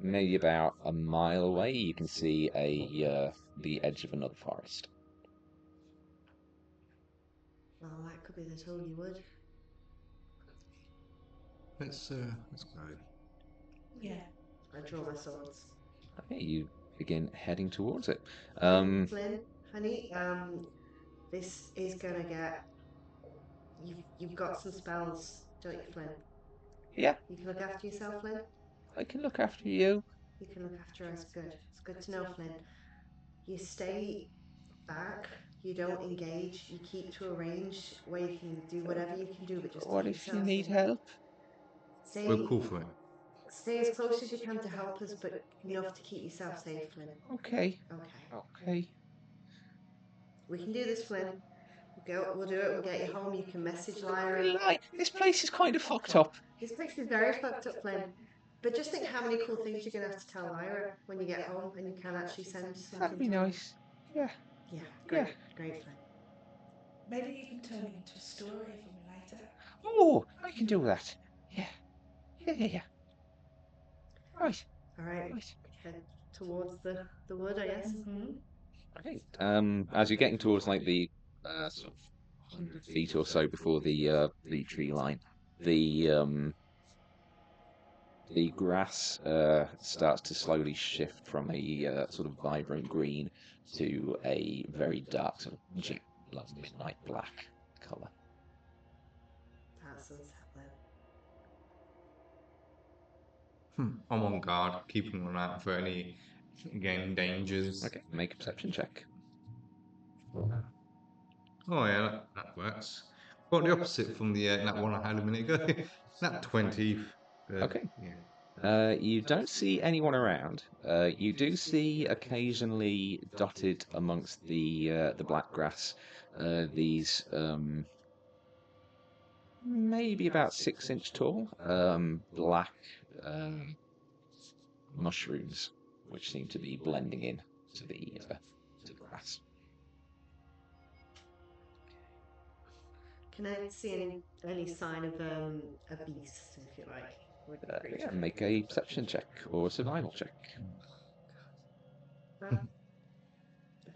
maybe about a mile away, you can see the edge of another forest. Well, that could be the Tully Wood. Let's go. Yeah. I draw my swords. Okay, you begin heading towards it. Flynn, honey, this is gonna get. You've got some spells, don't you, Flynn? Yeah, You can look after yourself, Flynn. I can look after you. You can look after us. Good. It's good to know, Flynn. You stay back. You don't engage. You keep to a range where you can do whatever you can do, but just What keep if you yourself need safe. help? We'll call for it. Stay as close as you can to help us, but enough to keep yourself safe, Flynn. Okay. Okay. Okay. We can do this, Flynn. We'll do it. We'll get you home. You can message Lyra. This place is kind of fucked up. This place is very fucked up, Flynn. But just think how many cool things you're going to have to tell Lyra when you get home and you can actually send something That'd be to her. nice. Yeah. Yeah, great. Great, Flynn. Maybe you can turn it into a story for me later. Oh, I can do that. Yeah. Yeah. Right. All right. Head towards the wood, I guess. Okay. As you're getting towards like the sort of 100 feet or so before the tree line, the grass starts to slowly shift from a sort of vibrant green to a very dark sort of jet midnight black color. That's sunset, I'm on guard, keeping an eye out for any dangers. Okay. Make a perception check. Oh yeah, that works. Quite the opposite from the that one I had a minute ago. That 20. Okay. Yeah. You don't see anyone around. You do see occasionally dotted amongst the black grass these maybe about 6 inch tall black mushrooms, which seem to be blending in to the grass. Can I see any sign of a beast, if you like? Yeah, make a perception check or a survival check. I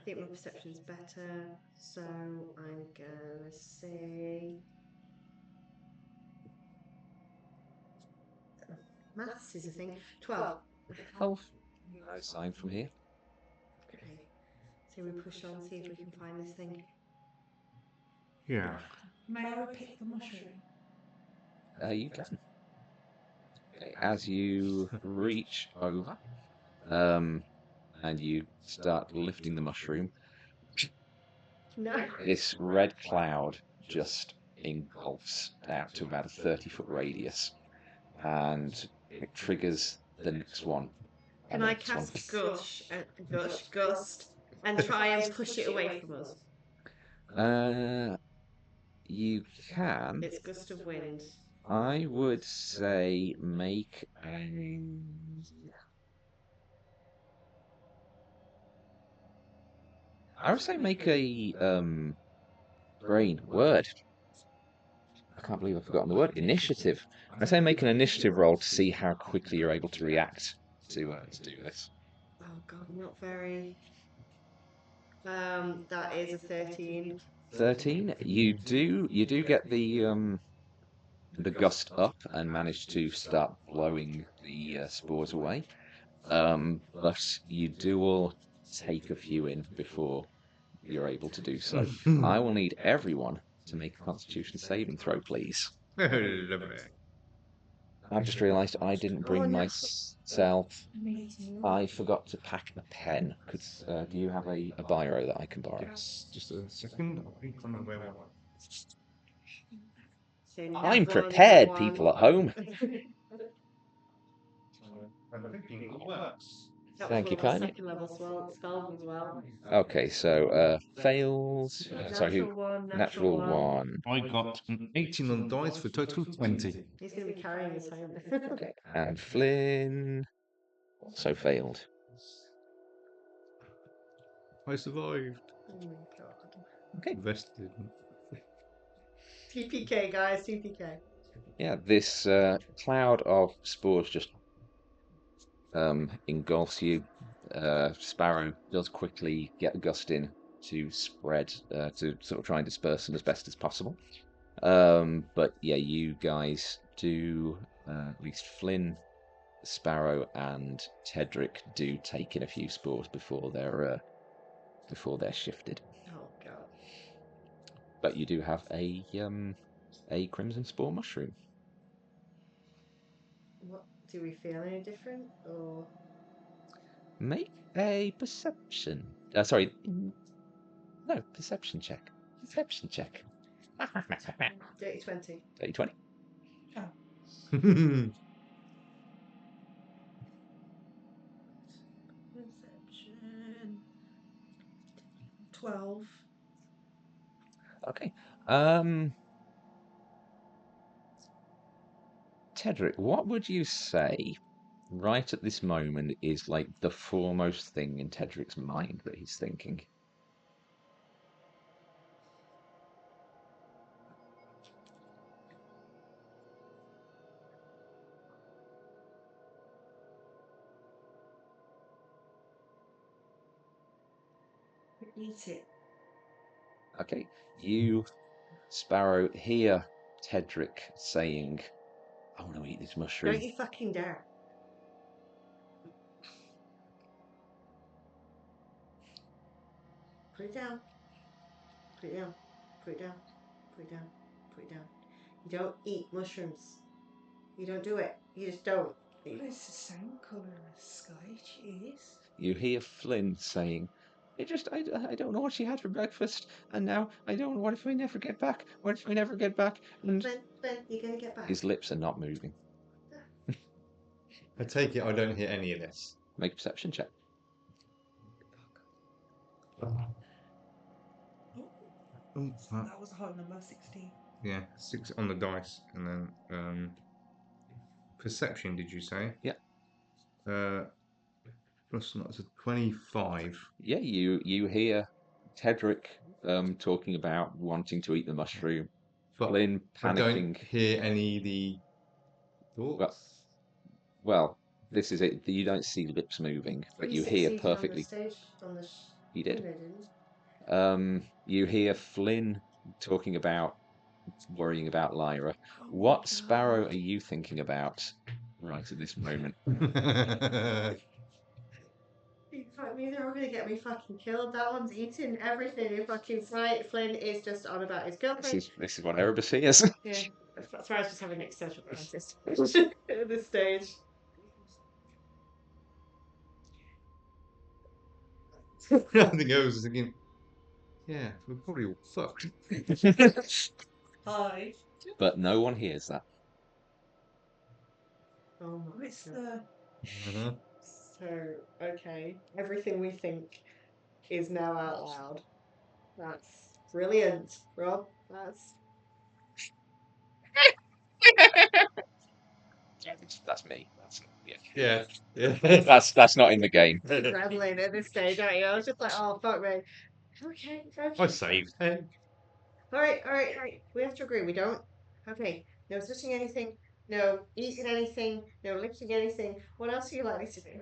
think my perception's better, so I'm gonna say Maths is a thing. 12. 12. No sign from here. Okay. So we push on, see if we can find this thing. Yeah. May I pick the mushroom? You can. Okay, as you reach over, and you start lifting the mushroom, No. this red cloud just engulfs out to about a 30-foot radius, and it triggers the next one. Can I cast gust, and try and push it away from us? You can. It's gust of wind. I would say make a. I would say make a brain word. I can't believe I've forgotten the word. Initiative. I say make an initiative roll to see how quickly you're able to react to do this. Oh god, not very. That is a 13. 13. You do get the gust up and manage to start blowing the spores away. But you do all take a few in before you're able to do so. I will need everyone to make a Constitution saving throw, please. Lovely. I've just realised I didn't bring no. myself. Me too. I forgot to pack a pen. Do you have a biro that I can borrow? Yes. Just a second. I think I'm aware one. So I'm nat prepared, 1. people at home. I'm thinking it works. That was Thank one you of my kindly. second level spells as well. Okay, so fails. Sorry, who? Natural 1, Natural 1. I got an 18 on dice for a total of 20. He's going to be carrying us home. Okay, and Flynn also failed. I survived. Oh my god. Okay. The rest didn't. TPK, guys, TPK. Yeah, this cloud of spores just engulfs you. Sparrow does quickly get a gust in to spread, to sort of try and disperse them as best as possible. But yeah, you guys do, at least Flynn, Sparrow, and Tedric do take in a few spores before they're shifted. Oh god. But you do have a crimson spore mushroom. What, do we feel any different? Or Make a perception. No, perception check. Perception check. dirty 20? Dirty 20. Perception. 12. Okay. Tedric, what would you say right at this moment is like the foremost thing in Tedric's mind that he's thinking? Eat it. Okay. You, Sparrow, hear Tedric saying, I want to eat this mushroom. Don't you fucking dare. Put it down. Put it down. Put it down. Put it down. Put it down. You don't eat mushrooms. You don't do it. You just don't. Well, it's the same colour as sky cheese. You hear Flynn saying, I don't know what she had for breakfast, and now I don't know. What if I never get back? What if I never get back? And Flynn, you're going to get back. his lips are not moving. I take it I don't hear any of this. Make a perception check. That was a high number, 16. Yeah, 6 on the dice, and then perception. Did you say? Yeah. Plus that's a 25. Yeah, you hear Tedric talking about wanting to eat the mushroom. But Flynn I don't panicking. hear any of the thoughts. Well, this is it. You don't see lips moving, but you hear succeeded perfectly. On the stage, He did. No, didn't. You hear Flynn talking about worrying about Lyra. What Sparrow are you thinking about? right at this moment. You fuck me, they're all gonna get me fucking killed. That one's eating everything in fucking sight. Flynn is just on about his girlfriend. This is what Erebus is. Yeah, Sparrow's just having an existential crisis at this stage. I think I was thinking, yeah, we're probably all fucked. Hi. But no one hears that. Oh my It's god. Uh-huh. So, okay. Everything we think is now out loud. That's brilliant, Rob. That's That's me. Yeah. That's not in the game. reveling at this stage, aren't you? I was just like, oh fuck me. Okay, I okay. saved. Hey. All right. We have to agree. We don't. Okay. No touching anything. No eating anything. No licking anything. What else are you likely to do?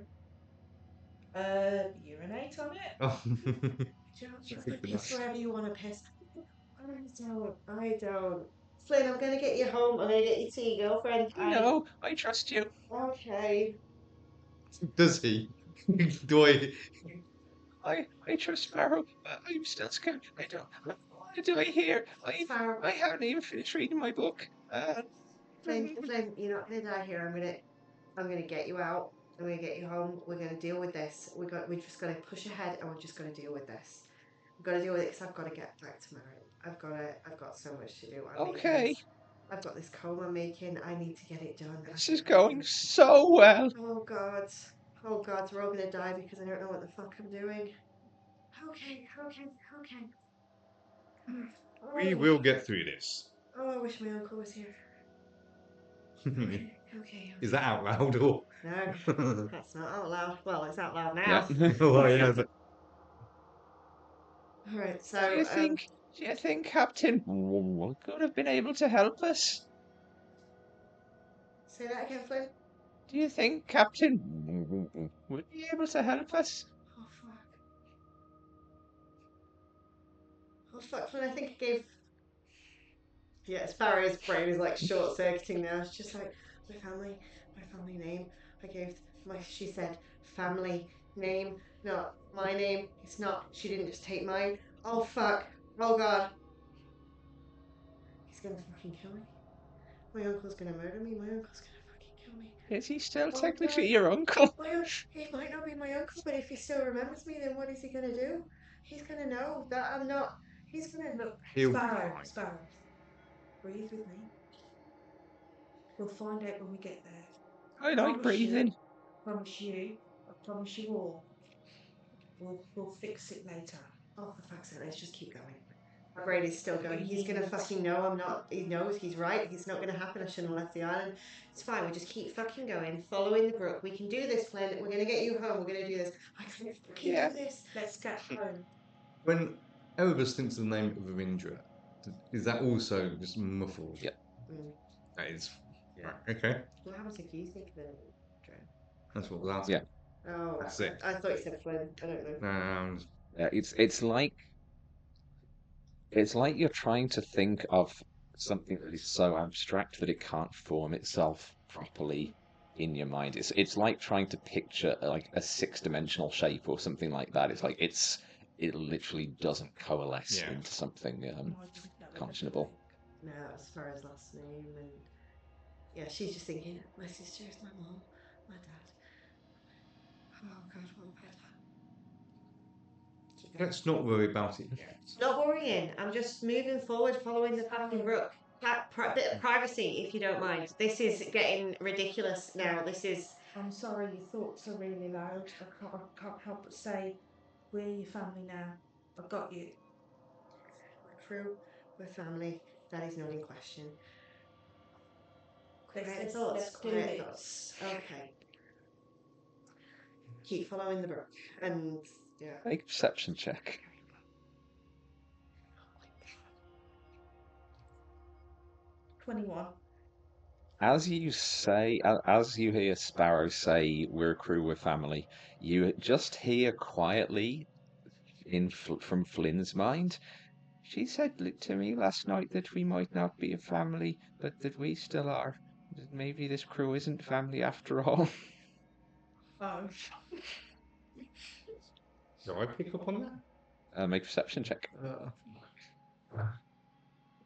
Urinate on it. Oh. You can piss wherever you want to piss. I don't. Flynn, I'm gonna get you home. I'm gonna get you tea, girlfriend. No, I trust you. Okay. Does he? Do I? I trust Sparrow, but I'm still scared. I don't. What do I hear? Sparrow. I haven't even finished reading my book. Flynn, you're not gonna die here. I'm gonna get you out. I'm gonna get you home. We're gonna deal with this. We're just gonna push ahead, and we're just gonna deal with this. I've got to deal with it because I've got to get back to Mary. I've got so much to do. Okay, I've got this comb I'm making. I need to get it done. this is going so well. Oh God. Oh God, we're all gonna die because I don't know what the fuck I'm doing. Okay. We will get through this. Oh, I wish my uncle was here. Okay. Is that out loud or? No, that's not out loud. Well, it's out loud Yeah. now. Well, yeah, but All right. Do So, you think? Do you think Captain could have been able to help us? say that again, Flynn. Do you think Captain would be able to help us? Oh fuck. Oh fuck, Flynn. I think I gave. Yeah, Sparrow's brain is like short circuiting now. It's just like my family name. I gave my. She said family name, not my name. It's not. She didn't just take mine. Oh fuck. Oh God. He's gonna fucking kill me. My uncle's gonna murder me. My uncle's gonna fucking kill me. Is he still Oh technically God. your uncle? He might not be my uncle, but if he still remembers me, then what is he gonna do? He's gonna know that I'm not. He's gonna Look, he'll. Sparrow. Breathe with me. We'll find out when we get there. I like breathing. Promise you. I promise you all. We'll fix it later. Oh, for fuck's sake, let's just keep going. My brain is still going. He's gonna fucking know I'm not. He knows he's right. It's not gonna happen. I shouldn't have left the island. It's fine. We just keep fucking going, following the brook. We can do this, Flynn. We're gonna get you home. We're gonna do this. I can fucking do this. Let's get home. When Erebus thinks of the name of Avindra, is that also just muffled? Yep. That is. Yeah. Right, okay. What happens if you think of it? That's what was Yeah. Oh, That's it. I thought you said Flynn. I don't know. Yeah, it's like you're trying to think of something that is so abstract that it can't form itself properly in your mind. It's like trying to picture like a six-dimensional shape or something like that. It's like it literally doesn't coalesce Yeah. into something conscionable. No, as far as last name and yeah, she's just thinking my sister is my mom, my dad. Oh God, what have I done? Let's not worry about it yet. Not worrying. I'm just moving forward, following the fucking brook. Bit of privacy, if you don't mind. This is getting ridiculous now. This is. I'm sorry your thoughts are really loud. I can't help but say, we're your family now. I've got you. We're crew. We're family. That is not in question. Quiet thoughts. Quiet thoughts. Okay. Keep following the brook, and yeah. Make a perception check. 21. As you hear Sparrow say, "We're a crew, we're family," you just hear quietly from Flynn's mind. She said to me last night that we might not be a family, but that we still are. Maybe this crew isn't family after all. Oh. Do I pick up on that? Make a perception check.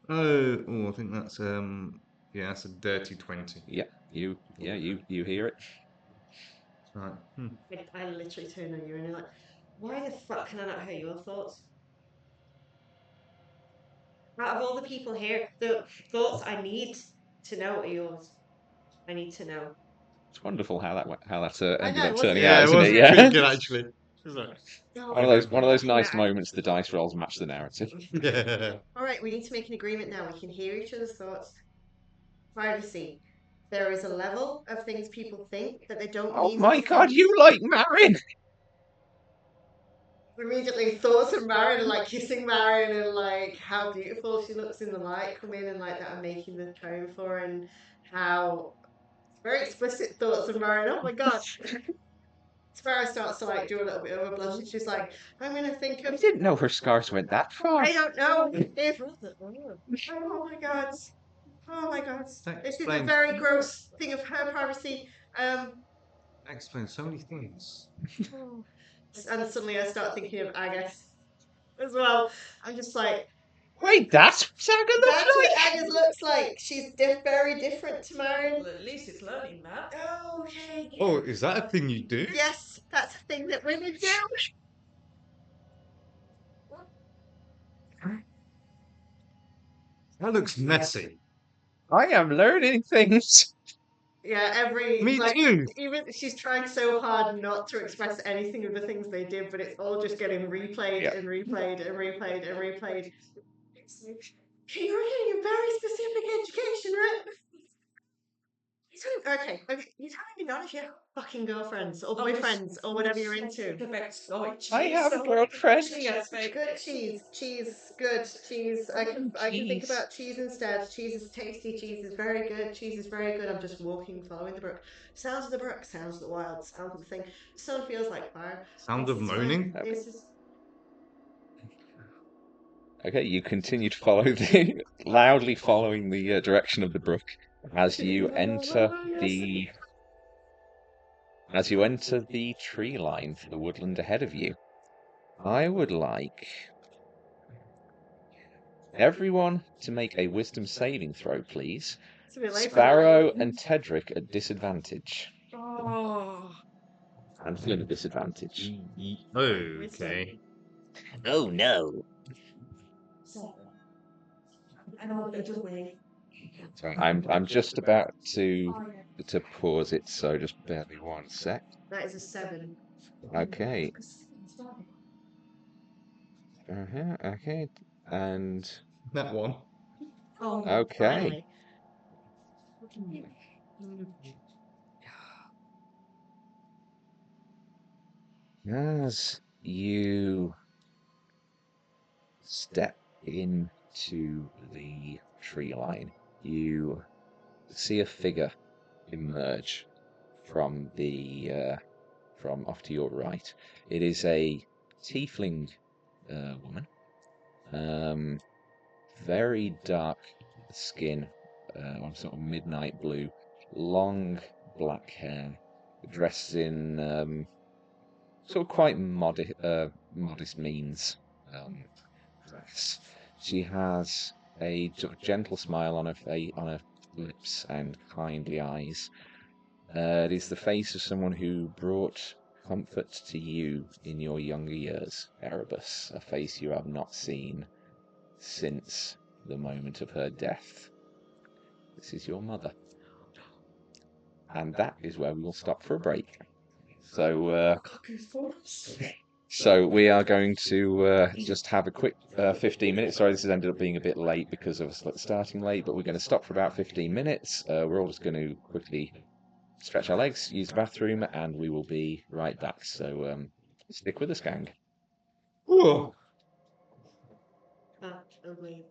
I think that's that's a dirty 20. Yeah, you hear it. Right. I literally turn on you and you're like, why the fuck can I not hear your thoughts? Out of all the people here, the thoughts I need to know are yours. I need to know. It's wonderful how that's I ended know, up wasn't turning it? out, Yeah, it isn't was it? Yeah. pretty good actually. It was like, One of those nice Yeah, moments the dice rolls match the narrative. yeah. All right, we need to make an agreement now. We can hear each other's thoughts. Privacy. There is a level of things people think that they don't Oh mean. my god, you like Marin! Immediately thoughts of Marion and like kissing Marion and like how beautiful she looks in the light come in and like that I'm making the comb for her and how very explicit thoughts of Marion. Oh my god. Sparrow starts to like do a little bit of a blush and she's like, I'm gonna think I of didn't know her scars went that far. I don't know if oh my god. Oh my god. That This is a explains, very gross thing of her privacy. that explains so many things. And suddenly I start thinking of Agus as well. I'm just like, Wait, that's what Saga looks that's what like? Agus looks like. She's very different to Marion. Well, at least it's learning that. Okay. Oh, is that a thing you do? Yes, that's a thing that women do. That looks messy. I am learning things. Yeah, every Me like too. even she's trying so hard not to express anything of the things they did, but it's all just getting replayed Yeah. and replayed and replayed and replayed. You're getting a very specific education, right? Okay, you're telling me none of your fucking girlfriends or boyfriends or whatever you're into. I have a girlfriend. Good cheese, good cheese. I can think about cheese instead. Cheese is tasty. Cheese is very good. Cheese is very good. I'm just walking, following the brook. Sounds of the brook, sounds of the wild, sounds of the thing. The sun feels like fire. Sound of moaning? This is Okay, you continue to follow loudly following the direction of the brook as you enter the tree line for the woodland ahead of you. I would like everyone to make a wisdom saving throw, please. it's a bit late for Sparrow and Tedric at disadvantage. Oh. And Flynn at disadvantage. Okay. Oh no. 7. And I'll go away. So I'm just about to pause it, so just bear me 1 sec. that is a 7. Okay. Okay. And That one. Oh, okay. finally. As you step into the tree line, you see a figure emerge from from off to your right. It is a tiefling woman, very dark skin, on sort of midnight blue, long black hair, dressed in sort of quite modest means. Dress. She has a sort of gentle smile on her lips and kindly eyes. It is the face of someone who brought comfort to you in your younger years, Erebus, a face you have not seen since the moment of her death. This is your mother. And that is where we will stop for a break. So we are going to just have a quick 15 minutes. Sorry, this has ended up being a bit late because of us starting late, but we're going to stop for about 15 minutes. We're all just going to quickly stretch our legs, use the bathroom, and we will be right back. So stick with us, gang. Whoa. Amazing.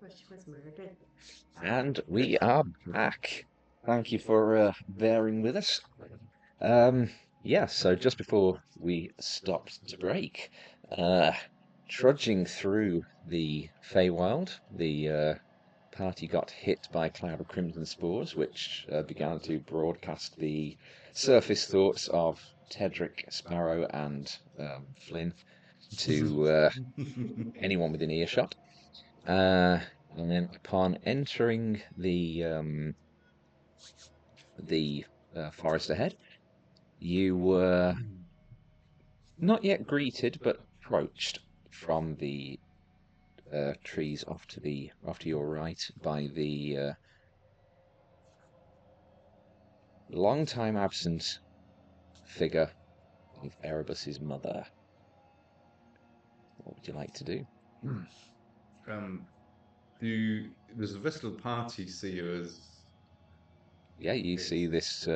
Well, she was murdered. And we are back. Thank you for bearing with us. Yeah, so just before we stopped to break, trudging through the Feywild, the party got hit by a cloud of crimson spores, which began to broadcast the surface thoughts of Tedric, Sparrow, and Flynn to anyone within earshot. And then upon entering the forest ahead, you were not yet greeted, but approached from the trees off to your right by the long time absent figure of Erebus's mother. What would you like to do? Um, does the rest of the party see you as? Yeah, you see this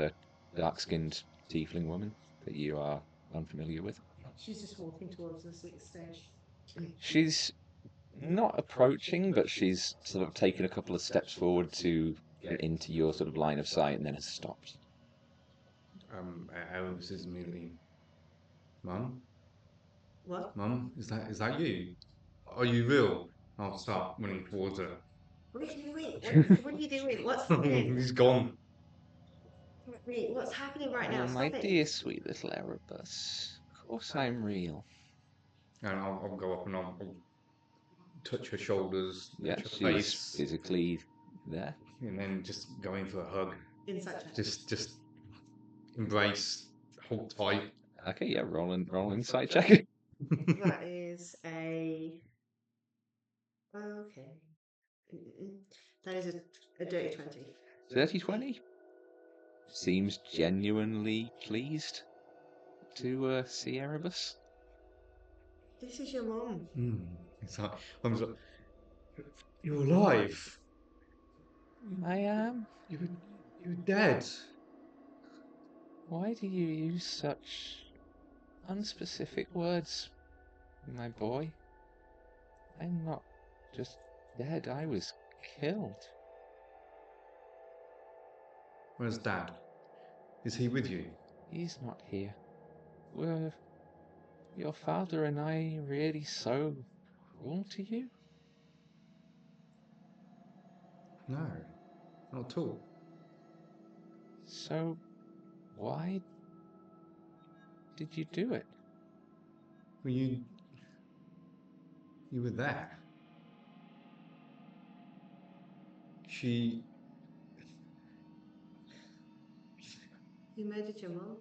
dark-skinned tiefling woman that you are unfamiliar with. She's just walking towards us at this stage. She's not approaching, but she's sort of taken a couple of steps forward to get into your sort of line of sight and then has stopped. Erebus says immediately, "Mum, What? Mum, is that you? Are you real?" I'll start running towards her. Wait. What are you doing? What's happening? He's gone. Wait, what's happening right now? Oh, my Stop it. dear sweet little Erebus. Of course I'm real. And I'll go up and I'll touch her shoulders, Yeah, touch her she's face, physically there. and then just go in for a hug. Inside check. Just embrace, hold tight. Okay, yeah, roll insight check. That is a. Okay. That is a dirty 20. 30-20. Seems genuinely pleased to see Erebus. This is your mum. It's like, I'm like, "You're alive. I am. You're dead." Why do you use such unspecific words, my boy? I'm not just dead, I was killed. Where's Dad? Is he with you? He's not here. Were your father and I really so cruel to you? No, not at all. So, why did you do it? Well, you were there. She. You murdered your mum.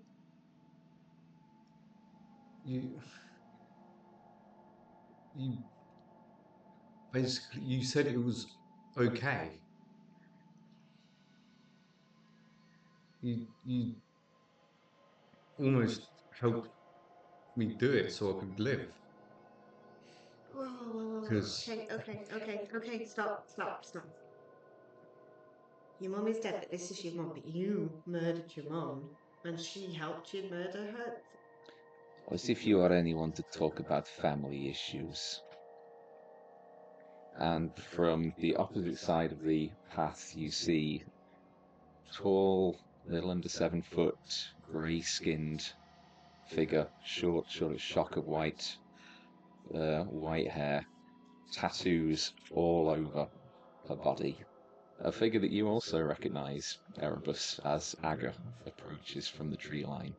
You basically you said it was okay. You almost helped me do it so I could live. Whoa. 'Cause- Okay. Stop. Your mum is dead, but this is your mum. But you murdered your mum, and she helped you murder her. As if you are anyone to talk about family issues. And from the opposite side of the path, you see tall, little under 7 foot, grey-skinned figure, short shock of white hair, tattoos all over her body. A figure that you also recognize, Erebus, as Aga approaches from the tree line.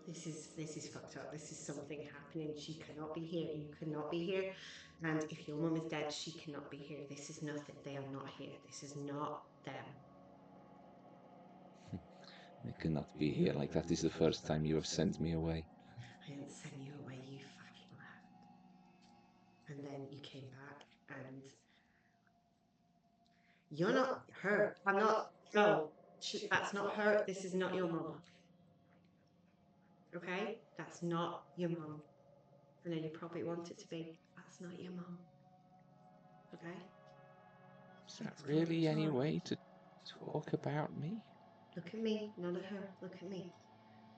This is fucked up. This is something happening. She cannot be here. You cannot be here. And if your mum is dead, she cannot be here. This is nothing. They are not here. This is not them. I cannot be here like that is the first time you have sent me away. I didn't send you away. You fucking left. And then you came back, and you're not her. I'm not. No, that's not her. This is not your mum. Okay, that's not your mum. I know you probably want it to be. That's not your mum. Okay. Is that really any way to talk about me? Look at me, not at her. Look at me.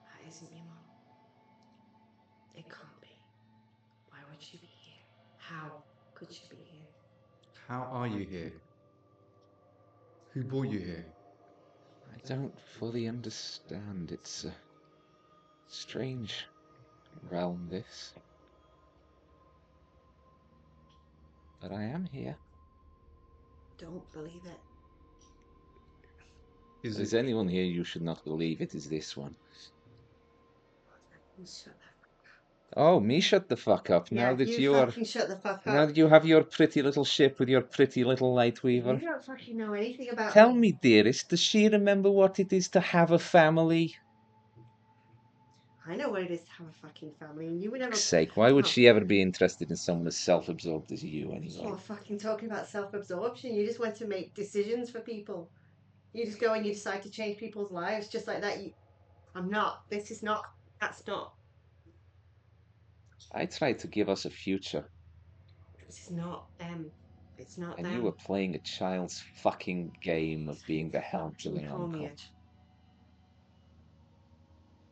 That isn't your mum. It can't be. Why would she be How could she be here? How are you here? Who brought you here? I don't fully understand. It's a strange realm, this. But I am here. Don't believe it. Is If there's it? anyone here you should not believe, it is this one. You shut the Oh, me shut the fuck up. Yeah, Now that you you are, fucking shut the fuck now up. that you have your pretty little ship with your pretty little light You weaver. don't fucking know anything about Tell me, dearest, does she remember what it is to have a family? I know what it is to have a fucking family, and you would never. For fuck's sake, why would Oh. she ever be interested in someone as self-absorbed as you, anyway? You're fucking talking about self-absorption. You just want to make decisions for people. You just go and you decide to change people's lives just like that. I'm not. This is not. That's not. I tried to give us a future, This is not them. It's not and them. you were playing a child's fucking game of being the helpful Don't call me uncle. it.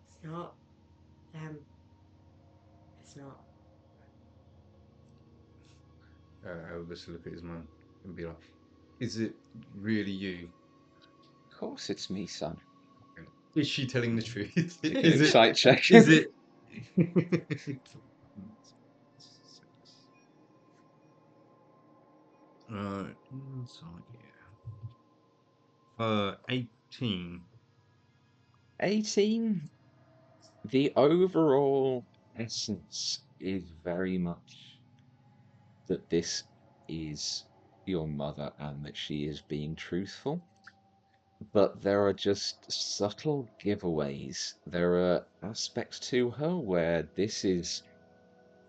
It's not them. It's not. Erebus will look at his mum and be like, "Is it really you?" Of course it's me, son. Is she telling the truth? Make an Is it? insight check. Is it? Inside here. 18. 18. The overall essence is very much that this is your mother and that she is being truthful. But there are just subtle giveaways. There are aspects to her where this is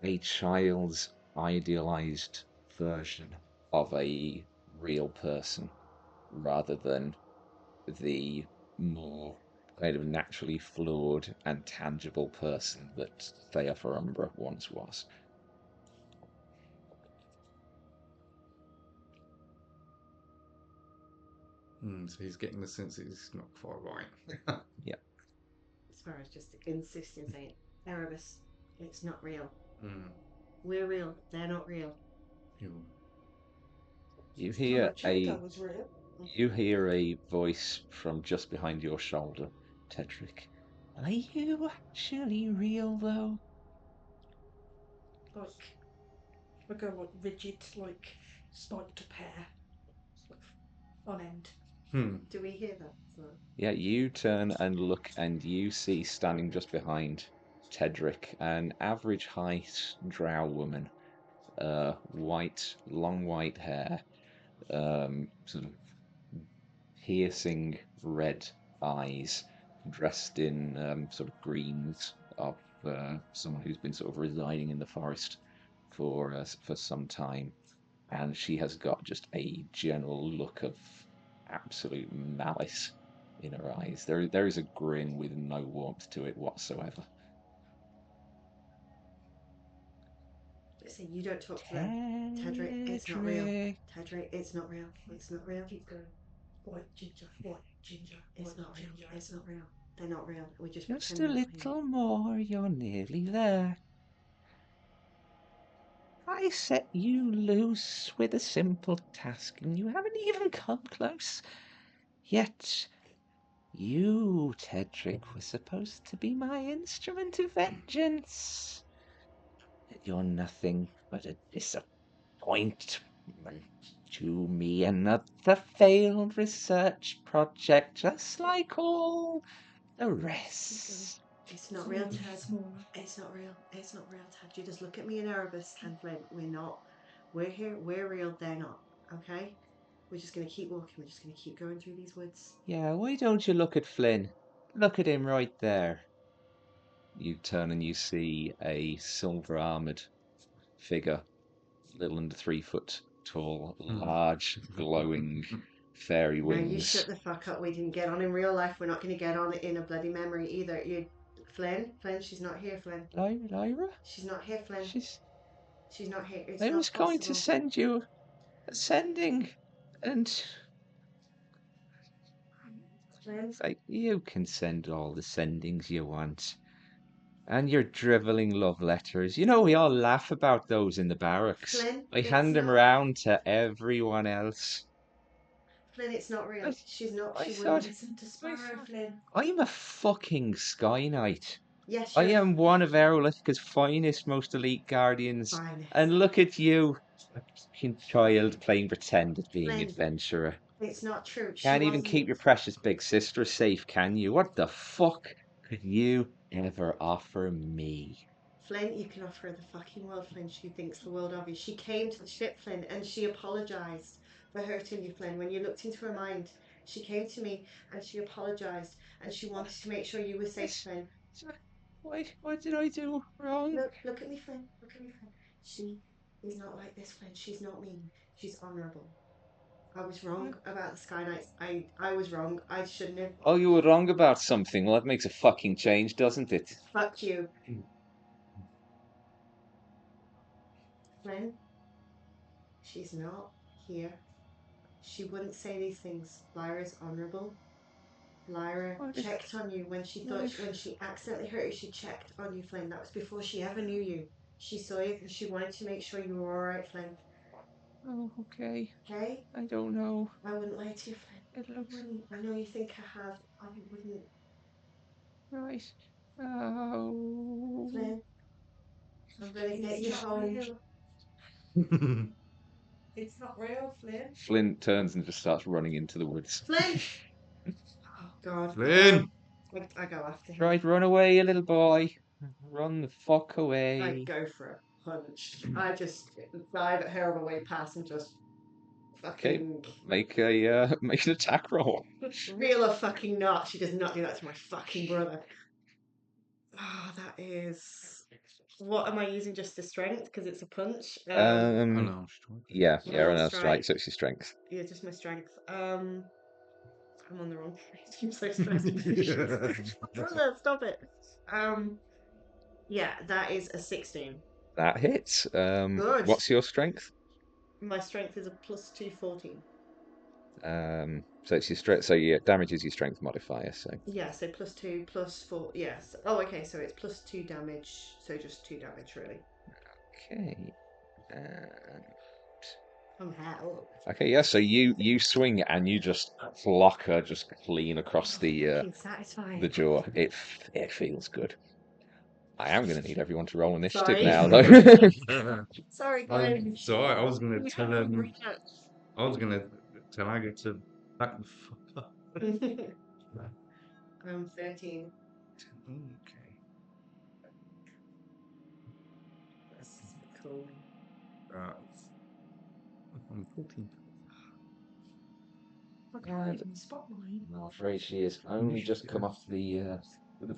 a child's idealized version of a real person rather than the more kind of naturally flawed and tangible person that Thea for Umbra once was. So he's getting the sense that it's not quite right. Yeah. Sparrow's just insisting, saying, Erebus, it's not real. Mm. We're real. They're not real. You Last time I hear checked, a that was real. you hear a voice from just behind your shoulder, Tedric. Are you actually real though? Like a rigid, like start to pair, like on end. Do we hear that? Yeah, you turn and look, and you see standing just behind Tedric an average height drow woman, white, long white hair, sort of piercing red eyes, dressed in sort of greens of someone who's been sort of residing in the forest for some time, and she has got just a general look of absolute malice in her eyes. There is a grin with no warmth to it whatsoever. Listen, you don't talk to them. Tedric, it's not real. Tedric, it's not real. It's not real. Keep going. White ginger, white ginger. It's not real. It's not real. They're not real. We just Just a pretend they're real. little more, you're nearly there. I set you loose with a simple task, and you haven't even come close. Yet, you, Tedric, were supposed to be my instrument of vengeance. You're nothing but a disappointment to me, another failed research project, just like all the rest. It's not real, Ted. It's not real. It's not real, Ted. You just look at me in Erebus and Flynn. We're not. We're here. We're real. They're not. Okay? We're just going to keep walking. We're just going to keep going through these woods. Yeah, why don't you look at Flynn? Look at him right there. You turn and you see a silver-armored figure, little under 3 foot tall, large, glowing fairy Now you wings. shut the fuck up. We didn't get on in real life. We're not going to get on in a bloody memory either. You, Flynn, she's not here, Flynn. Lyra? She's not here, Flynn. She's not here. It's I not was going to possible. send you a sending, and Flynn, like, you can send all the sendings you want. And your drivelling love letters. You know, we all laugh about those in the barracks. Flynn, I it's hand them not- round to everyone else. Flynn, it's not real. I- She's not. I She thought- wouldn't. Listen to Sparrow, Flynn. I'm a fucking Sky Knight. Yes, I you're am one of Erolica's finest, most elite guardians. fine. And look at you, a fucking child playing pretend at being Flynn. adventurer. It's not true. She Can't even wasn't. keep your precious big sister safe, can you? What the fuck could you ever offer me? Flynn, you can offer her the fucking world, Flynn. She thinks the world of you. She came to the ship, Flynn, and she apologised for hurting you, Flynn. When you looked into her mind, she came to me and she apologised and she wanted to make sure you were safe, Flynn. What did I do wrong? Look at me, Flynn. Look at me, Flynn. She is not like this, Flynn. She's not mean. She's honourable. I was wrong about the Sky Knights. I was wrong. I shouldn't have. Oh, you were wrong about something. Well, that makes a fucking change, doesn't it? Fuck you. Flynn, she's not here. She wouldn't say these things. Lyra's honourable. Lyra checked on you when she thought when she accidentally hurt you. She checked on you, Flynn. That was before she ever knew you. She saw you and she wanted to make sure you were all right, Flynn. Oh, okay. Okay? I don't know. I wouldn't lie to you, Flynn. It looks I know you think I have. I wouldn't. right. Oh. Flynn, I'm gonna get you home. It's not real, Flynn. Flint turns and just starts running into the woods. Flynn! Oh, God. Flynn! I go after him. Right, run away, you little boy. Run the fuck I away. go for a punch. I just dive at her on the way past and just Okay, fucking. make an attack roll. Real or fucking not. She does not do that to my fucking brother. Oh, that is. What am I using? Just the strength because it's a punch. Unarmed strike. Yeah, Unarmed another strike. strike, so it's your strength. Yeah, just my strength. I'm on the wrong page. I'm so stressed. Brother, stop it. Yeah, that is a 16. That hits. Good. What's your strength? My strength is a +2, 14. So it's your strength. So your damage is your strength modifier. So Yeah, so +2, +4. Yes. Oh, okay. So it's +2 damage. So just 2 damage, really. okay. Somehow. Okay, yeah. So you swing and you just clock her just clean across the Fucking satisfying. jaw. It feels good. I am going to need everyone to roll initiative Sorry. now, though. Sorry, guys. It's alright, I was gonna tell Aga to back the fuck up. I'm 13. Okay. That's cool. I'm 14. And I'm afraid she has only just come off the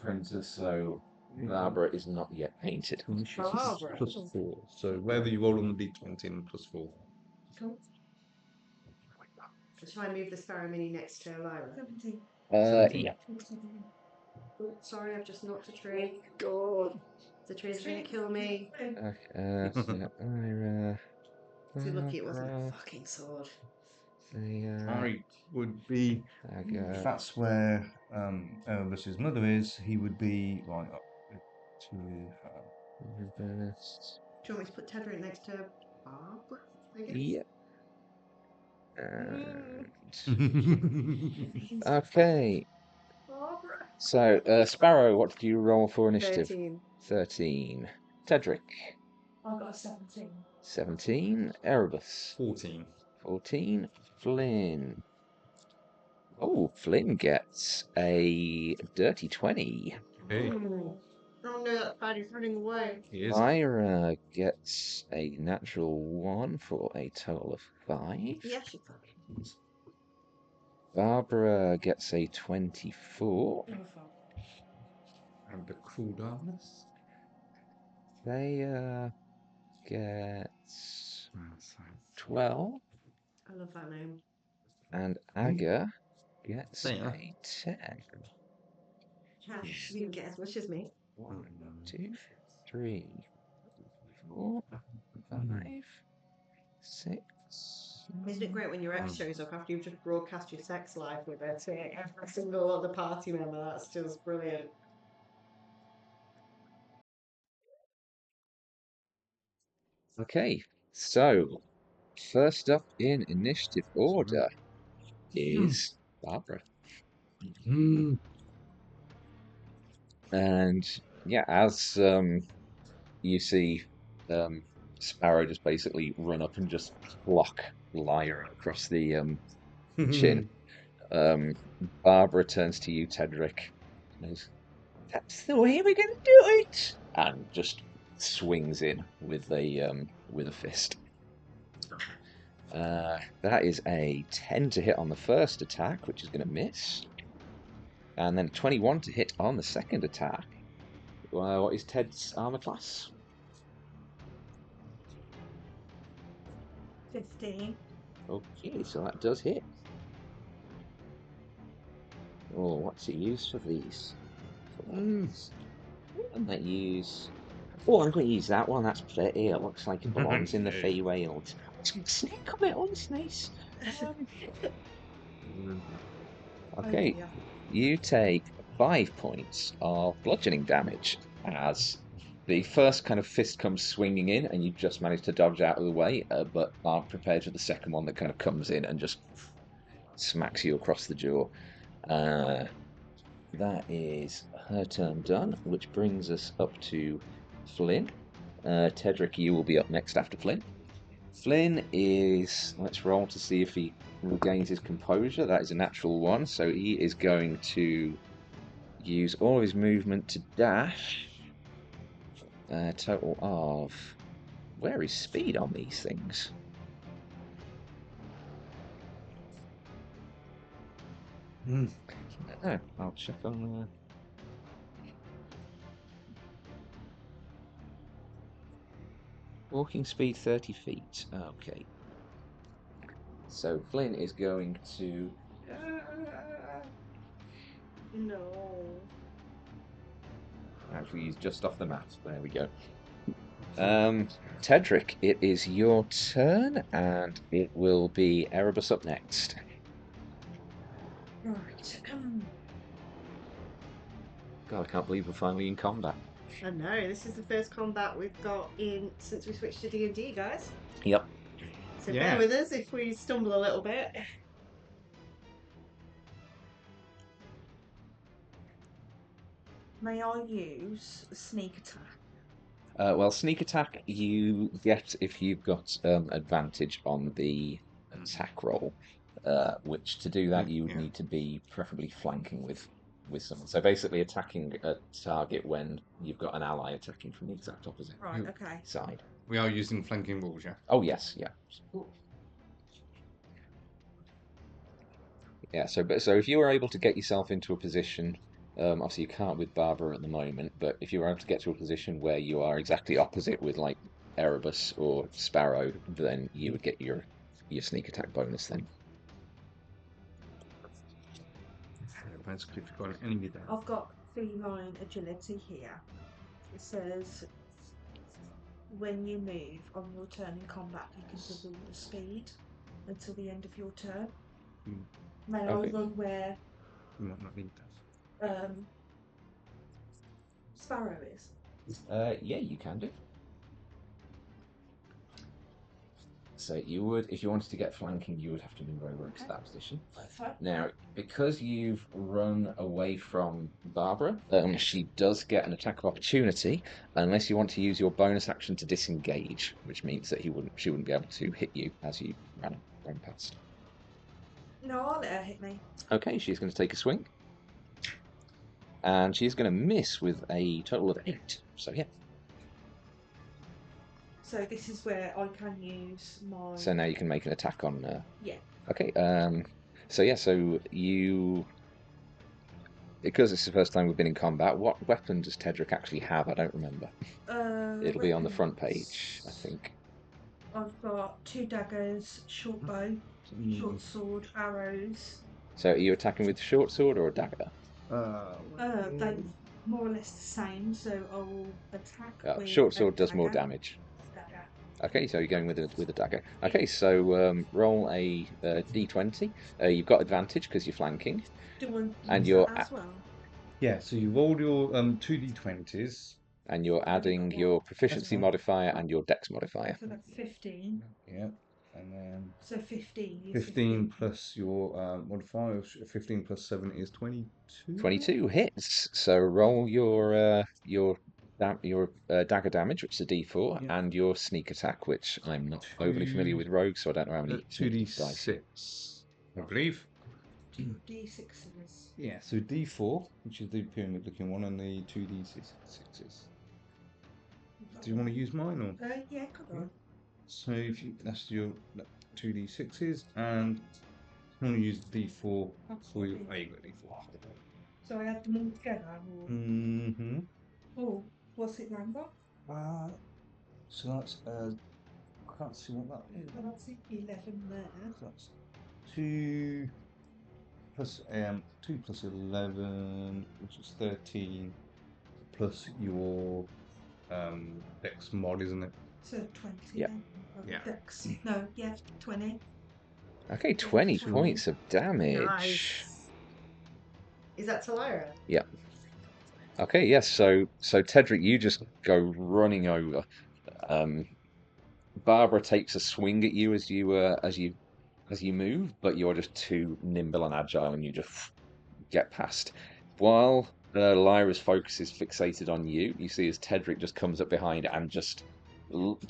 princess, so Barbara is not yet painted. Barbara. +4. So whether you roll on the d20 and +4. Cool. Shall I move the Sparrow Mini next to Lyra? Yeah. Oh, sorry, I've just knocked a tree. God. The tree's gonna kill me. Okay, so Ira. Too lucky it wasn't a Barbara, fucking sword. I would be. If Aga. that's where Erebus's mother is, he would be right up to her. Erebus. Do you want me to put Tedric next to Barbara? I guess? Yep. Okay. Barbara. So, Sparrow, what did you roll for initiative? 13. 13. Tedric. I got a 17. 17. Erebus. 14. 14. Flynn. Oh, Flynn gets a dirty 20. Okay. Oh no, that Paddy's running away. He is. Lyra gets a natural 1 for a total of 5. Yeah, she fucking. Barbara gets a 24. And the cruel darkness. Thea gets 12. I love that name. And Aga gets Thea. a 10. She didn't get as much as me. 1, 2, 3, 4, 5, 6. Isn't it great when your ex shows up after you've just broadcast your sex life with her to every single other party member? That's just brilliant. Okay, so first up in initiative order is Barbara. And yeah, as you see Sparrow just basically run up and just block Lyra across the chin. Barbara turns to you, Tedric, and goes, "That's the way we're gonna do it," and just swings in with a fist. That is a 10 to hit on the first attack, which is going to miss, and then 21 to hit on the second attack. What is Ted's armor class? 15. Okay, so that does hit. Oh, what's it used for these? I might use. Oh, I'm going to use that one. That's pretty. It looks like it belongs in the Feywild. Some snake on it. Oh, it's nice. Okay, dear. you take 5 points of bludgeoning damage as the first kind of fist comes swinging in, and you just manage to dodge out of the way, but aren't prepared for the second one that kind of comes in and just smacks you across the jaw. That is her turn done, which brings us up to Flynn. Tedric, you will be up next after Flynn. Flynn is. Let's roll to see if he regains his composure. That is a natural one, so he is going to use all of his movement to dash. A total of. Where is speed on these things? Oh, I'll check on. Walking speed 30 feet. Okay. So Flynn is going to. No. Actually, he's just off the map. There we go. Tedric, it is your turn, and it will be Erebus up next. Right. God, I can't believe we're finally in combat. I know, this is the first combat we've got in since we switched to D&D, guys. Yep. So Yeah. bear with us if we stumble a little bit. May I use a sneak attack? Well, sneak attack you get if you've got advantage on the attack roll, which to do that you would need to be preferably flanking with someone. So basically attacking a target when you've got an ally attacking from the exact opposite Right, okay. side. We are using flanking rules, yeah? Oh yes, yeah. Yeah, so if you were able to get yourself into a position, obviously you can't with Barbara at the moment, but if you were able to get to a position where you are exactly opposite with like Erebus or Sparrow, then you would get your sneak attack bonus then. Basically, if you've got an enemy there. I've got feline agility here. It says when you move on your turn in combat, you can double your speed until the end of your turn. May Okay. I run where You might not need that. Sparrow is? Yeah, you can do. So you would, if you wanted to get flanking, you would have to move over into that position. Now, because you've run away from Barbara, she does get an attack of opportunity, unless you want to use your bonus action to disengage, which means that she wouldn't be able to hit you as you ran past. No, I'll let her hit me. Okay, she's going to take a swing, and she's going to miss with a total of 8. So yeah. So this is where I can use my... So now you can make an attack on. Yeah. Okay. So yeah. So you. Because it's the first time we've been in combat, what weapon does Tedric actually have? I don't remember. It'll be on the front page, I think. I've got 2 daggers, short bow, short sword, arrows. So are you attacking with short sword or a dagger? They're more or less the same, so I'll attack with Short a sword does more dagger. damage. Dagger. Okay, so you're going with a dagger. Okay, so roll a d20. You've got advantage because you're flanking. Do you want And use you're that as well? Yeah, so you roll your 2d20s, And you're adding your proficiency fine. modifier and your dex modifier. So that's 15. Yeah. And then So 15. Use 15 plus your modifier. 15 plus 7 is 22. 22 hits. So roll your dagger damage, which is a D4, Yeah. and your sneak attack, which I'm not overly familiar with rogue, so I don't know how many dice. 2d6, I believe. 2d6s. Yeah, so d4, which is the pyramid looking one, and the 2d6s. Do you want to use mine or? Yeah, come on. So if you, that's your 2d6s, and you want to use d4 for your. Oh, you got d4. So I add them all together. Or... Mm-hmm. Oh, what's it number? So that's I can't see what that is. So that's 11 there. So that's 2 plus 2 plus 11, which is 13, plus your dex mod, isn't it? So 20 Yeah. then. Yeah. Dex. No, yeah, 20. Okay, 20 Sure. points of damage. Nice. Is that to Lyra? Yeah. Okay, yes. So Tedric, you just go running over. Barbara takes a swing at you as you move, but you're just too nimble and agile, and you just get past. While Lyra's focus is fixated on you, you see as Tedric just comes up behind and just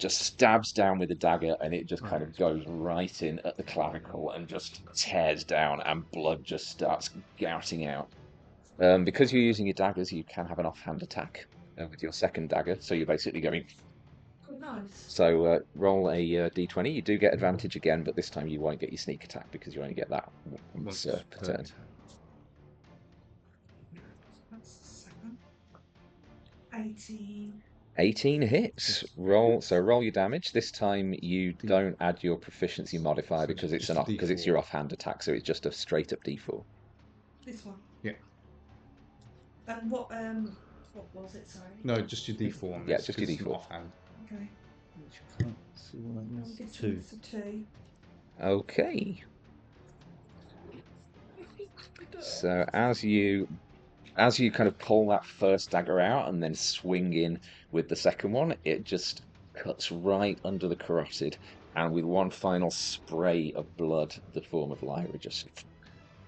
stabs down with a dagger, and it just kind of goes right in at the clavicle and just tears down, and blood just starts gouting out. Because you're using your daggers, you can have an offhand attack with your second dagger, so you're basically going. Oh, nice. So roll a d20. You do get advantage again, but this time you won't get your sneak attack because you only get that once per turn. That's 7. 18. 18 hits. Roll your damage. This time you don't add your proficiency modifier because it's your offhand attack, so it's just a straight up d4. This one. Yeah. And what was it? Sorry. No, just your d4 on Yeah, this. just your 'cause it's an d4. offhand. Okay. Can't see what that is. This 2. one's a 2. Okay. So as you kind of pull that first dagger out and then swing in with the second one, it just cuts right under the carotid, and with one final spray of blood, the form of Lyra just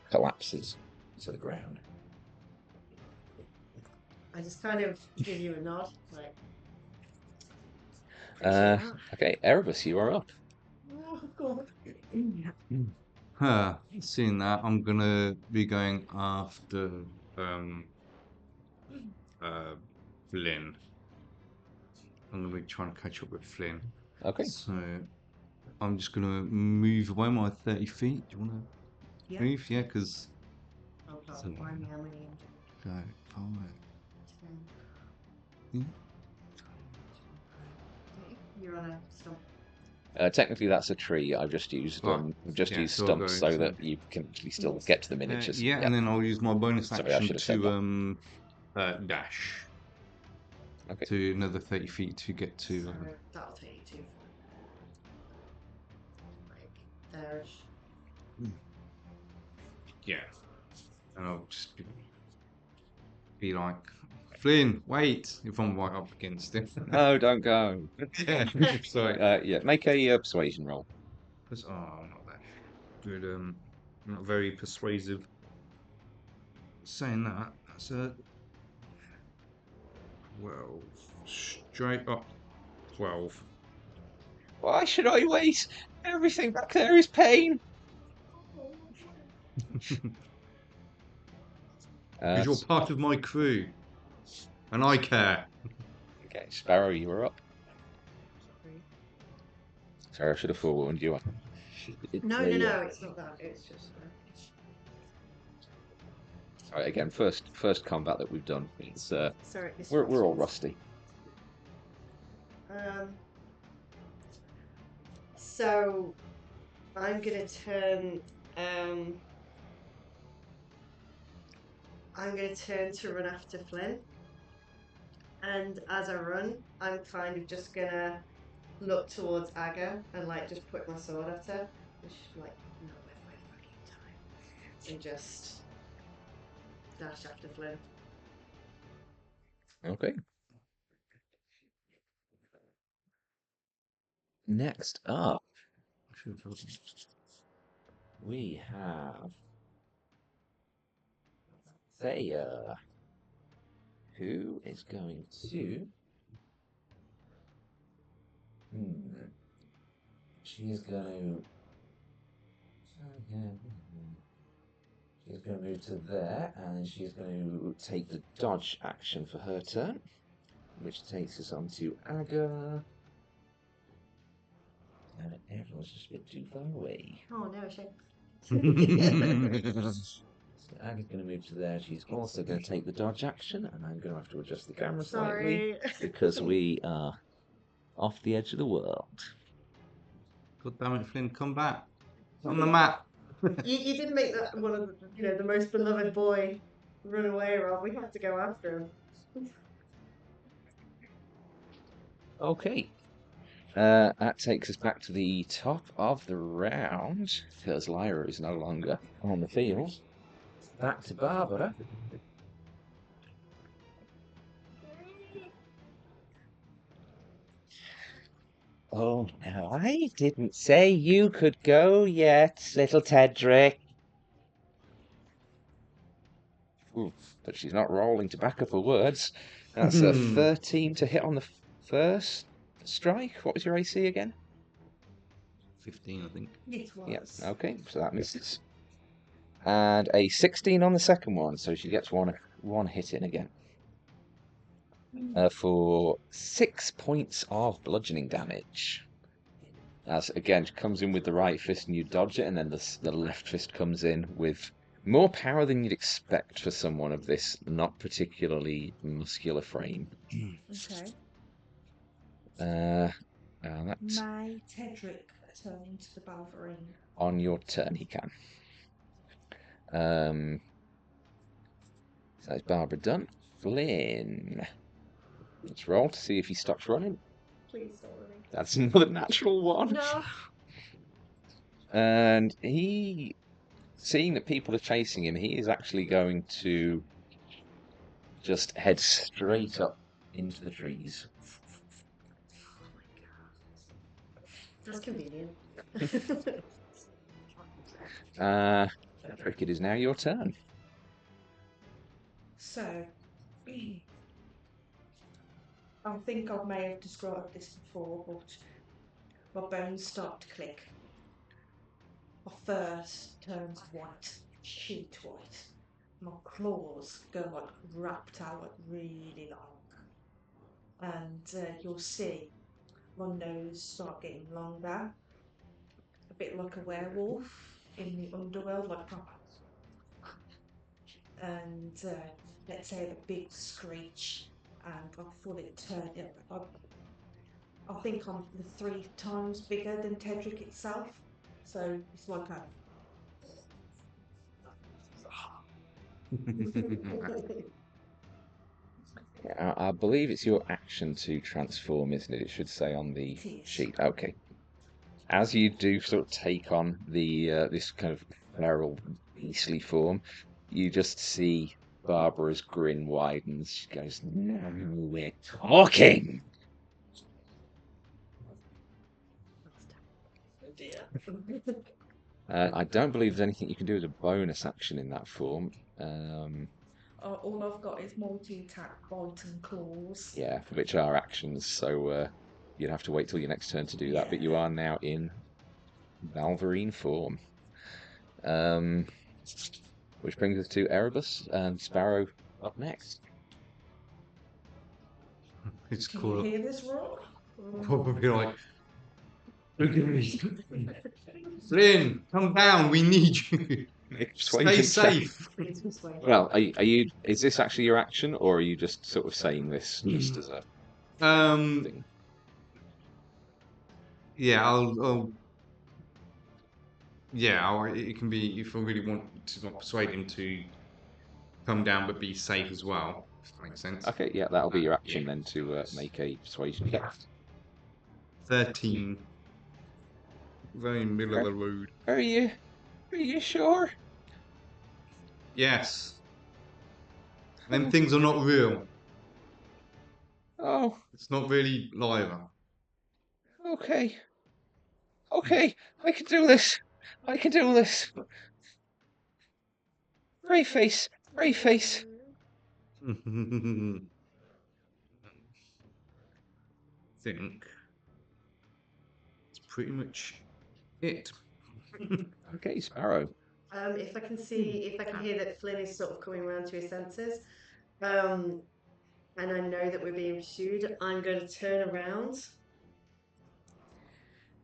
collapses to the ground. I just kind of give you a nod, like. Okay, Erebus, you are up. Oh, God. Seeing that, I'm gonna be going after Flynn. I'm gonna be trying to catch up with Flynn. Okay. So I'm just gonna move away my 30 feet. Do you wanna move? Yeah, because. Oh, God, remind me how many I'm doing. Go 5. 10. Yeah. You're on a stump. Technically, that's a tree. I've just used used stumps so that you can actually still get to the miniatures. Yeah, and then I'll use my bonus Sorry, I action should have said to dash. Okay. To another 30 feet to get to. So that'll take you to. Like, there's. Yeah. And I'll just be like, Flynn, wait! If I'm right up against him. No, don't go. Yeah. Sorry. Yeah, make a persuasion roll. I'm not that good. Not very persuasive. Saying that, that's a 12. Straight up 12. Why should I wait? Everything back there is pain. Because you're part of my crew. And I care. Okay, Sparrow, you are up. Sorry, I should have forewarned you. No, it's not that. It's just. All right, again, first combat that we've done. It's Sorry, we're all rusty. So I'm gonna turn. I'm gonna turn to run after Flynn, and as I run, I'm kind of just gonna look towards Aga and like just put my sword at her, and she's like, "No, where's my fucking time?" And just dash after Flynn. Okay. next up, we have Thea, who is going to. She is going to. She's going to move to there, and she's going to take the dodge action for her turn, which takes us on to Aga. And everyone's just a bit too far away. Oh no, shame. So Aga's going to move to there. She's also going to take the dodge action, and I'm going to have to adjust the camera slightly Sorry. because we are off the edge of the world. God damn it, Flynn, come back. On the map. You did make that one of the most beloved boy run away, Rob. We had to go after him. Okay. That takes us back to the top of the round, because Lyra is no longer on the field. Back to Barbara. Oh, no, I didn't say you could go yet, little Tedric. Ooh, but she's not rolling to back up her words. That's a 13 to hit on the first strike. What was your AC again? 15, I think. It was. Yeah, okay, so that misses. And a 16 on the second one, so she gets one hit in again. For 6 points of bludgeoning damage. As again, she comes in with the right fist and you dodge it, and then the left fist comes in with more power than you'd expect for someone of this not particularly muscular frame. Okay. That's May Tedric turn into the Balverine? on your turn, he can. So that's Barbara done. Flynn. Let's roll to see if he stops running. Please stop running. That's another natural one. No. And he, seeing that people are chasing him, he is actually going to just head straight up into the trees. That's convenient. Tedric, it is now your turn. So, I think I may have described this before, but my bones start to click. My fur turns white, sheet white. My claws go like wrapped out, like really long. And you'll see my nose start getting longer, a bit like a werewolf in the underworld, like proper. And let's say the big screech, and I fully turn it. I think I'm 3 times bigger than Tedric itself, so it's like a. I believe it's your action to transform, isn't it? It should say on the It is. sheet. Okay. As you do sort of take on the this kind of feral, beastly form, you just see Barbara's grin widens. She goes, "Now we're talking." I don't believe there's anything you can do as a bonus action in that form. All I've got is multi-attack, bite, and claws. Yeah, which are actions, so you'd have to wait till your next turn to do that. But you are now in Valverine form. Which brings us to Erebus and Sparrow up next. It's Can cool. you hear this roar? Probably like, Flynn, come down. We need you. Stay safe. Well, are you? Is this actually your action, or are you just sort of saying this just as a thing? Yeah, it can be if I really want to not persuade him to come down but be safe as well. If that makes sense. Okay, yeah, that'll be your action then to make a persuasion check. 13. Very middle of the road. Are you sure? Yes. Them things are not real. Oh, It's not really Lyra. okay. Okay, I can do this. I can do this. Brave face, brave face. Think it's pretty much it. Okay, Sparrow. If I can see, if I can hear that Flynn is sort of coming around to his senses, and I know that we're being pursued, I'm going to turn around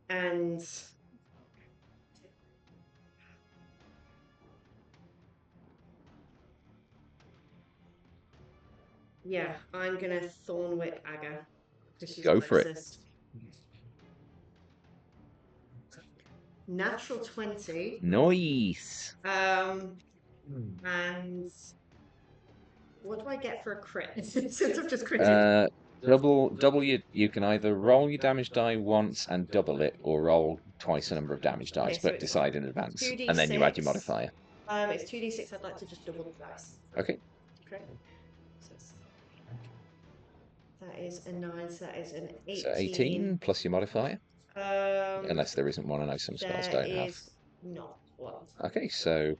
and yeah, I'm going to thorn whip Aga because she's Go for it. closest. Natural 20. Nice. And what do I get for a crit? Since I've just critted. Double you can either roll your damage die once and double it, or roll twice the number of damage dice, Okay, so but it's decide in advance. 2d6. And then you add your modifier. It's 2d6. I'd like to just double the dice. Okay. Okay. So that is a 9, so that is an 18. So 18 plus your modifier. Unless there isn't one, I know some spells There don't have. is not one. Okay, so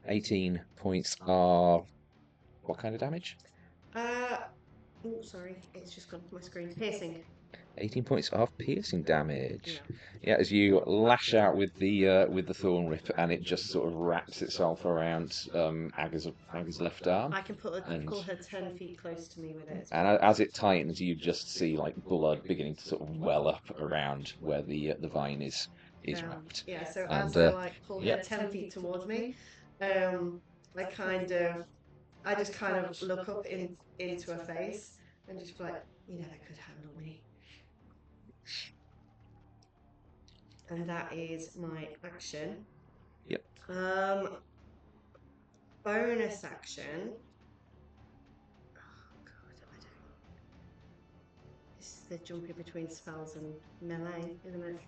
18 points are what kind of damage? Oh, sorry, it's just gone off my screen. Piercing. 18 points of piercing damage. Yeah, as you lash out with the thorn whip, and it just sort of wraps itself around Aga's left arm. I can pull her 10 feet close to me with it. And as it tightens, you just see like blood beginning to sort of well up around where the vine is wrapped. Yeah, so And, as I like pull her 10 feet towards me, I just kind of look up into her face and just be like, you never could handle me. And that is my action. Yep. Bonus action. Oh god, I don't. This is the jumping between spells and melee, isn't it?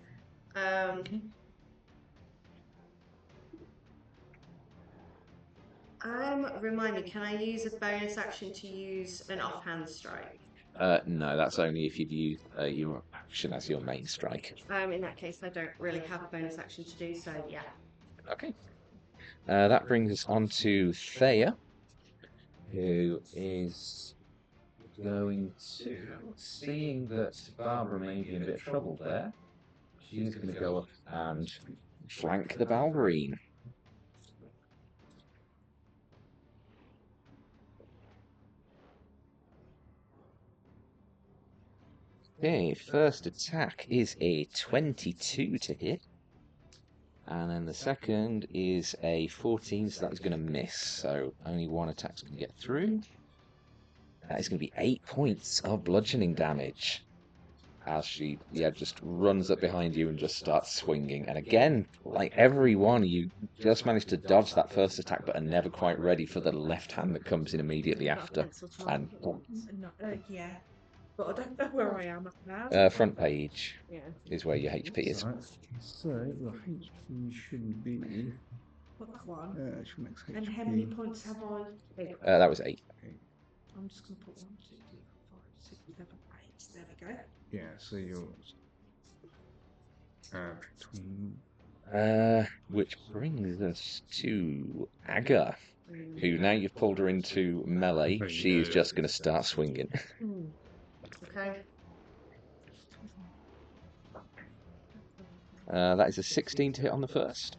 Remind me, can I use a bonus action to use an offhand strike? No, that's only if you've used your action as your main strike. In that case, I don't really have a bonus action to do, so yeah. Okay. That brings us on to Thea, who is going to, seeing that Barbara may be in a bit of trouble there, she's going to go up and flank the Balverine. Okay, first attack is a 22 to hit. And then the second is a 14, so that's going to miss. So only one attack's going to get through. That is going to be 8 points of bludgeoning damage. As she, just runs up behind you and just starts swinging. And again, like every one, you just managed to dodge that first attack, but are never quite ready for the left hand that comes in immediately after. And yeah. But I don't know where I am now. front page is where your HP is. Right. So the HP should be. What one? Max HP. And how many points have I? That was 8. I'm just going to put 1, 2, 3, 4, 5, 6, 7, 8. There we go. Yeah, so you're. Between. Which brings us to Aga, who now you've pulled her into melee, she's just going to start swinging. Okay. That is a 16 to hit on the first.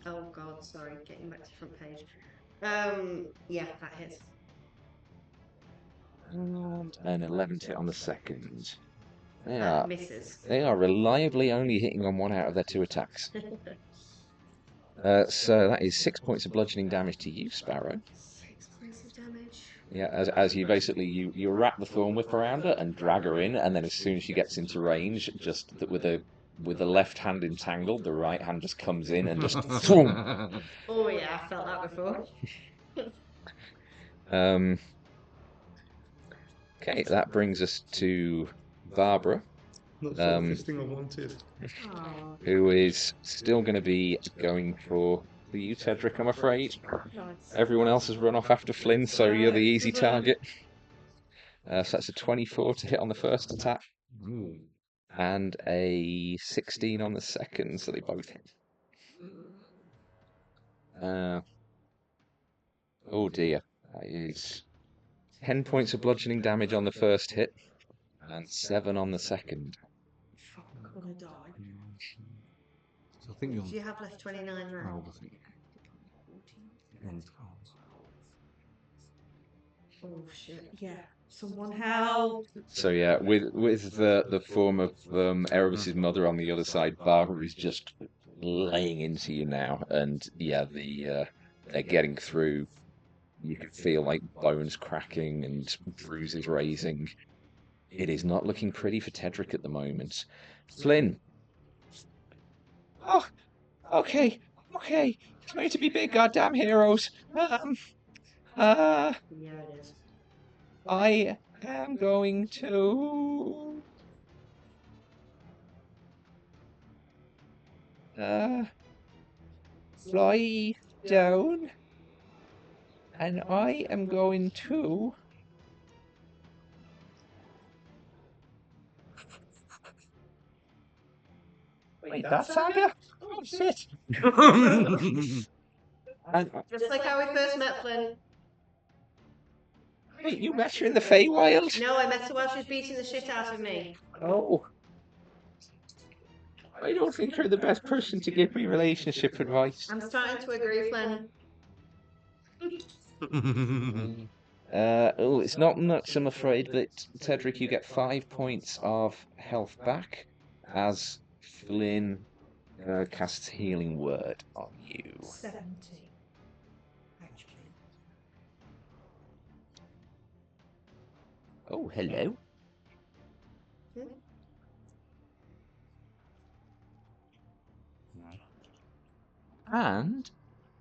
Oh god, sorry, getting back to the front page. Yeah, that hits. And an 11 to hit on the second. Misses. They are reliably only hitting on 1 out of their 2 attacks. So that is 6 points of bludgeoning damage to you, Sparrow. 6 points of damage. Yeah, as you basically you wrap the thorn whip around her and drag her in, and then as soon as she gets into range, just with the left hand entangled, the right hand just comes in and just boom. Oh yeah, I felt that before. Okay, that brings us to Barbara, Not sure if this thing I wanted. who is still going to be going for you, Tedric, I'm afraid. Nice. Everyone else has run off after Flynn, so you're the easy target. So that's a 24 to hit on the first attack. Ooh. and a 16 on the second, so they both hit. Oh dear. That is 10 points of bludgeoning damage on the first hit, and 7 on the second. Fuck, I'm gonna die. So I think you're Do you have left 29 now? 12, I think. 14. Oh shit. Yeah. Someone help. So yeah, with the form of Erebus's mother on the other side, Barbara is just laying into you now, and yeah, they're getting through. You can feel like bones cracking and bruises raising. It is not looking pretty for Tedric at the moment. Flynn. Oh, okay, okay. It's going to be big, goddamn heroes. Uh, Yeah, it is. I am going to fly down, and I am going to. Wait, that's Saga? Oh shit! And, Just like how we first met, Flynn. wait, you met her in the Feywild? No, I met her while she was beating the shit out of me. Oh. I don't think you're the best person to give me relationship advice. I'm starting to agree, Flynn. Oh, it's not much, I'm afraid, but Tedric, you get 5 points of health back as Flynn casts Healing Word on you. 70. Actually. Oh, hello. Hmm? And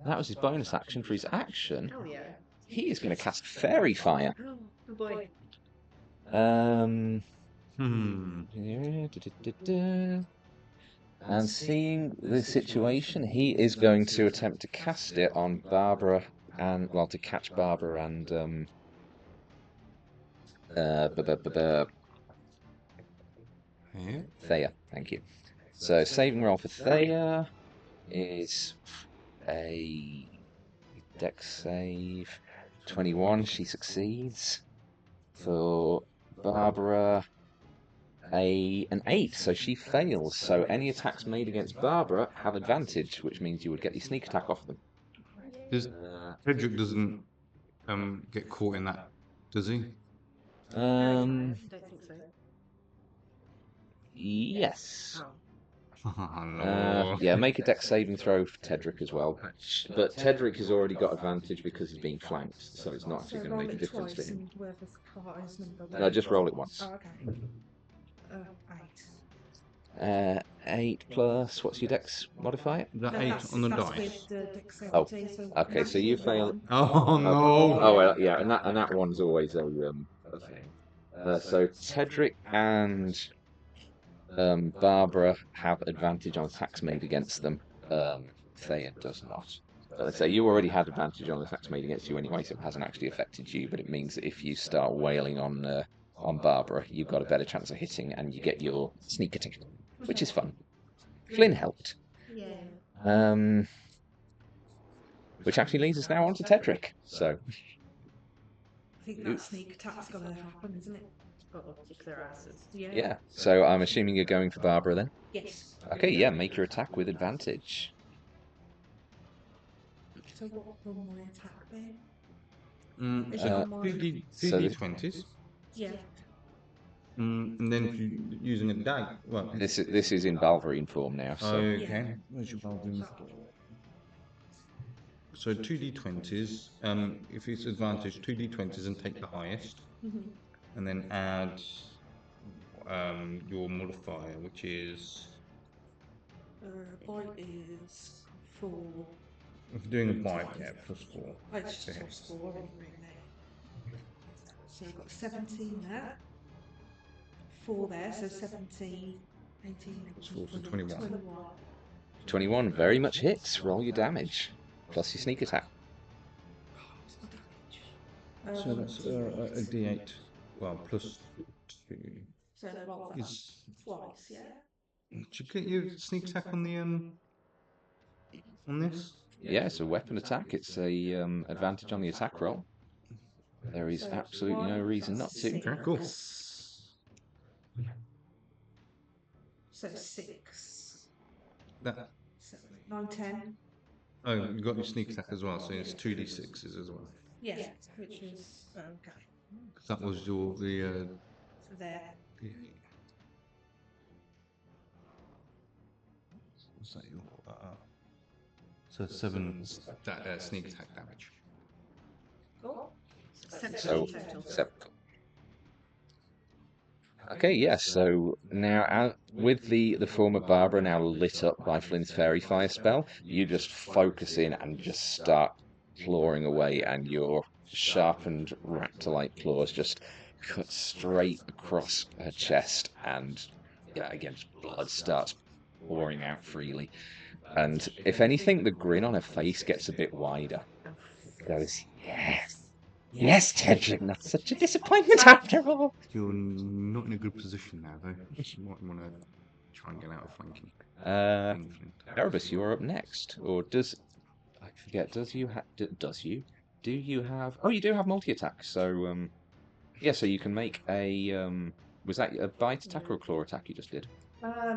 that was his bonus action. For his action, Oh yeah. he is going to cast Fairy Fire. Oh, good boy. And seeing the situation, he is going to attempt to cast it on Barbara and, well, to catch Barbara and Thea. Thank you. So saving roll for Thea is a Dex save 21. She succeeds. For Barbara, an 8, so she fails. So any attacks made against Barbara have advantage, which means you would get your sneak attack off them. Tedric doesn't get caught in that, does he? I don't think so. Yes. Oh. No. Yeah, make a dex saving throw for Tedric as well. But Tedric has already got advantage because he's being flanked, so it's not actually So going to roll make a it difference to twice him. and whatever the highest number. No, just roll it once. Oh, okay. 8. 8 plus, what's your dex modifier? Is that No, 8 that's, on the that's dice? with the dexterity. So Okay, so you fail. Oh no! Oh well, yeah, and that one's always a thing. So Tedric and Barbara have advantage on attacks made against them. Thea does not. But let's say you already had advantage on attacks made against you anyway, so it hasn't actually affected you. But it means that if you start wailing on Barbara, you've got a better chance of hitting, and you get your sneak attack, which is fun. Flynn helped. Yeah. Which actually leads us now on to Tedric. So I think that sneak attack's gonna happen, isn't it? Oh, kick their asses. yeah. So I'm assuming you're going for Barbara then. Yes. Okay, yeah. Make your attack with advantage. So what will my attack be? Mm, Is so it on my... 2d20s. Yeah. And then if you're using a die, well, This is in Balverine form now. So okay. Where's your Balverine? So 2d20s. If it's advantage, 2d20s and take the highest, and then add your modifier, which is Bite is 4. if you're doing a bite, yeah, +4. Oh, it's just +4 anyway. So I've got 17 there. 4 there, so 17, 18, 19, 4, so 21. 21 very much hits. Roll your damage plus your sneak attack. So that's a d8. Well, +2. So roll that Is twice, yeah? Did you get your sneak attack on the on this? Yeah, it's a weapon attack. It's a advantage on the attack roll. There is So it's absolutely no 1 reason plus not to. Okay, cool. 6. So 6. That 7, 9, 10. oh, you got your sneak attack as well, so it's 2d6s as well. Yeah, which is okay. That was your the So there. what's that your so 7 sneak attack damage. Cool. So, 17 total. okay, yes. So now, with the former Barbara now lit up by Flynn's fairy fire spell, you just focus in and just start clawing away, and your sharpened raptor-like claws just cut straight across her chest, and yeah, again, blood starts pouring out freely. And if anything, the grin on her face gets a bit wider. It goes, yes, yes, Tedric, not such a disappointment after all. You're not in a good position now, though. You might want to try and get out of flanking. Erebus, you are up next. Or does I forget? Does you have? Does you? Do you have? Oh, you do have multi-attack. So yeah. So you can make a Was that a bite attack or a claw attack you just did? I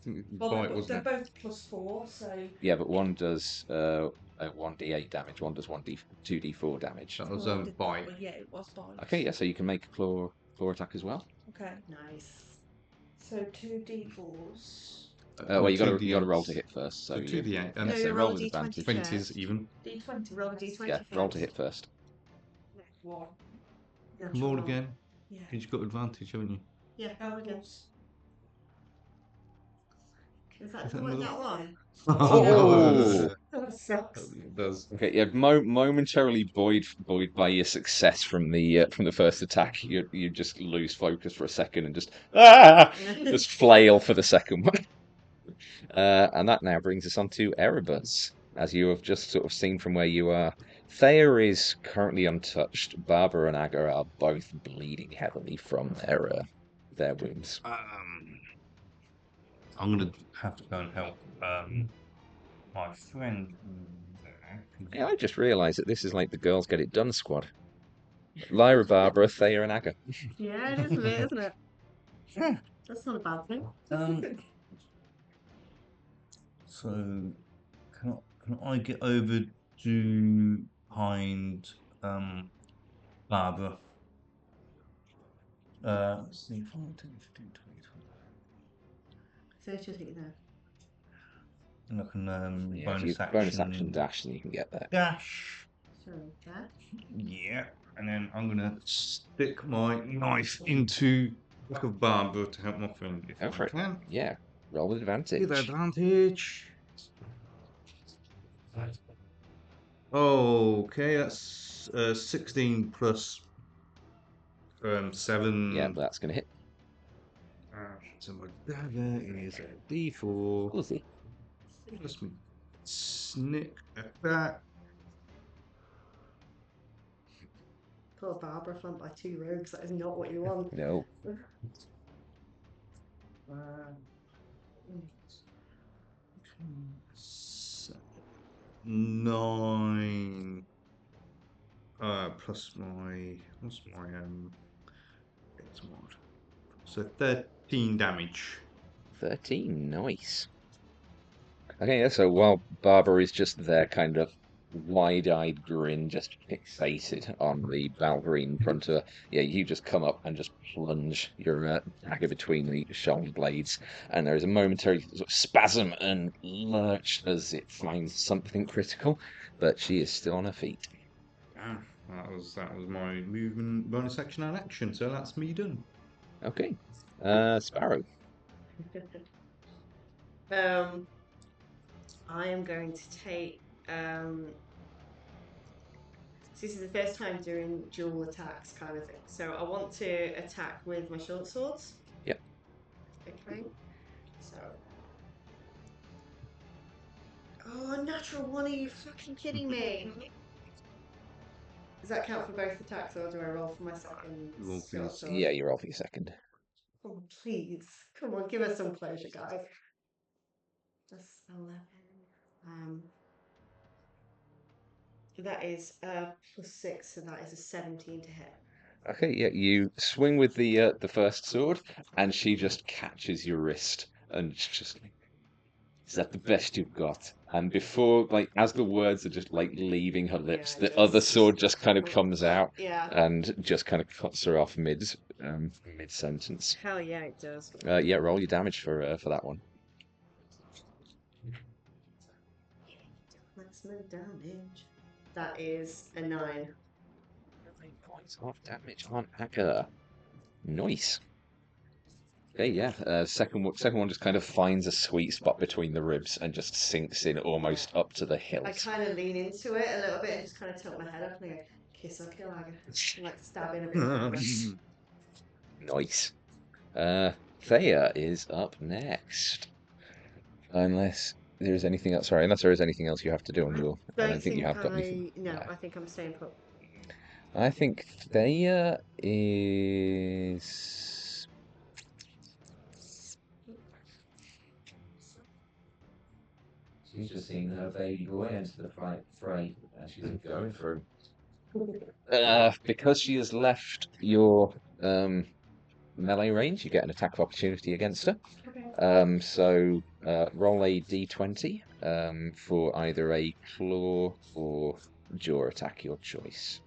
think Well, bite wasn't they're it? both +4, so Yeah, but one does 1d8 damage. One does 2d4 damage. That was well, I did that, bite. but yeah, it was bite. Okay, yeah. So you can make a claw attack as well. Okay. Nice. So 2d4s. Well, you got to 2d8s. roll to hit first. So So 2d8. yeah, No, so you roll roll with a d20 advantage. 20s even. D20. Roll a d20 Yeah, roll to first. hit first. 1. Natural Roll one. again. Yeah. Because you've got advantage, haven't you? Yeah, Oh, roll again. course. Is that Is that the one? another- That one? Oh! That sucks. It does. Okay, yeah, momentarily buoyed by your success from the first attack, you just lose focus for a second and just flail for the second one. And that now brings us on to Erebus, as you have just sort of seen from where you are. Thea is currently untouched. Barbara and Aga are both bleeding heavily from their wounds. I'm going to have to go and help my friend there. Yeah, I just realised that this is like the Girls Get It Done squad. Lyra, Barbara, Thea, and Aga. Yeah, it is a bit, isn't it? Yeah. That's not a bad thing. So, can I get over to behind Barbara? Let's see, 5, 10, 15, 20, 30 feet there. and I can Yeah, if you bonus action dash, then you can get there. dash. So that. Yeah, and then I'm gonna stick my knife into the back of Barbara to help my friend if Go for I it. can. Yeah, roll with advantage. With advantage. Okay, that's 16 plus 7. Yeah, that's going to hit. So my dagger is a D4 Easy. plus me snick attack. Poor Barbara flanked by 2 rogues. That is not what you want. No. Nine. Plus my what's my it's what? So 13 damage. 13, nice. Okay, yeah, so while Barbara is just there, kind of wide-eyed grin, just fixated on the Balverine in front of her, yeah, you just come up and just plunge your dagger between the shoulder blades, and there is a momentary sort of spasm and lurch as it finds something critical, but she is still on her feet. That was my movement bonus action and action, so that's me done. Okay, Sparrow. I am going to take. This is the first time doing dual attacks kind of thing. So I want to attack with my short swords. Yep. Okay. So. Oh, natural one! Are you fucking kidding me? Does that count for both attacks, or do I roll for my second? Roll for short your- sword? Yeah, you roll for your second. Oh, please. Come on, give us some closure, guys. That's 11. That is +6, so that is a 17 to hit. Okay, yeah, you swing with the first sword, and she just catches your wrist, and just like, is that the best you've got? And before, like, as the words are just like leaving her lips, Yeah, the other just- sword just kind of comes out Yeah. and just kind of cuts her off mid sentence. Hell yeah, it does. Yeah, roll your damage for that one. Maximum damage. That is a 9. 9 points of damage on Akka. Nice. Okay, yeah. Second one just kind of finds a sweet spot between the ribs and just sinks in almost up to the I hilt. kind of lean into it a little bit and just kind of tilt my head up and I go, kiss or kill, I like stabbing a bit harder. Nice. Thea is up next. Unless there is anything else. Sorry, unless there is anything else you have to do on your. I don't think you have got anything. No, No. I think I'm staying put. I think Thea is. She's just seen her baby boy enter the fray, and she's going through. Because she has left your melee range, you get an attack of opportunity against her. So roll a d20 for either a claw or jaw attack, your choice.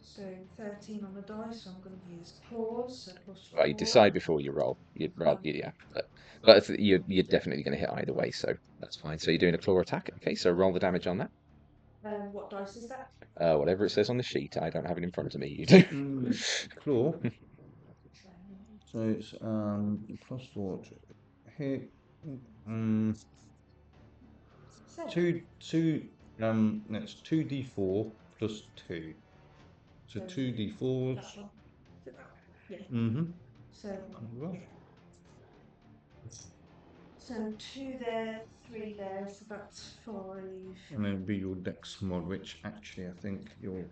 So 13 on the dice, so I'm going to use claws, so plus Well, you 4. decide before you roll. You'd rather, yeah, but if you're definitely going to hit either way, so that's fine. So you're doing a claw attack. Okay, so roll the damage on that. What dice is that? Whatever it says on the sheet, I don't have it in front of me. You do. Claw. So it's +4 to hit. That's 2d4 plus 2. So 2d4s. That one. Yeah. Mm-hmm. So, Well, so 2 there, 3 there, so that's 5. and then be your dex mod, which actually I think your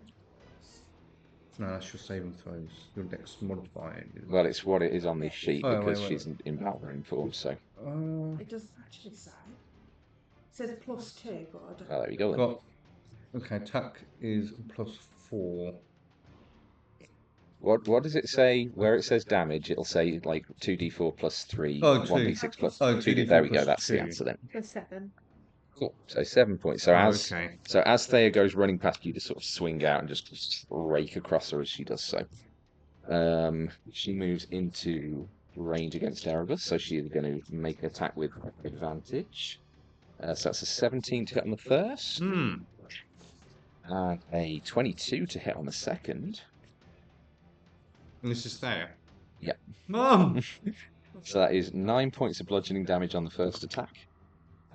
no, that's your saving throws. Your dex modifier. Well, it's what it is on the Yeah. sheet Oh, because wait. she's in battering form. So, It doesn't actually say. It says +2, but I don't well, there we go then. got okay. Attack is +4. What does it say? Where it says damage, it'll say like 2d4 plus 3, Oh, 1d6 plus Oh, 2d. 2d4 There we go. plus That's the 2. answer then. For 7. Cool. So 7 points. So Oh, as okay. so as Thea goes running past you, to sort of swing out and just rake across her as she does so. She moves into range against Erebus, so she is going to make an attack with advantage. So that's a 17 to hit on the first, Hmm. and a 22 to hit on the second. And this is there. Yep. Mom. So that is 9 points of bludgeoning damage on the first attack,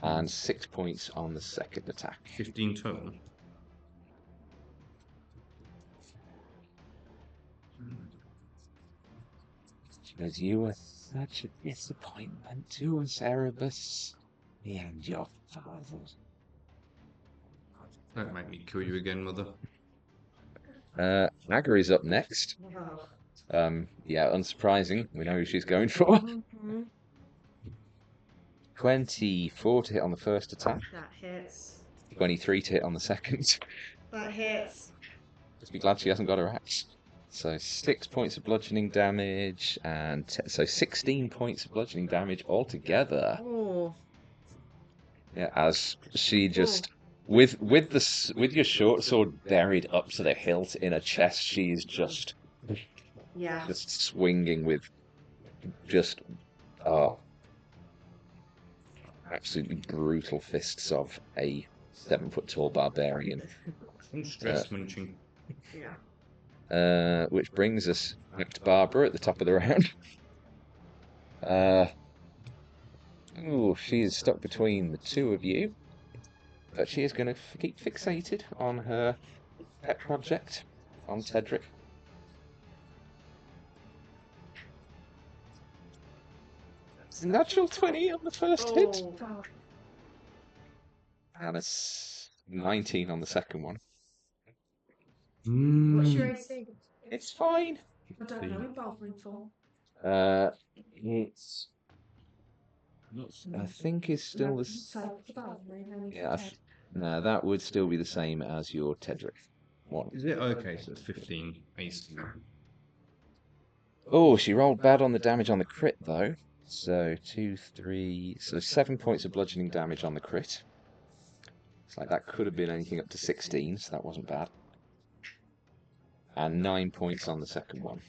and 6 points on the second attack. 15 total. Because you were such a disappointment to us, Erebus, and your father. Don't make me kill you again, mother. Naga is up next. Yeah, unsurprising. We know who she's going for. 24 to hit on the first attack. That hits. 23 to hit on the second. That hits. Just be glad she hasn't got her axe. So 6 points of bludgeoning damage, and so 16 points of bludgeoning damage altogether. Oh. Yeah, as she just with your short sword buried up to the hilt in her chest, she's just swinging with just absolutely brutal fists of a 7-foot tall barbarian. I'm stress munching. Yeah. Which brings us back to Barbara at the top of the round. She is stuck between the two of you, but she is going to keep fixated on her pet project, on Tedric. It's a natural 20 on the first hit. And a 19 on the second one. What's your Mm. AC? It's fine. I don't know what bothering for. It's. I think it's still the. Save for bothering, only Yeah, for Ted. no, that would still be the same as your Tedric one. Is it? Okay, so it's 15 AC. Oh, she rolled bad on the damage on the crit though. So 2, 3, so 7 points of bludgeoning damage on the crit. It's like that could have been anything up to 16, so that wasn't bad. And 9 points on the second one.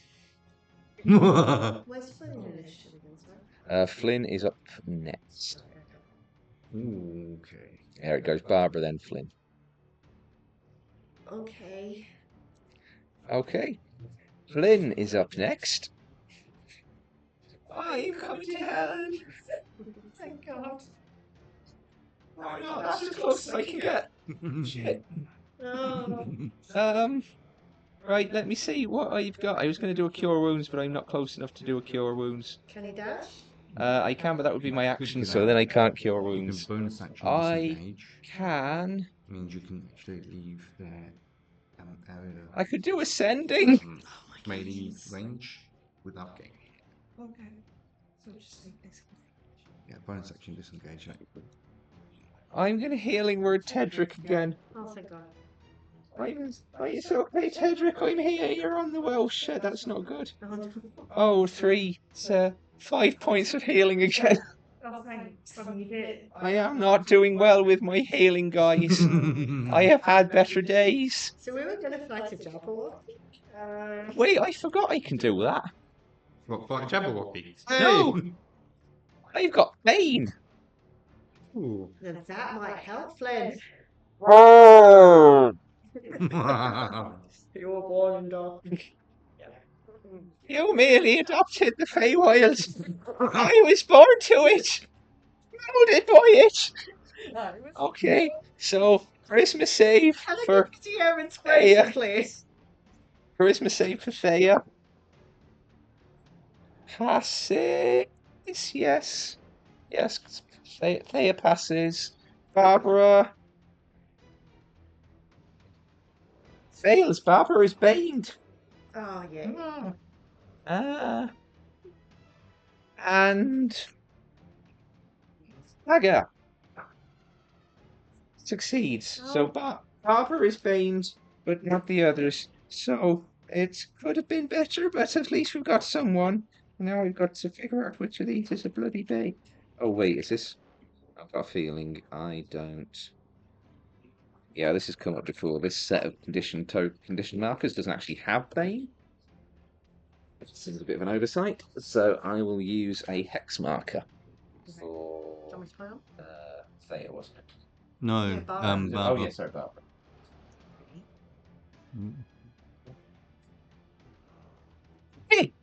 Where's Flynn in initiative again, sorry? Flynn is up next. Ooh, okay. There it goes, Barbara, then Flynn. Okay. Okay. Flynn is up next. I'm coming to help. Thank God. Why not? That's as close as I can get. Shit. Oh. Right, let me see what I've got. I was going to do a cure wounds, but I'm not close enough to do a cure wounds. Can he dash? I can, but that would be my action, so then I can't cure You can wounds. bonus action I disengage. can. Means you can actually leave their area. I could do ascending. Melee range without gain. Okay. So just leave this. Yeah, bonus action disengage. I'm going to healing word Tedric again. Oh, thank God. It's okay, Tedric. I'm here. You're on the well. Shit, that's not good. Oh, Oh, 3. It's 5 points of healing again. Oh, thanks. You did. I am not doing well with my healing, guys. I have had better days. so we were going to fight a Jabberwock? Wait, I forgot I can do that. What, fight Jabberwocky? No! I've got Bane. Ooh. Now that might help, Flynn. You were born in dark. You merely adopted the Feywild. I was born to it. Molded by it. Okay, so Charisma save for DM and Thea. please. Charisma save for Thea. Passes. Yes. Yes. Thea passes. Barbara fails. Barbara is baned. Oh, yeah. And Haga succeeds. So Barbara is baned, but not the others. So it could have been better, but at least we've got someone. Now we've got to figure out which of these is a bloody bay. Oh wait, is this? I've got a feeling I don't. Yeah, this has come up before. This set of condition markers doesn't actually have Bane. This is a bit of an oversight. So I will use a hex marker for Thea, wasn't it? No, Yeah, Barbara. Oh Barbara. yeah, sorry, Barbara. Hey,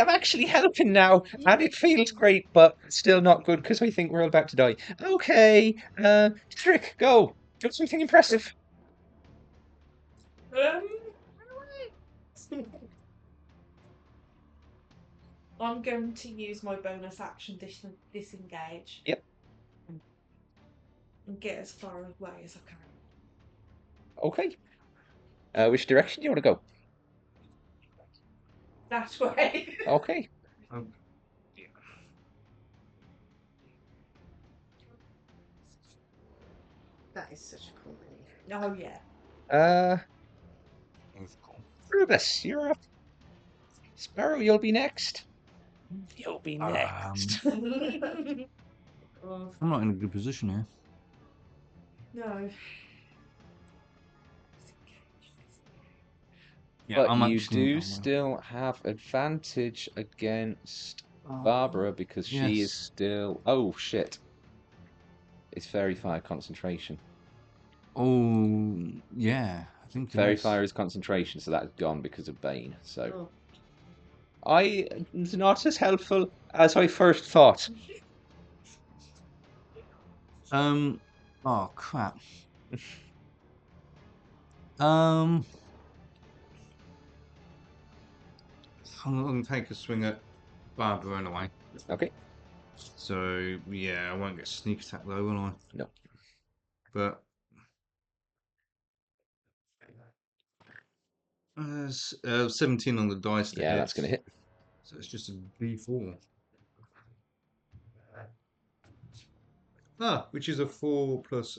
I'm actually helping now, and it feels great, but still not good because I think we're all about to die. Okay, Trick, go. Do something impressive. I'm going to use my bonus action disengage. Yep. And get as far away as I can. Okay. Which direction do you want to go? That way. Okay. That is such a cool mini. Oh yeah. Erebus, you're up. Sparrow, you'll be next. You'll be next. I'm not in a good position here. No. Yeah, But I'm you actually, do still have advantage against Barbara because she is still. Oh shit! It's Fairy Fire concentration. Oh yeah, I think Fairy Fire is concentration, so that's gone because of Bane. So Oh. it's not as helpful as I first thought. Oh crap. I'm gonna take a swing at Barbara anyway. Okay. So yeah, I won't get sneak attack though, will I? No. but 17 on the dice to Yeah, hit. that's going to hit. So it's just a D4. Which is a 4 plus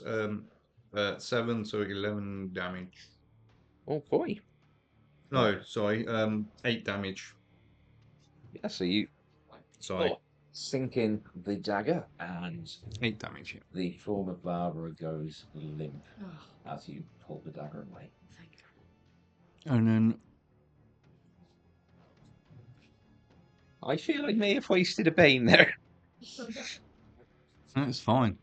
7, so 11 damage. Oh boy. No, sorry, 8 damage. Yeah, so you Sorry, sink in the dagger, and 8 damage. Yeah. the form of Barbara goes limp Oh, as you pull the dagger away. thank And then I feel I may have wasted a bane there. that's fine.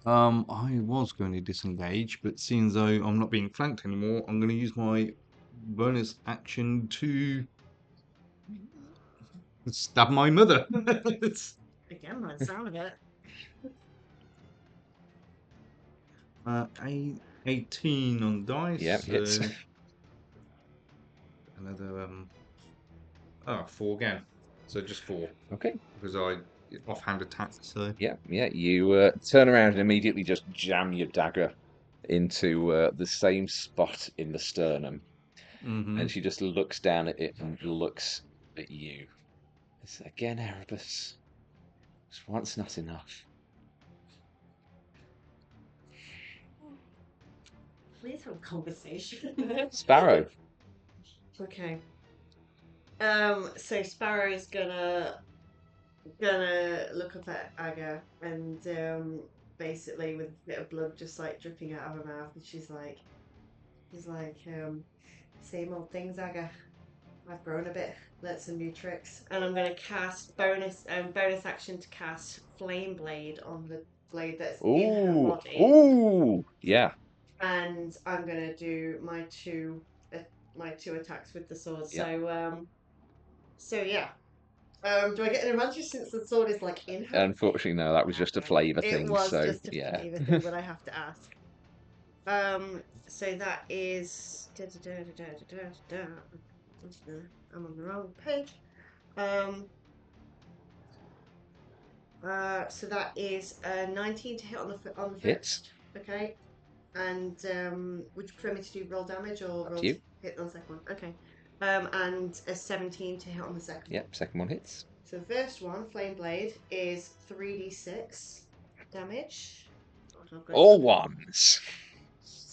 I was going to disengage, but seeing though I'm not being flanked anymore, I'm going to use my bonus action to stab my mother. Again, by the sound of it. 18 on dice. Yeah, hits. Another 4 again. So just 4 Okay. because I offhand attack. So Yeah. You turn around and immediately just jam your dagger into the same spot in the sternum, and she just looks down at it and looks at you. It's again, Erebus. Just once not enough. Please have a conversation. Sparrow. Okay. So Sparrow's gonna look up at Aga and basically with a bit of blood just like dripping out of her mouth, and she's like, same old things, Aga. I've grown a bit, learnt some new tricks, and I'm gonna cast bonus action to cast Flame Blade on the blade that's in her Ooh, body, ooh, yeah. and I'm gonna do my two attacks with the sword. Yeah. So yeah. Do I get an advantage since the sword is like in her? Unfortunately, no, that was just a Okay. flavour It thing. was So just a yeah. flavor thing, but I have to ask. So that is. I'm on the wrong page. So that is 19 to hit on the Hits. first. Okay. And would you prefer me to do roll damage or Up roll to you. hit on the second one? Okay. And a 17 to hit on the second one. Yep, second one hits. So the first one, Flame Blade, is 3d6 damage. Oh, I've got it All up here. ones.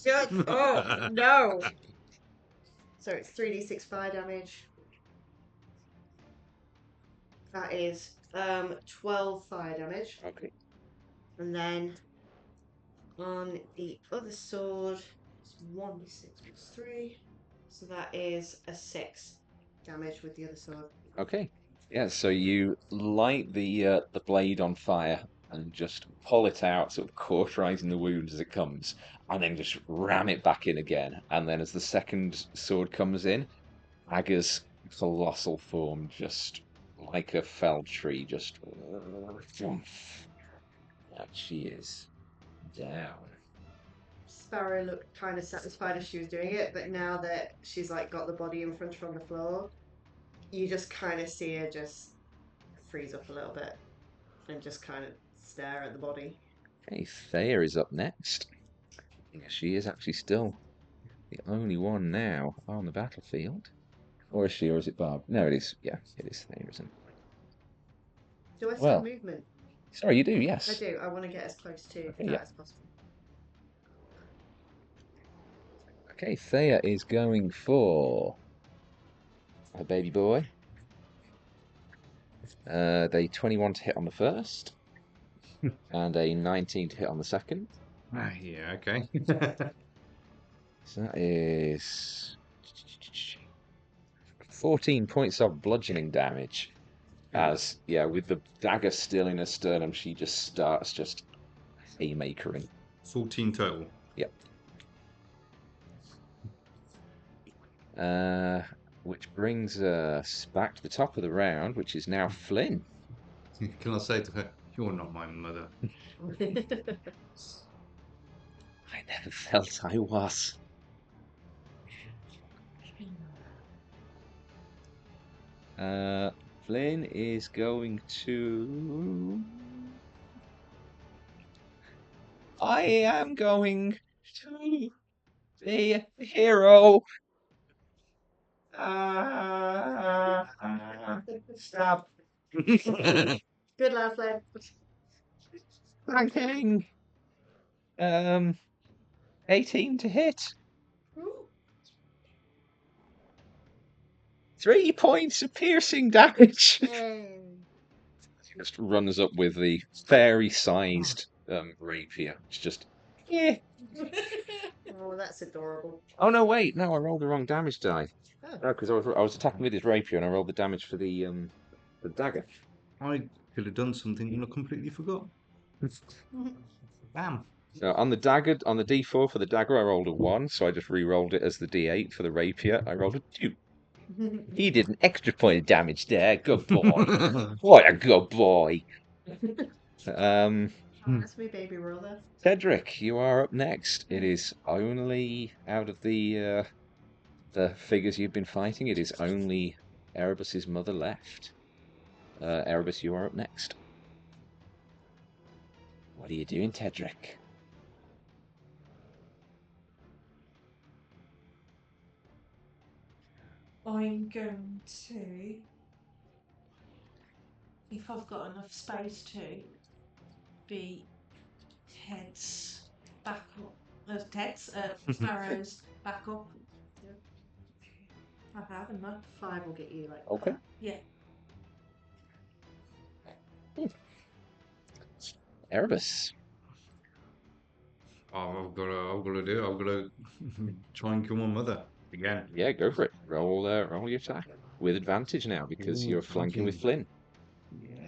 Shut up! No! So it's 3d6 fire damage. That is 12 fire damage. Okay. And then on the other sword, it's 1d6 plus 3. So that is a 6 damage with the other sword. Okay. Yeah, so you light the blade on fire and just pull it out, sort of cauterizing the wound as it comes, and then just ram it back in again. And then as the second sword comes in, Aga's colossal form, just like a felled tree, just and she is down. Sparrow looked kind of satisfied as she was doing it, but now that she's like got the body in front of her on the floor, you just kind of see her just freeze up a little bit and just kind of stare at the body. Okay, Thea is up next. Yeah, she is actually still the only one now on the battlefield. Or is she, or is it Barb? No, it is. Yeah, it is Thea, isn't it? Do I still have Well, movement? sorry, you do, I yes. do. I want to get as close to Okay, that yeah. as possible. Okay, Thea is going for her baby boy. They 21 to hit on the first, and a 19 to hit on the second. yeah, okay. So that is 14 points of bludgeoning damage. As, yeah, with the dagger still in her sternum, she just starts just haymakering. 14 total. Yep. Which brings us back to the top of the round, which is now Flynn. Can I say to her, "You're not my mother"? I never felt I was. Flynn is going to... I am going to be a hero. Stop Good lad, Flynn. flanking. 18 to hit. Ooh. 3 points of piercing damage. Hey. Just runs up with the fairy-sized rapier. It's just, yeah. Oh, that's adorable. Oh no, wait, no, I rolled the wrong damage die. Oh. No, because I was attacking with his rapier and I rolled the damage for the dagger. I could have done something and I completely forgot. Bam. So on the D4 for the dagger, I rolled a 1, so I just re-rolled it as the D8 for the rapier. I rolled a 2. He did an extra point of damage there. Good boy. What a good boy. That's me, baby roller. Tedric, you are up next. It is only out of the figures you've been fighting, it is only Erebus's mother left. Erebus, you are up next. What are you doing, Tedric? I'm going to, if I've got enough space to, be Sparrow's back up. Yep. I have enough. 5 will get you like. Okay. Yeah. Erebus. Oh, I've got to do it. I've got to try and kill my mother again. Yeah, go for it. Roll your attack with advantage now because you're flanking with Flynn. Yeah.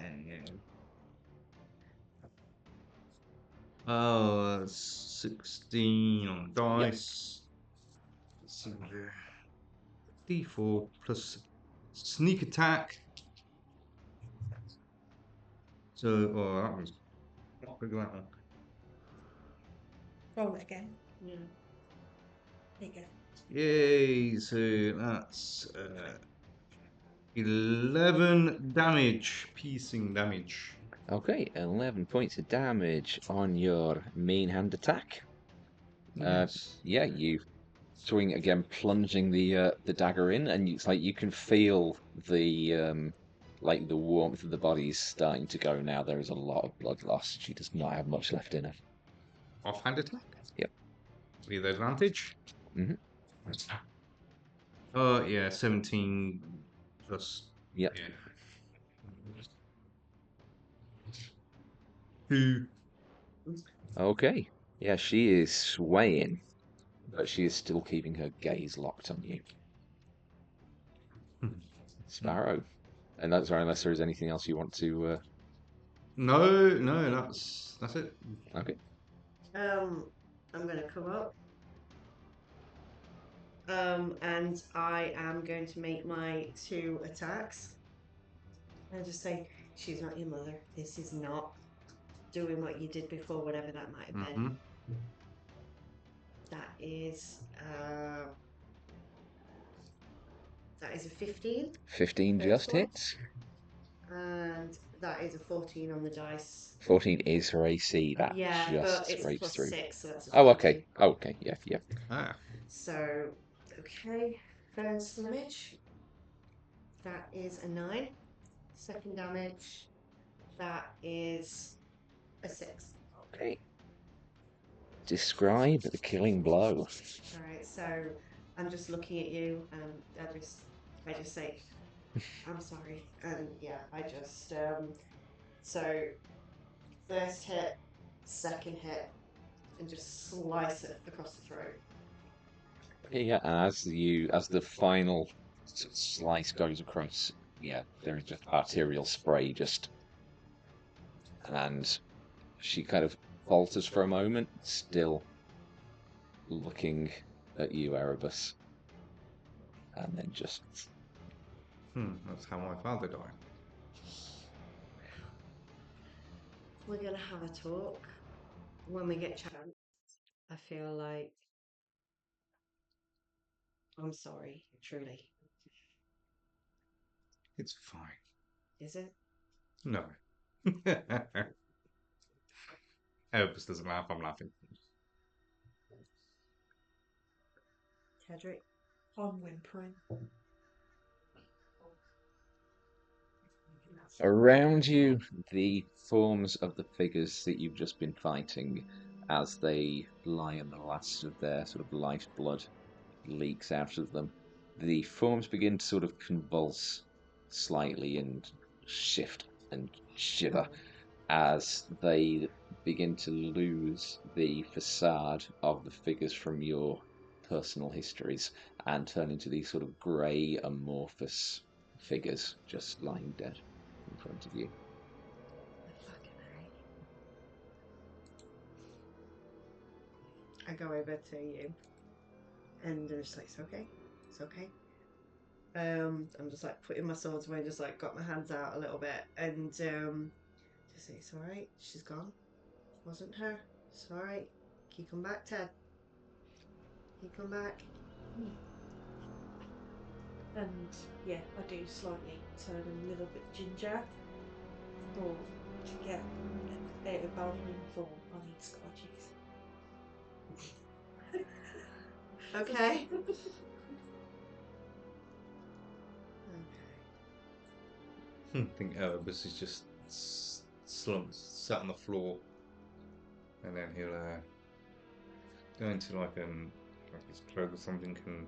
Oh, that's 16 on dice. D4 plus sneak attack. So, oh, that was not big, that one. Roll it again. Yeah. There you go. Yay! So that's 11 damage, piercing damage. Okay, 11 points of damage on your main hand attack. Yes. Yeah, you swing again, plunging the dagger in, and it's like you can feel the like the warmth of the body's starting to go now. There is a lot of blood loss. She does not have much left in her. Offhand attack? Yep. With advantage? Mhm. Oh, yeah, 17 plus. Yep. Yeah. 2. Okay. Yeah, she is swaying, but she is still keeping her gaze locked on you. Sparrow. And that's right, unless there is anything else you want to. No, that's it. Okay. I'm gonna come up. And I am going to make my 2 attacks. And just say, she's not your mother. This is not doing what you did before, whatever that might have been. That is a 15. 15 First just one. hits. And that is a 14 on the dice. 14 is her AC. That Yeah, just but it's scrapes plus through. 6, so that's a 20. Oh, okay. Oh, okay. Yeah, yeah. Ah. So, okay. First damage. That is a 9. Second damage. That is a 6. Okay. Describe the killing blow. Alright, so I'm just looking at you and I just say, I'm sorry. And yeah, I just, so first hit, second hit, and just slice it across the throat. Yeah, and as the final slice goes across, yeah, there is just arterial spray and she kind of falters for a moment, still looking at you, Erebus, and then just That's how my father died. We're gonna have a talk when we get chance. I feel like I'm sorry, truly. It's fine. Is it? No. Erebus doesn't laugh, I'm laughing. Tedric. I'm whimpering. Around you, the forms of the figures that you've just been fighting, as they lie and the last of their sort of lifeblood leaks out of them, the forms begin to sort of convulse slightly and shift and shiver as they begin to lose the facade of the figures from your personal histories and turn into these sort of grey, amorphous figures just lying dead in front of you. I go over to you and I'm just like, it's okay. It's okay. I'm just like putting my swords away, just like got my hands out a little bit and just say, it's alright, she's gone. It wasn't her. It's alright. Can you come back, Ted? Can you come back? And yeah, I do slightly turn a little bit ginger. Or to get out of bargaining form, I need scotches. Okay. I think Erebus is just slumped, sat on the floor, and then he'll go into like his clothes or something and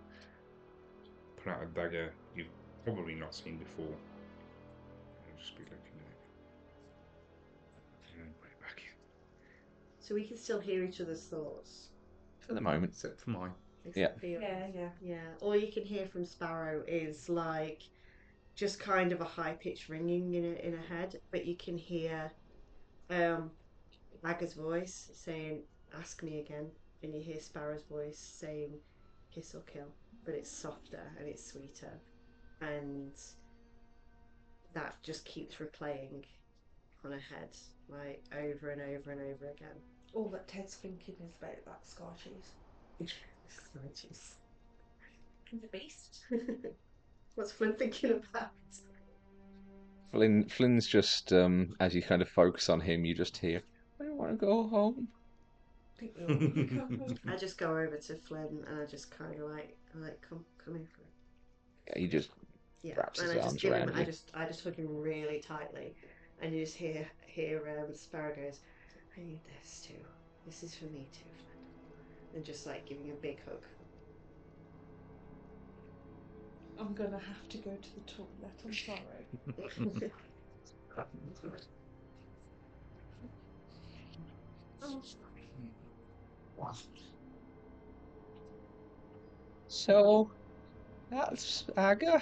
pull out a dagger you've probably not seen before. And just be looking at it. And put it back in. So we can still hear each other's thoughts. For the moment. Except for mine. Except for yours. Yeah. Yeah. All you can hear from Sparrow is like just kind of a high pitched ringing in her head, but you can hear Agga's voice saying, ask me again. And you hear Sparrow's voice saying, kiss or kill. But it's softer and it's sweeter. And that just keeps replaying on her head, like over and over and over again. All that Ted's thinking is about that scar cheese. The beast. What's Flynn thinking about? Flynn's just, as you kind of focus on him, you just hear, I want to go home. I think we all want to come home. I just go over to Flynn and I just kind of like come in, Flynn. Yeah, he just wraps his and I just arms give him, around you. I just hug him really tightly, and you just hear Sparrow goes, I need this too. This is for me too, Flynn. And just like giving a big hug. I'm gonna have to go to the toilet. I'm sorry. So, that's Aga.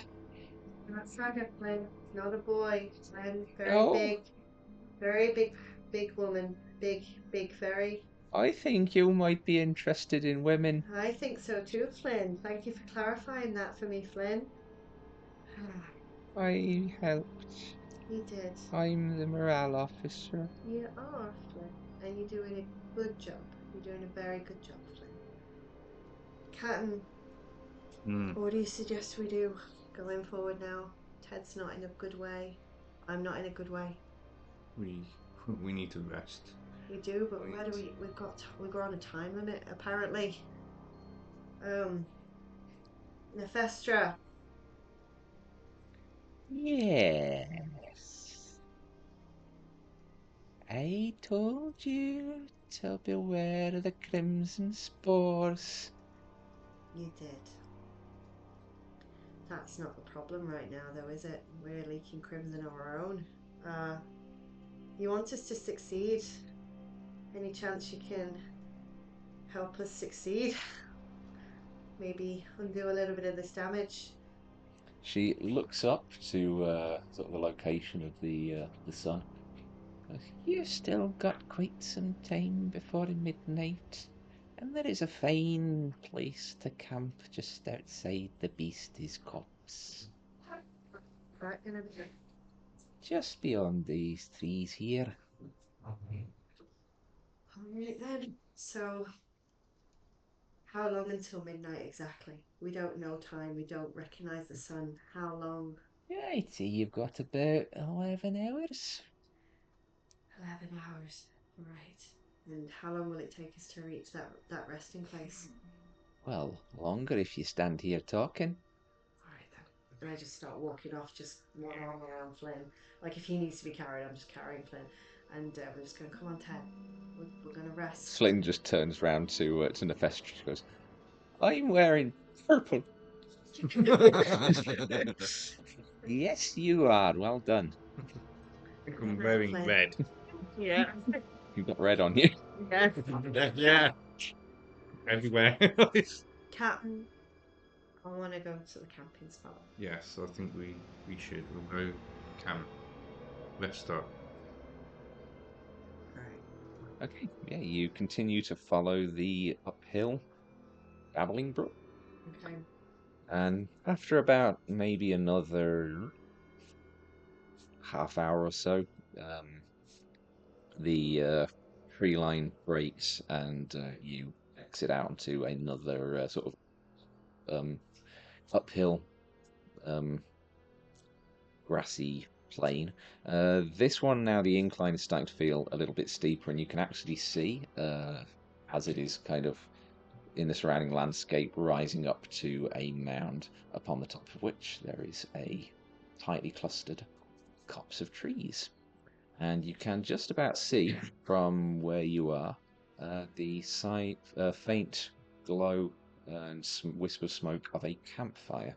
That's Saga, Flynn. Not a boy. Flynn, Oh, very big woman. Big fairy. I think you might be interested in women. I think so too, Flynn. Thank you for clarifying that for me, Flynn. I helped. You did. I'm the morale officer. You are, Flynn. And you're doing a good job. You're doing a very good job, Flynn. Captain, what do you suggest we do going forward now? Ted's not in a good way. I'm not in a good way. We need to rest. We do, but where do we're on a time limit apparently. Nephestra. Yes. I told you to beware of the crimson spores. You did. That's not the problem right now, though, is it? We're leaking crimson of our own. You want us to succeed? Any chance you can help us succeed? Maybe undo a little bit of this damage. She looks up to sort of the location of the sun. Goes, you've still got quite some time before midnight, and there is a fine place to camp just outside the beast's copse. That gonna be Just beyond these trees here. alright then. So, how long until midnight exactly? We don't know time. We don't recognise the sun. How long? I'd say you've got about 11 hours. 11 hours. Right. And how long will it take us to reach that resting place? Well, longer if you stand here talking. Alright then. And I just start walking off, just one arm around Flynn. Like if he needs to be carried, I'm just carrying Flynn. And we're just going, come on, Ted. We're going to rest. Flynn just turns round to Nefesh and goes, I'm wearing purple. Yes, you are. Well done. I think I'm wearing Flynn. red. Yeah. You've got red on you. Yeah. Yeah. Everywhere. Captain, I want to go to the camping spot. Yes, I think we should. We'll go camp. Rest up. Alright. Okay, yeah, you continue to follow the uphill babbling brook. Okay. And after about maybe another half hour or so, the tree line breaks and you exit out onto another sort of uphill um, grassy plain. This one now, the incline is starting to feel a little bit steeper, and you can actually see as it is kind of in the surrounding landscape rising up to a mound, upon the top of which there is a tightly clustered copse of trees. And you can just about see from where you are the faint glow and wisp of smoke of a campfire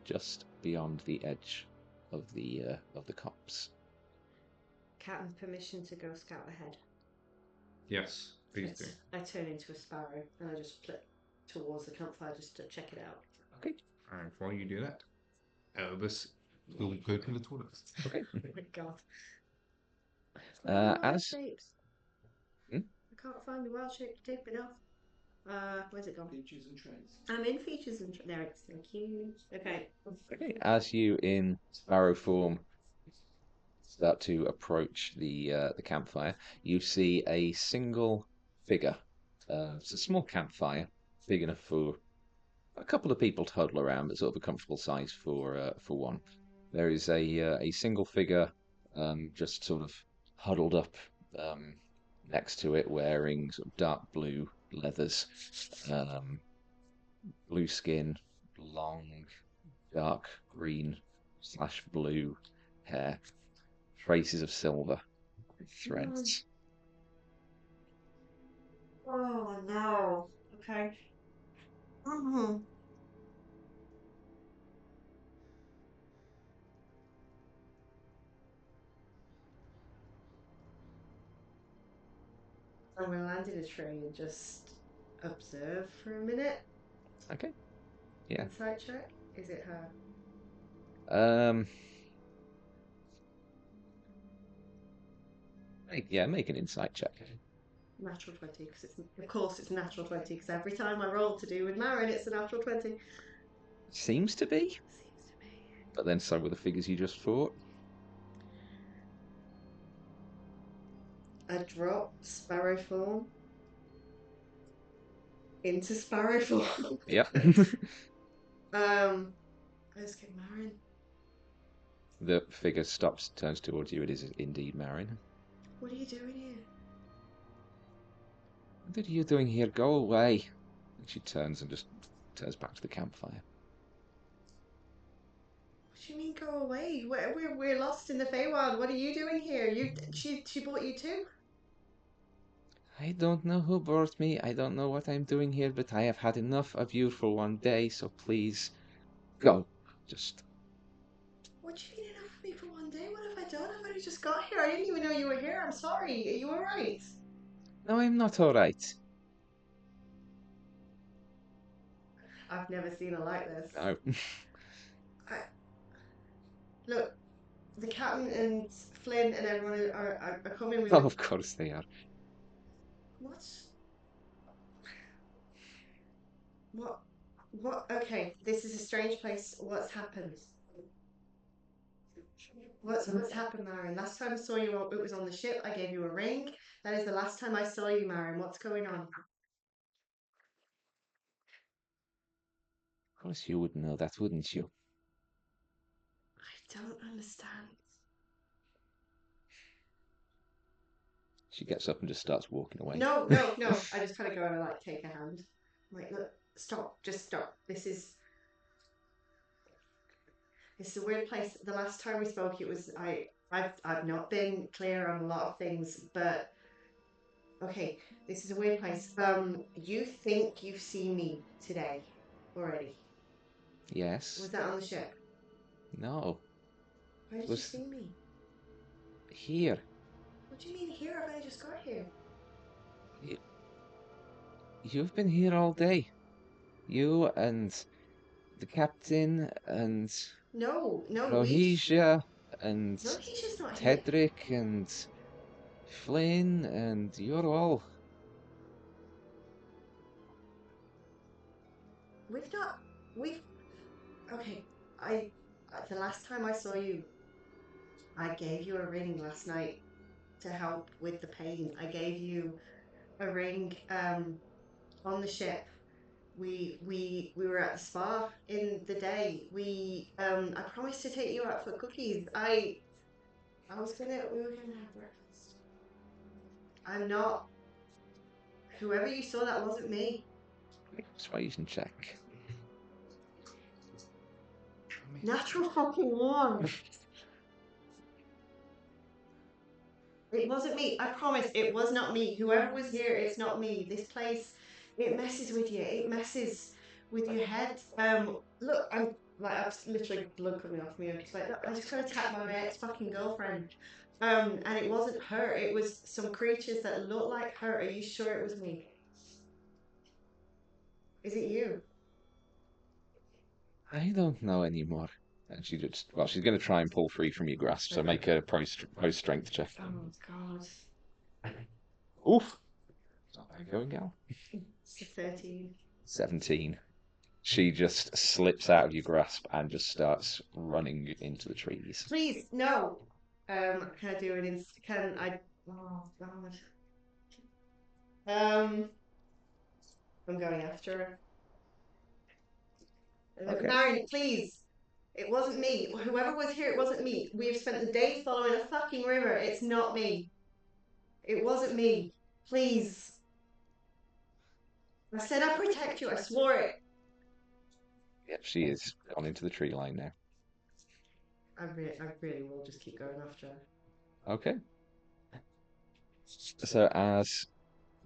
just beyond the edge of the copse. Captain's permission to go scout ahead. Yes, please do. I turn into a sparrow and I just flip towards the campfire just to check it out. Okay. And while you do that, Erebus will go to the toilet. Okay. Oh my god. As Shapes. Hmm? I can't find the wild shape to tip it off. Where's it gone? Features and traits. I'm in features and there it is. Thank you. Okay. as you in sparrow form start to approach the campfire, you see a single figure. It's a small campfire, big enough for a couple of people to huddle around, but sort of a comfortable size for one. There is a single figure just sort of huddled up next to it, wearing sort of dark blue leathers, blue skin, long dark green / blue hair, traces of silver, threads. Oh no. Okay. Mm-hmm. I'm gonna land in a tree and just observe for a minute. Okay. Yeah. Insight check. Is it her? Make an insight check. Natural 20, because of course it's natural 20, because every time I roll to do with Marin, it's a natural 20. Seems to be, Seems to be. but then so were the figures you just fought. I drop Sparrow form into Sparrow form. Yep. Let's get Marin. The figure stops, turns towards you. It is indeed Marin. What are you doing here? What are you doing here? Go away. And she turns and just turns back to the campfire. What do you mean go away? We're lost in the Feywild. What are you doing here? She brought you too? I don't know who brought me. I don't know what I'm doing here, but I have had enough of you for one day, so please go. Just. What do you mean enough of me for one day? What have I done? I've only just got here. I didn't even know you were here. I'm sorry. Are you alright? No, I'm not alright. I've never seen her like this. No. Look, the captain and Flynn and everyone are coming with. Oh, of course they are. What? What? What? Okay, this is a strange place. What's happened? What's happened, Marin? Last time I saw you, it was on the ship. I gave you a ring. That is the last time I saw you, Marin. What's going on? Of course you would know that, wouldn't you? I don't understand. She gets up and just starts walking away. No. I just kind of go and like take her hand. I'm like, look, stop, just stop. This is a weird place. The last time we spoke, it was I've not been clear on a lot of things, but okay, this is a weird place. You think you've seen me today already? Yes. Was that on the ship? No. Where did you see me? Here. What do you mean here? I've only just got here. You've been here all day. You and the captain and No, Rohisia and no, he's just not here. Tedric and Flynn and you're all. Okay. The last time I saw you, I gave you a ring last night to help with the pain. I gave you a ring on the ship. We were at the spa in the day. I promised to take you out for cookies. We were gonna have breakfast. I'm not. Whoever you saw, that wasn't me. Persuasion check. Natural fucking one. It wasn't me. I promise it was not me. Whoever was here, it's not me. This place, it messes with you. It messes with your head. Look, I've literally blood coming off me. I'm just like, look, I just gotta tap my ex fucking girlfriend. And it wasn't her. It was some creatures that looked like her. Are you sure it was me? Is it you? I don't know anymore. And she's going to try and pull free from your grasp, so make a pro-strength check. Oh, God. Oof. It's not bad going, gal. It's a 13. 17. She just slips out of your grasp and just starts running into the trees. Please, no. Can I do an can I? Oh, God. I'm going after her. Okay. Marion, please. It wasn't me. Whoever was here, it wasn't me. We've spent the day following a fucking river. It's not me. It wasn't me. Please. I said I'd protect you. I swore it. Yep, she is gone into the tree line now. I really will just keep going after her. Okay. So as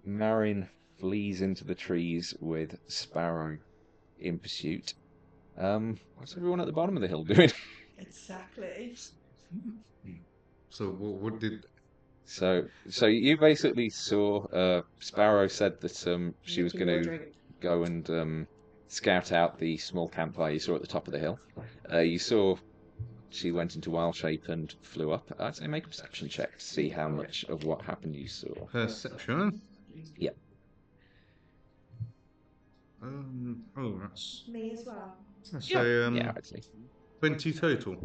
Marin flees into the trees with Sparrow in pursuit, what's everyone at the bottom of the hill doing? Exactly. So what did? So you basically saw Sparrow said that she was going to go and scout out the small campfire you saw at the top of the hill. You saw she went into wild shape and flew up. I'd say make a perception check to see how much of what happened you saw. Perception? Yeah. Oh, that's... Me as well. So, yeah, I'd say. 20 total.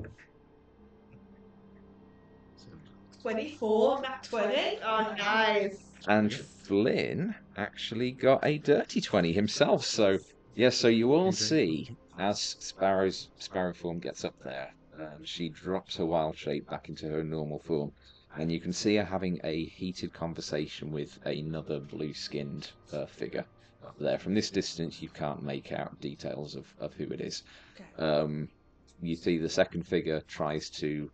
24, not 20. Oh, nice. And Flynn actually got a dirty 20 himself. So, yeah, so you all see as Sparrow form gets up there, she drops her wild shape back into her normal form. And you can see her having a heated conversation with another blue-skinned figure up there. From this distance, you can't make out details of who it is. Okay. You see the second figure tries to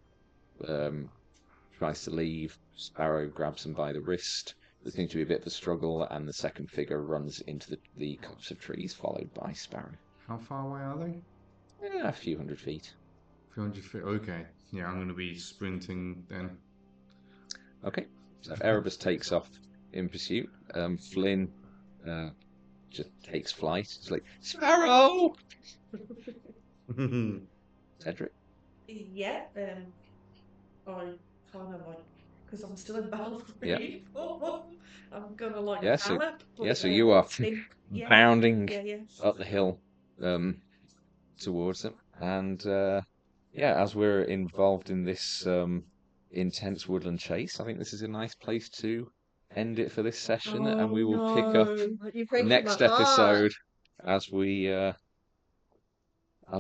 leave. Sparrow grabs him by the wrist. There seems to be a bit of a struggle, and the second figure runs into the copse of trees, followed by Sparrow. How far away are they? Yeah, a few hundred feet. A few hundred feet. Okay. Yeah, I'm going to be sprinting then. Okay. So Erebus takes off in pursuit. Flynn just takes flight. It's like, Sparrow! Tedric? Yeah. I kind of like, because I'm still in battle for Yeah. people. I'm gonna like Yeah, so- gallop. Yeah, so you are bounding Yeah. up the hill towards them. And yeah, as we're involved in this intense woodland chase, I think this is a nice place to end it for this session, and we will pick up next episode as we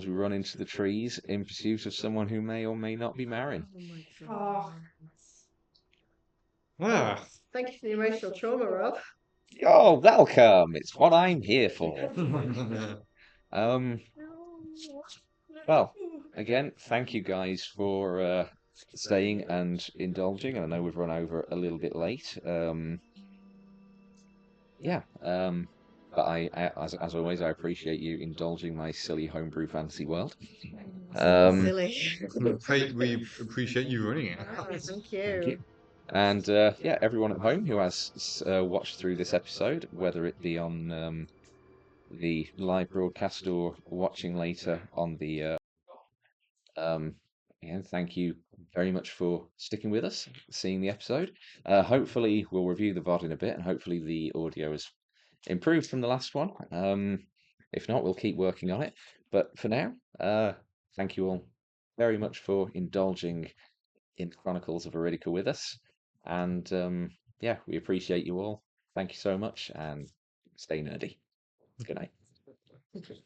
run into the trees in pursuit of someone who may or may not be Marin. Oh my God. Ah. Thank you for the emotional trauma, Rob. You're welcome. It's what I'm here for. Um, well, again, thank you guys for staying and indulging. I know we've run over a little bit late. Yeah. But as always, I appreciate you indulging my silly homebrew fantasy world. Silly. We appreciate you running it. Oh, thank Thank you. you. And yeah, everyone at home who has watched through this episode, whether it be on the live broadcast or watching later on the um, yeah, thank you very much for sticking with us, seeing the episode. Hopefully, we'll review the VOD in a bit, and hopefully the audio has improved from the last one. If not, we'll keep working on it. But for now, thank you all very much for indulging in Chronicles of Iridica with us. And yeah, we appreciate you all. Thank you so much, and stay nerdy. Good night.